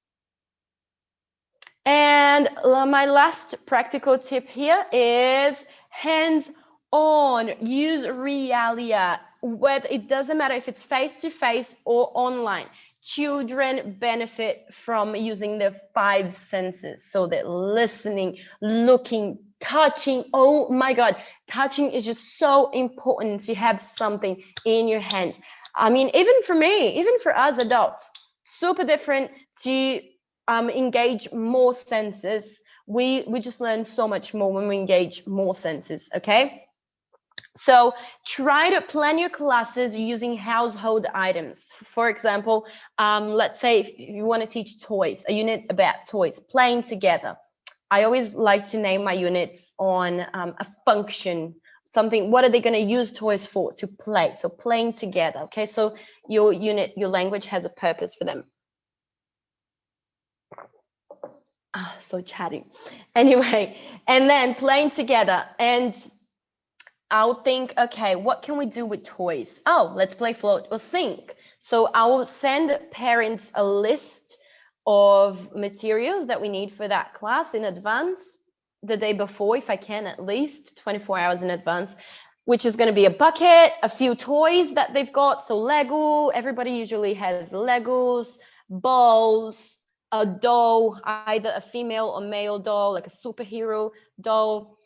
And my last practical tip here is hands-on. Use Realia. Whether it doesn't matter if it's face-to-face or online. Children benefit from using their 5 senses. So they're listening, looking, touching. Oh my God, touching is just so important to have something in your hands. I mean, even for me, even for us adults, super different to engage more senses. We just learn so much more when we engage more senses, okay? So try to plan your classes using household items. For example, let's say if you want to teach toys, a unit about toys, playing together. I always like to name my units on a function, something, what are they going to use toys for? To play. So playing together, okay? So your unit, your language has a purpose for them. So chatty. Anyway, and then playing together, and I'll think, okay, what can we do with toys? Oh, let's play float or sink. So I will send parents a list of materials that we need for that class in advance, the day before, if I can, at least 24 hours in advance, which is going to be a bucket, a few toys that they've got. So Lego, everybody usually has Legos, balls, a doll, either a female or male doll, like a superhero doll,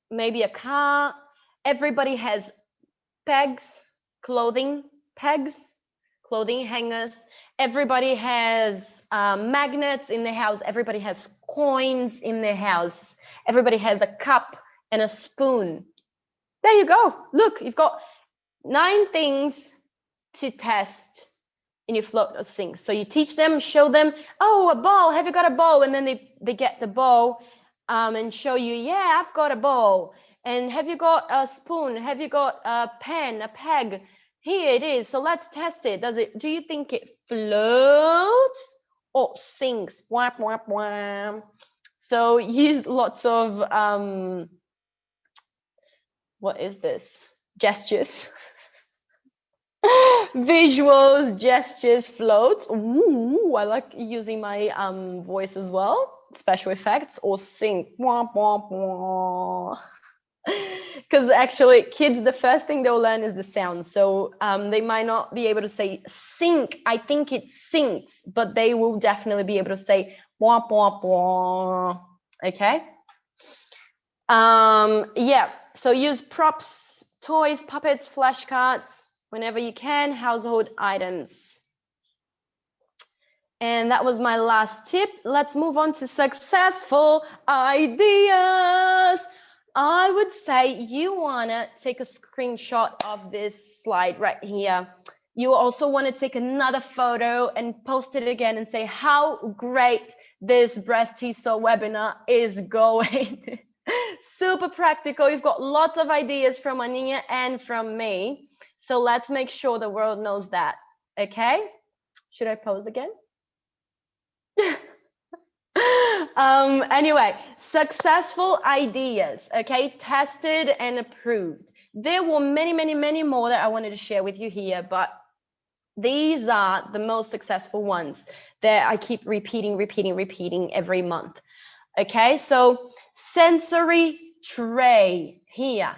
maybe a car. Everybody has pegs, clothing pegs, clothing hangers. Everybody has magnets in their house. Everybody has coins in their house. Everybody has a cup and a spoon. There you go. Look, you've got 9 things to test in your float or sink. So you teach them, show them, oh, a ball, have you got a ball? And then they get the ball and show you, yeah, I've got a ball. And have you got a spoon? Have you got a pen, a peg? Here it is. So let's test it. Do you think it floats or sinks? Whap, whap, whap. So use lots of, what is this? Gestures. Visuals, gestures, floats. Ooh, I like using my voice as well. Special effects or sing. Because actually kids, the first thing they'll learn is the sound. So they might not be able to say sink. I think it sinks, but they will definitely be able to say wah, wah, wah. Okay. Yeah. So use props, toys, puppets, flashcards, whenever you can, household items. And that was my last tip. Let's move on to successful ideas. I would say you wanna take a screenshot of this slide right here. You also wanna take another photo and post it again and say how great this BRAZ-TESOL webinar is going. Super practical. You've got lots of ideas from Ania and from me. So let's make sure the world knows that, okay? Should I pose again? Anyway, successful ideas, okay? Tested and approved. There were many, many, many more that I wanted to share with you here, but these are the most successful ones that I keep repeating every month. Okay, so sensory tray here.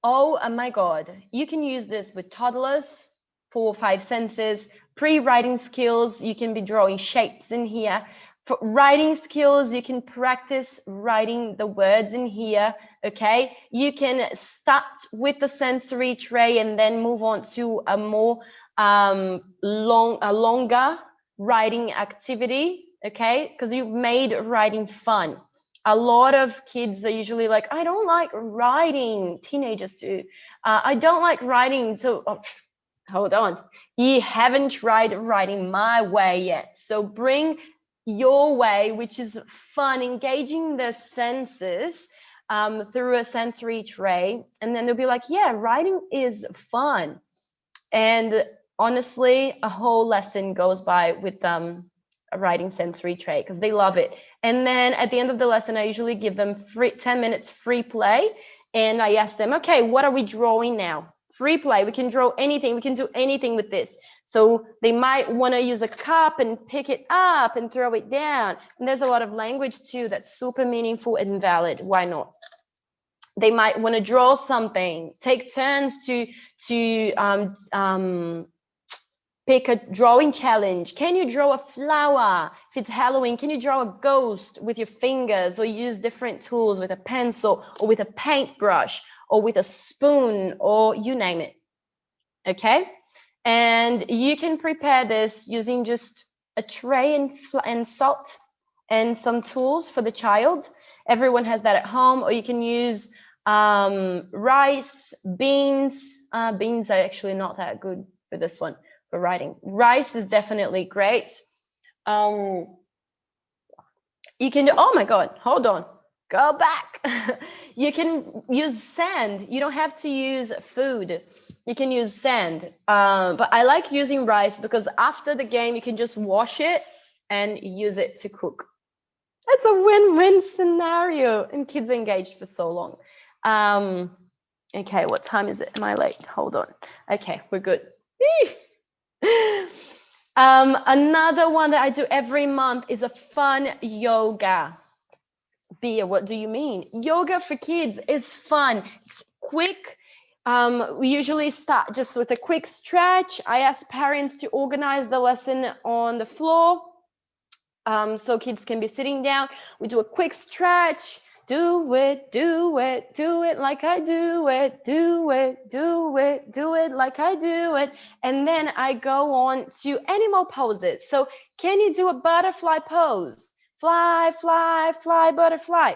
Oh my God, you can use this with toddlers, 4 or 5 senses. Pre-writing skills, you can be drawing shapes in here. For writing skills, you can practice writing the words in here, okay? You can start with the sensory tray and then move on to a more longer writing activity, okay? Because you've made writing fun. A lot of kids are usually like, I don't like writing. Teenagers do. I don't like writing. So hold on. You haven't tried writing my way yet. So bring your way, which is fun, engaging the senses through a sensory tray. And then they'll be like, yeah, writing is fun. And honestly, a whole lesson goes by with a writing sensory trait because they love it. And then at the end of the lesson, I usually give them 10 minutes free play. And I ask them, okay, what are we drawing now? Free play. We can draw anything. We can do anything with this. So they might want to use a cup and pick it up and throw it down. And there's a lot of language too that's super meaningful and valid. Why not? They might want to draw something. Take turns to pick a drawing challenge. Can you draw a flower? If it's Halloween, can you draw a ghost with your fingers, or use different tools with a pencil or with a paintbrush or with a spoon, or you name it? Okay. And you can prepare this using just a tray and salt and some tools for the child. Everyone has that at home, or you can use rice, beans. Beans are actually not that good for this one, for writing. Rice is definitely great. You can do, oh my God, hold on, go back. You can use sand. You don't have to use food. You can use sand. But I like using rice because after the game, you can just wash it and use it to cook. It's a win-win scenario, and kids are engaged for so long. Okay, what time is it? Am I late? Hold on. Okay, we're good. Another one that I do every month is a fun yoga. Bia, what do you mean? Yoga for kids is fun. It's quick. We usually start just with a quick stretch. I ask parents to organize the lesson on the floor, so kids can be sitting down. We do a quick stretch. Do it, do it, do it like I do it, do it, do it, do it like I do it. And then I go on to animal poses. So can you do a butterfly pose? Fly, fly, fly, butterfly.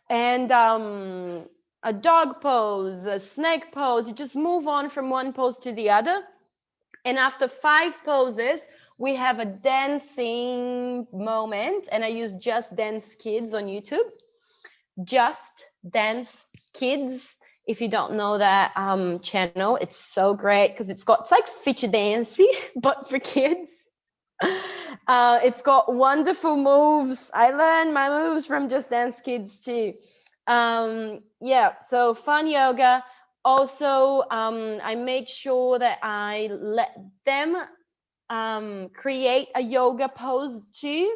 And a dog pose, a snake pose. You just move on from one pose to the other. And after 5 poses, we have a dancing moment, and I use Just Dance Kids on YouTube. Just Dance Kids. If you don't know that channel, it's so great because it's like feature dancing, but for kids. It's got wonderful moves. I learned my moves from Just Dance Kids too. Yeah, so fun yoga. Also, I make sure that I let them create a yoga pose too.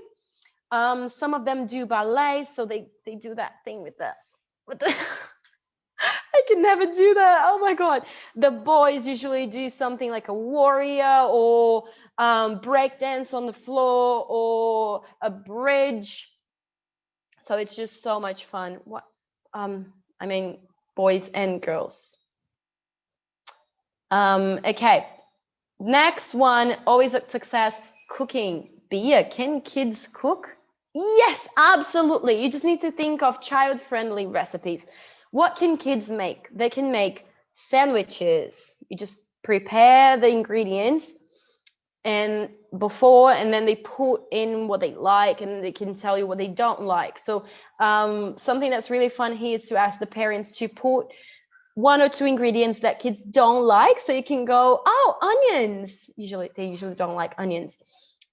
Some of them do ballet, so they do that thing with the I can never do that. Oh my God. The boys usually do something like a warrior, or break dance on the floor, or a bridge. So it's just so much fun. What I mean, boys and girls. Okay. Next one, always a success, cooking. Bia, can kids cook? Yes, absolutely. You just need to think of child-friendly recipes. What can kids make? They can make sandwiches. You just prepare the ingredients and then they put in what they like, and they can tell you what they don't like. So something that's really fun here is to ask the parents to put 1 or 2 ingredients that kids don't like, so you can go, oh, onions. They usually don't like onions.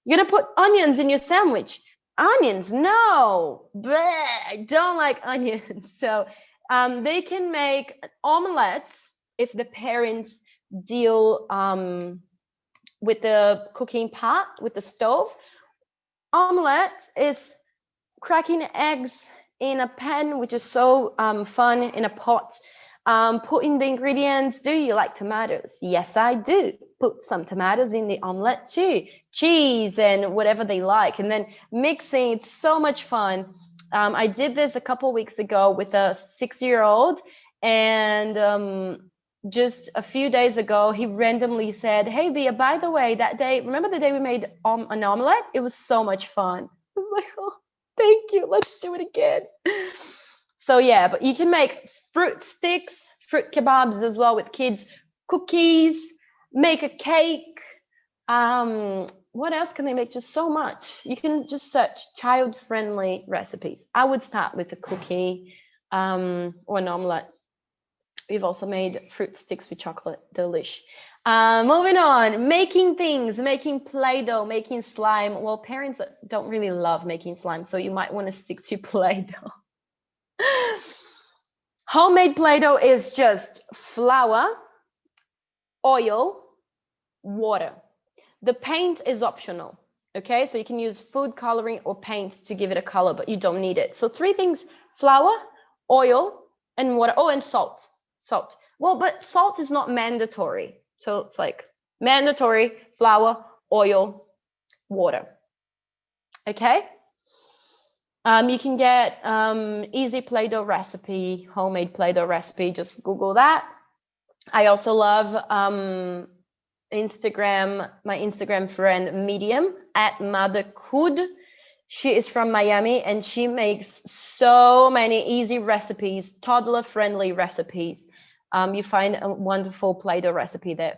You're gonna put onions in your sandwich. Onions, no, bleh, I don't like onions. So they can make omelets if the parents deal with the cooking pot, with the stove. Omelette is cracking eggs in a pan, which is so fun, in a pot. Putting the ingredients. Do you like tomatoes? Yes, I do. Put some tomatoes in the omelette too. Cheese and whatever they like. And then mixing, it's so much fun. I did this a couple weeks ago with a 6-year-old, and just a few days ago, he randomly said, hey, Bia, by the way, that day, remember the day we made an omelette? It was so much fun. I was like, oh, thank you. Let's do it again. So yeah, but you can make fruit sticks, fruit kebabs as well with kids, cookies, make a cake. What else can they make? Just so much. You can just search child-friendly recipes. I would start with a cookie or an omelette. We've also made fruit sticks with chocolate, delish. Moving on, making things, making Play-Doh, making slime. Well, parents don't really love making slime, so you might want to stick to Play-Doh. Homemade Play-Doh is just flour, oil, water. The paint is optional, okay? So you can use food coloring or paint to give it a color, but you don't need it. So 3 things: flour, oil, and water. Oh, and salt. Salt. Well, but salt is not mandatory. So it's like mandatory: flour, oil, water. Okay? You can get easy Play-Doh recipe, homemade Play-Doh recipe. Just Google that. I also love Instagram, my Instagram friend Medium @mothercould. She is from Miami and she makes so many easy recipes, toddler-friendly recipes. You find a wonderful Play-Doh recipe there.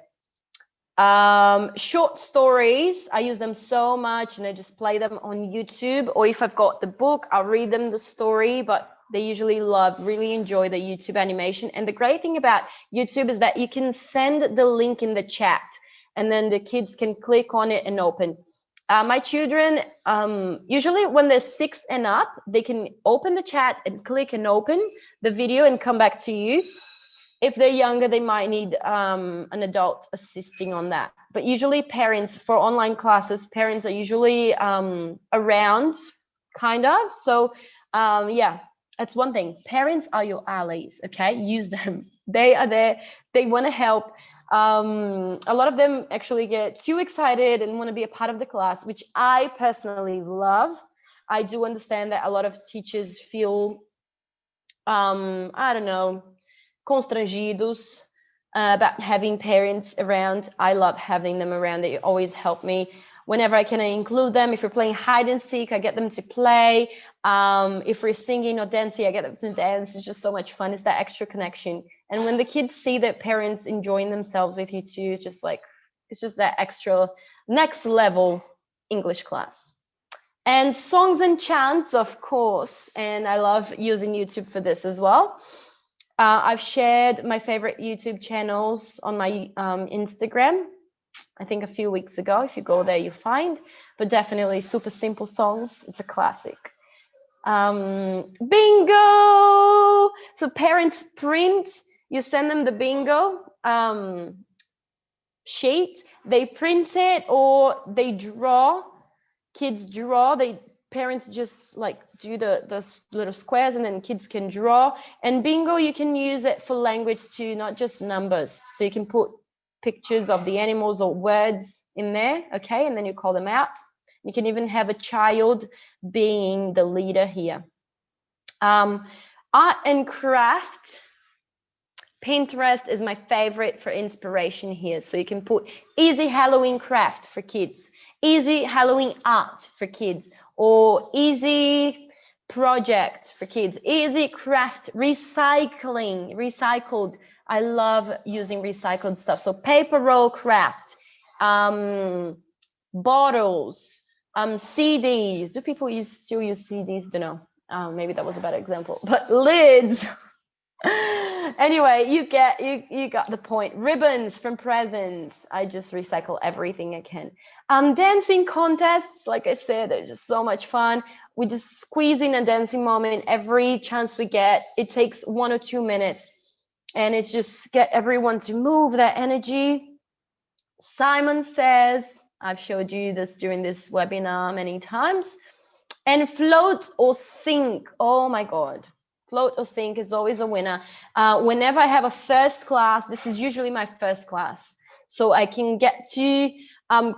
Short stories, I use them so much and I just play them on YouTube, or if I've got the book, I'll read them the story, but they usually really enjoy the YouTube animation. And the great thing about YouTube is that you can send the link in the chat and then the kids can click on it and open. My children, usually when they're 6 and up, they can open the chat and click and open the video and come back to you. If they're younger, they might need an adult assisting on that. But usually parents, for online classes, parents are usually around, kind of. So yeah, that's one thing. Parents are your allies, okay? Use them. They are there. They want to help. A lot of them actually get too excited and want to be a part of the class, which I personally love. I do understand that a lot of teachers feel, I don't know, constrangidos about having parents around. I love having them around. They always help me. Whenever I can, I include them. If we're playing hide and seek, I get them to play. If we're singing or dancing, I get them to dance. It's just so much fun. It's that extra connection. And when the kids see their parents enjoying themselves with you too, it's just that extra next level English class. And songs and chants, of course. And I love using YouTube for this as well. I've shared my favorite YouTube channels on my Instagram, I think a few weeks ago. If you go there, you find, but definitely Super Simple Songs. It's a classic. Bingo! So parents print, you send them the bingo sheet, they print it or they draw, kids draw, parents just like do the little squares and then kids can draw. And bingo, you can use it for language too, not just numbers. So you can put pictures of the animals or words in there, okay, and then you call them out. You can even have a child being the leader here. Art and craft, Pinterest is my favorite for inspiration here. So you can put easy Halloween craft for kids, easy Halloween art for kids, or easy project for kids, easy craft, recycled. I love using recycled stuff. So paper roll craft, bottles, CDs. Do people still use CDs? Don't know. Maybe that was a bad example, but lids. Anyway, you got the point. Ribbons from presents. I just recycle everything I can. Dancing contests, like I said, they're just so much fun. We just squeeze in a dancing moment every chance we get. It takes 1 or 2 minutes, and it's just get everyone to move their energy. Simon Says, I've showed you this during this webinar many times. And float or sink. Oh my God. Float or sink is always a winner. Whenever I have a first class, this is usually my first class. So I can get to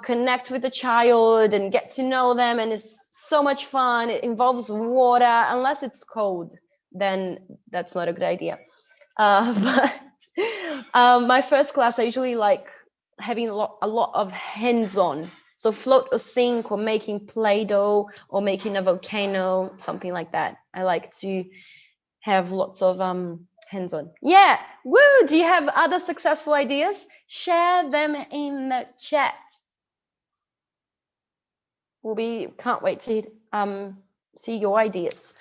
connect with the child and get to know them. And it's so much fun. It involves water. Unless it's cold, then that's not a good idea. But my first class, I usually like having a lot of hands-on. So float or sink or making Play-Doh or making a volcano, something like that. I like to have lots of hands-on. Yeah, woo! Do you have other successful ideas? Share them in the chat. Can't wait to see your ideas.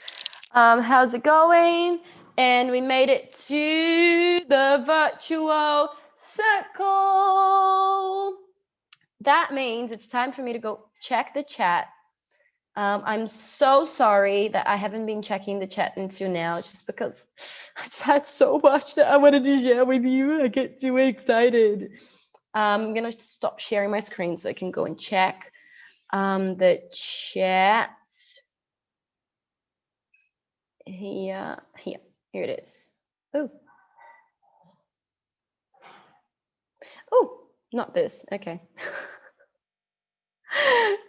How's it going? And we made it to the virtual circle. That means it's time for me to go check the chat. I'm so sorry that I haven't been checking the chat until now. It's just because I just had so much that I wanted to share with you. I get too excited. I'm gonna stop sharing my screen so I can go and check the chat. Here it is. Oh, not this. Okay.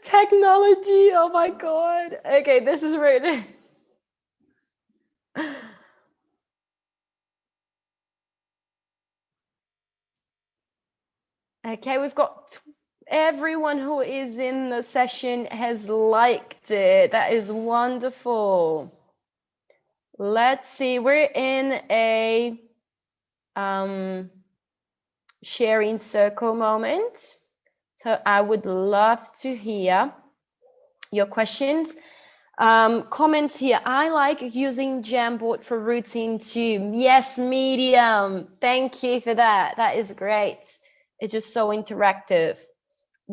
Technology. Oh my God. Okay, this is where it is. Okay, we've got everyone who is in the session has liked it. That is wonderful. Let's see, we're in a sharing circle moment. So I would love to hear your questions. Comments here. I like using Jamboard for routine too. Yes, Medium. Thank you for that. That is great. It's just so interactive.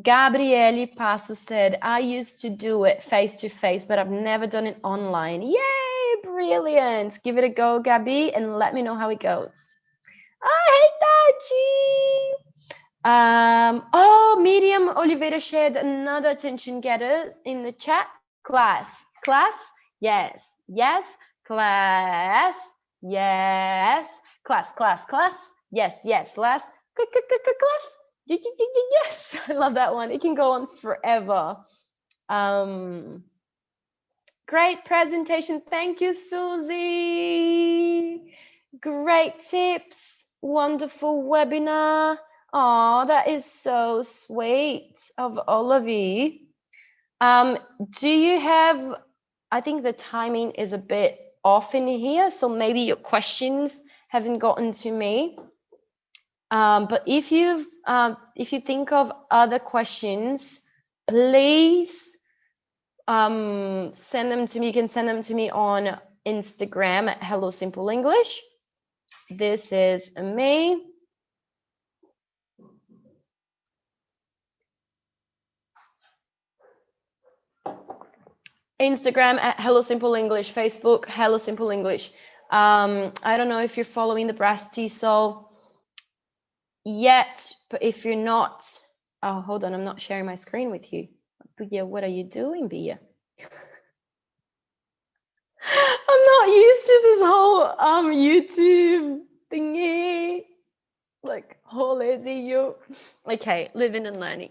Gabriele Passo said, I used to do it face-to-face, but I've never done it online. Yay, brilliant. Give it a go, Gabby, and let me know how it goes. Oh, hey, Tachi. Oh, Miriam Oliveira shared another attention getter in the chat. Class, yes, class, yes, class, yes, class, yes. I love that one. It can go on forever. Great presentation. Thank you, Susie. Great tips. Wonderful webinar. Oh, that is so sweet of all of you. Do you have, I think the timing is a bit off in here, so maybe your questions haven't gotten to me. But if you think of other questions, please send them to me. You can send them to me on Instagram at Hello Simple English. This is me. Instagram at Hello Simple English, Facebook Hello Simple English. I don't know if you're following the BRAZ-TESOL yet, but if you're not, oh, hold on, I'm not sharing my screen with you. Bia, what are you doing, Bia? I'm not used to this whole YouTube thingy, like whole lazy you. Okay, living and learning.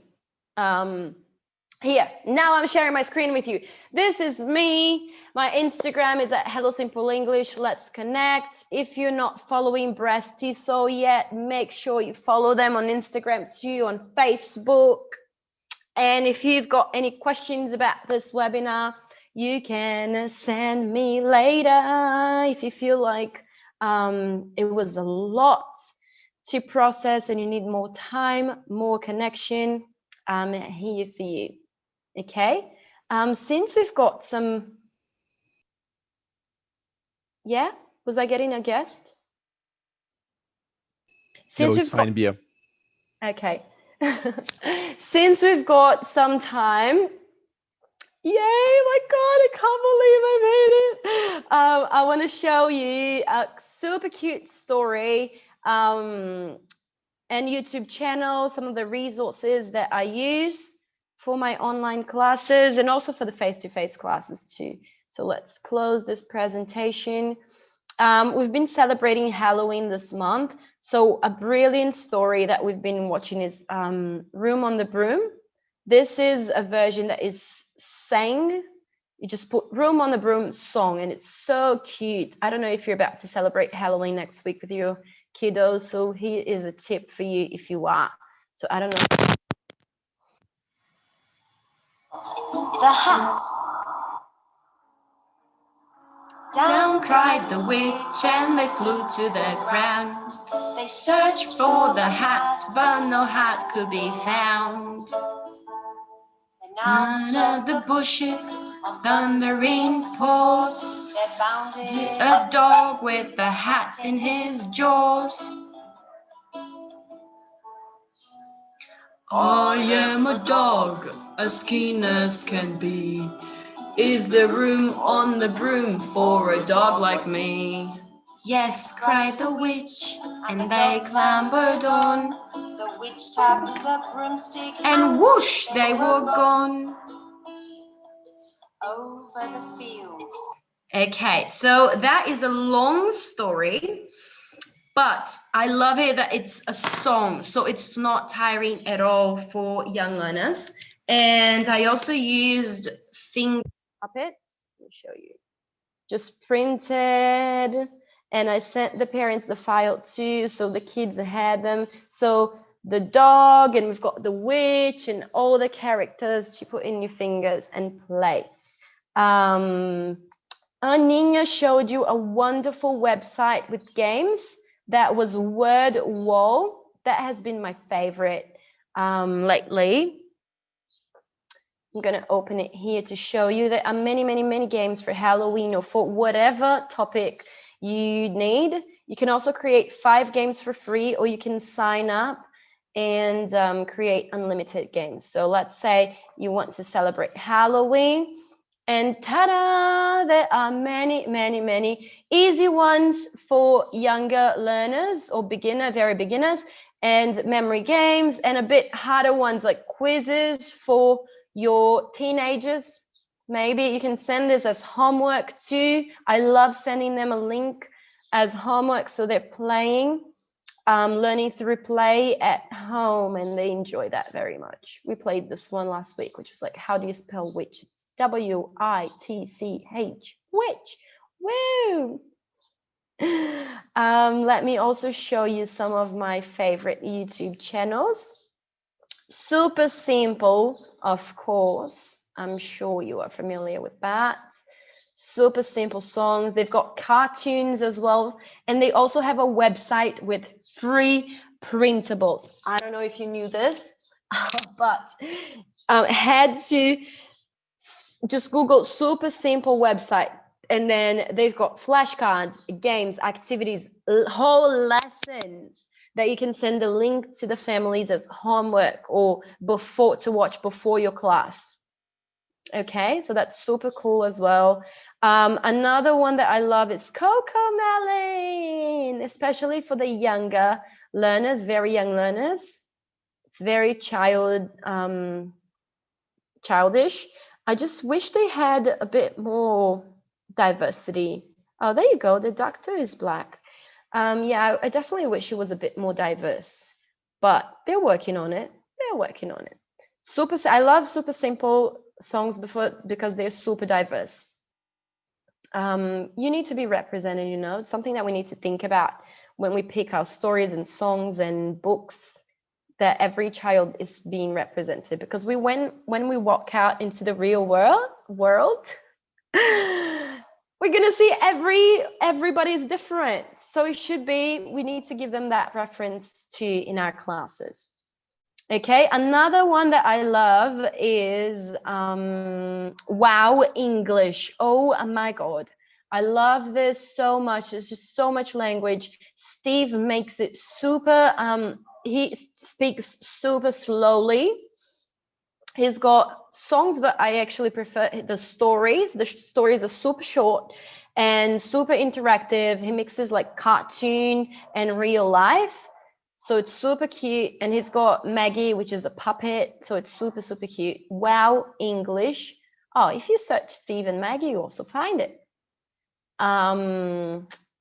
Here, now I'm sharing my screen with you. This is me. My Instagram is at Hello Simple English. Let's connect. If you're not following BRAZ-TESOL yet, make sure you follow them on Instagram too, on Facebook. And if you've got any questions about this webinar, you can send me later if you feel like it was a lot to process and you need more time, more connection. I'm here for you. Okay, since we've got some, yeah, was I getting a guest? No, it's fine, Bia. Okay, since we've got some time, yay, my God, I can't believe I made it. I want to show you a super cute story and YouTube channel, some of the resources that I use for my online classes and also for the face-to-face classes too. So let's close this presentation. We've been celebrating Halloween this month. So a brilliant story that we've been watching is Room on the Broom. This is a version that is sang. You just put Room on the Broom song and it's so cute. I don't know if you're about to celebrate Halloween next week with your kiddos. So here is a tip for you if you are. So I don't know. The hat. Down cried the witch and they flew to the ground. They searched for the hat, but no hat could be found. None of the bushes of thundering paws, there bounded a dog with the hat in his jaws. I am a dog, as keen as can be. Is there room on the broom for a dog like me? Yes, cried the witch, and they clambered on. The witch tapped the broomstick And whoosh, they were gone. over the fields. Okay, so that is a long story, but I love it that it's a song, so it's not tiring at all for young learners. And I also used things. Puppets. Let me show you. Just printed, and I sent the parents the file too, so the kids had them. So the dog, and we've got the witch, and all the characters to put in your fingers and play. Nina showed you a wonderful website with games. That was Word Wall. That has been my favorite lately. I'm going to open it here to show you. There are many, many, many games for Halloween or for whatever topic you need. You can also create 5 games for free, or you can sign up and create unlimited games. So let's say you want to celebrate Halloween, and ta-da, there are many, many, many easy ones for younger learners or very beginners, and memory games, and a bit harder ones like quizzes for your teenagers. Maybe you can send this as homework too. I love sending them a link as homework, so they're playing, learning through play at home, and they enjoy that very much. We played this one last week, which was like, how do you spell witch? It's W-I-T-C-H, witch. Woo! Let me also show you some of my favorite YouTube channels. Super Simple, of course. I'm sure you are familiar with that. Super Simple songs. They've got cartoons as well. And they also have a website with free printables. I don't know if you knew this, but head to just Google Super Simple website. And then they've got flashcards, games, activities, whole lessons that you can send a link to the families as homework or to watch before your class. Okay, so that's super cool as well. Another one that I love is CoComelon, especially for the younger learners, very young learners. It's very childish. I just wish they had a bit more diversity. Oh, there you go. The doctor is black. Yeah, I definitely wish it was a bit more diverse, but they're working on it. They're working on it. I love super simple songs because they're super diverse. You need to be represented, you know. It's something that we need to think about when we pick our stories and songs and books, that every child is being represented, because when we walk out into the real world we're gonna see everybody's different. So we need to give them that reference too in our classes. Okay, another one that I love is Wow English. Oh my God, I love this so much. It's just so much language. Steve makes it super, he speaks super slowly. He's got songs, but I actually prefer the stories. The stories are super short and super interactive. He mixes like cartoon and real life. So it's super cute. And he's got Maggie, which is a puppet. So it's super, super cute. Wow English. Oh, if you search Steve and Maggie, you also find it.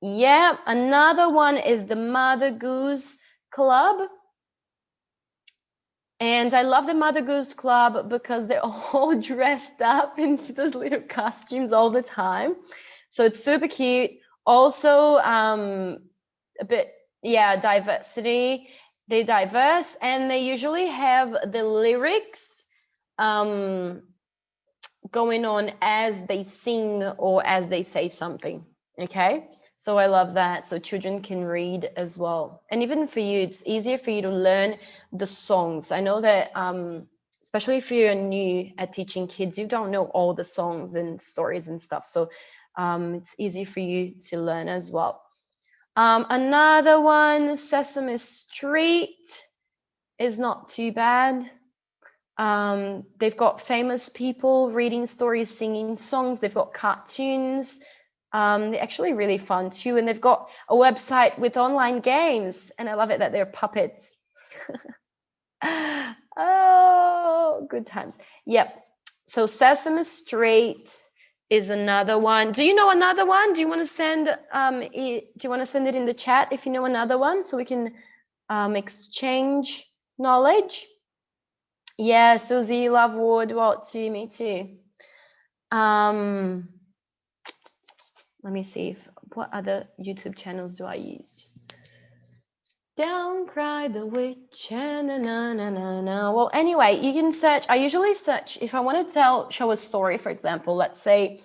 Yeah, another one is the Mother Goose Club. And I love the Mother Goose Club because they're all dressed up into those little costumes all the time. So it's super cute. Also, a bit, yeah, diversity. They're diverse, and they usually have the lyrics going on as they sing or as they say something. Okay. So I love that. So children can read as well. And even for you, it's easier for you to learn the songs. I know that, especially if you're new at teaching kids, you don't know all the songs and stories and stuff. So it's easy for you to learn as well. Another one, Sesame Street. is not too bad. They've got famous people reading stories, singing songs. They've got cartoons. They're actually really fun too. And they've got a website with online games. And I love it that they're puppets. Oh, good times. Yep. So Sesame Street is another one. Do you know another one? Do you want to send it in the chat if you know another one, so we can exchange knowledge? Yeah, Susie, love Woodward too, me too. Let me see what other YouTube channels do I use? Down cried the witch, na na na na na. Well, anyway, you can search. I usually search if I want to show a story, for example, let's say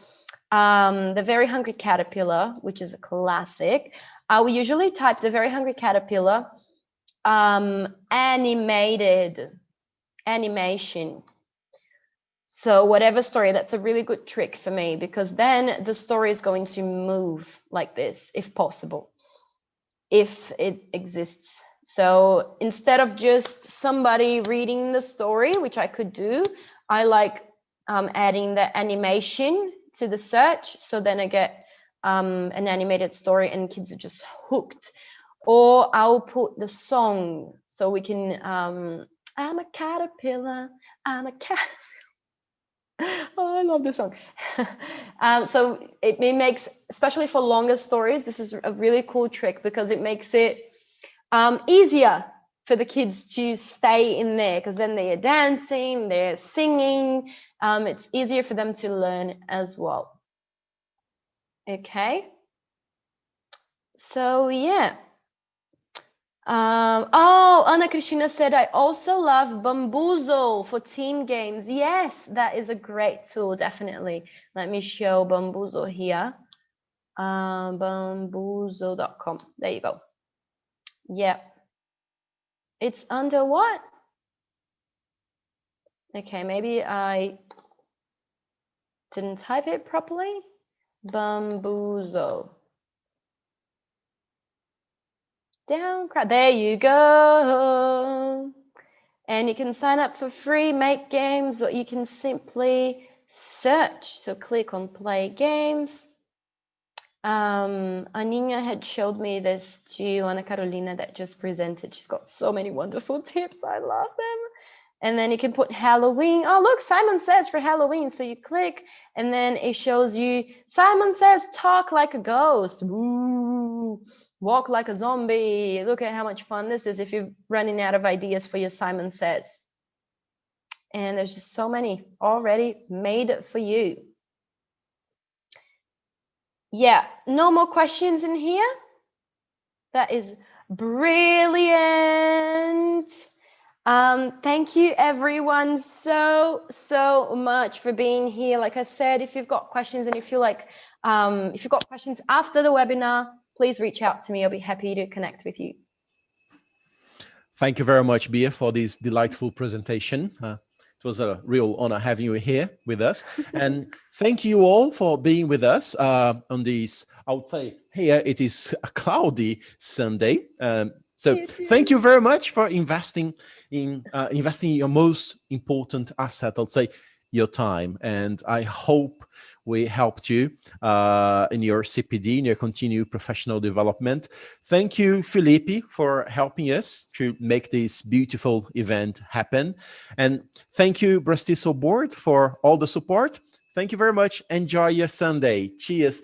The Very Hungry Caterpillar, which is a classic. I will usually type The Very Hungry Caterpillar animation. So whatever story, that's a really good trick for me, because then the story is going to move like this, if possible, if it exists. So instead of just somebody reading the story, which I could do, I like adding the animation to the search. So then I get an animated story and kids are just hooked. Or I'll put the song, so we can, I'm a caterpillar, I'm a caterpillar. Oh, I love this song. So it makes, especially for longer stories, this is a really cool trick, because it makes it easier for the kids to stay in there, because then they are dancing, they're singing. It's easier for them to learn as well. Okay. So yeah. Oh, Ana Cristina said, I also love Bamboozle for team games. Yes, that is a great tool, definitely. Let me show Bamboozle here. Bamboozle.com. There you go. Yeah. It's under what? Okay, maybe I didn't type it properly. Bamboozle. Down, there you go. And you can sign up for free, make games, or you can simply search. So click on play games. Aninha had showed me this too, Ana Carolina that just presented. She's got so many wonderful tips. I love them. And then you can put Halloween. Oh, look, Simon Says for Halloween. So you click and then it shows you, Simon Says, talk like a ghost. Ooh, walk like a zombie. Look at how much fun this is if you're running out of ideas for your Simon Says. And there's just so many already made for you. Yeah, no more questions in here. That is brilliant. Thank you everyone so much for being here. Like I said, if you've got questions and if you've got questions after the webinar, please reach out to me. I'll be happy to connect with you. Thank you very much, Bia, for this delightful presentation. It was a real honor having you here with us. And thank you all for being with us on this, I would say here it is a cloudy Sunday. So thank you very much for investing in your most important asset, I'll say your time. And I hope we helped you in your CPD, in your continued professional development. Thank you, Felipe, for helping us to make this beautiful event happen. And thank you, BRAZ-TESOL board, for all the support. Thank you very much. Enjoy your Sunday. Cheers.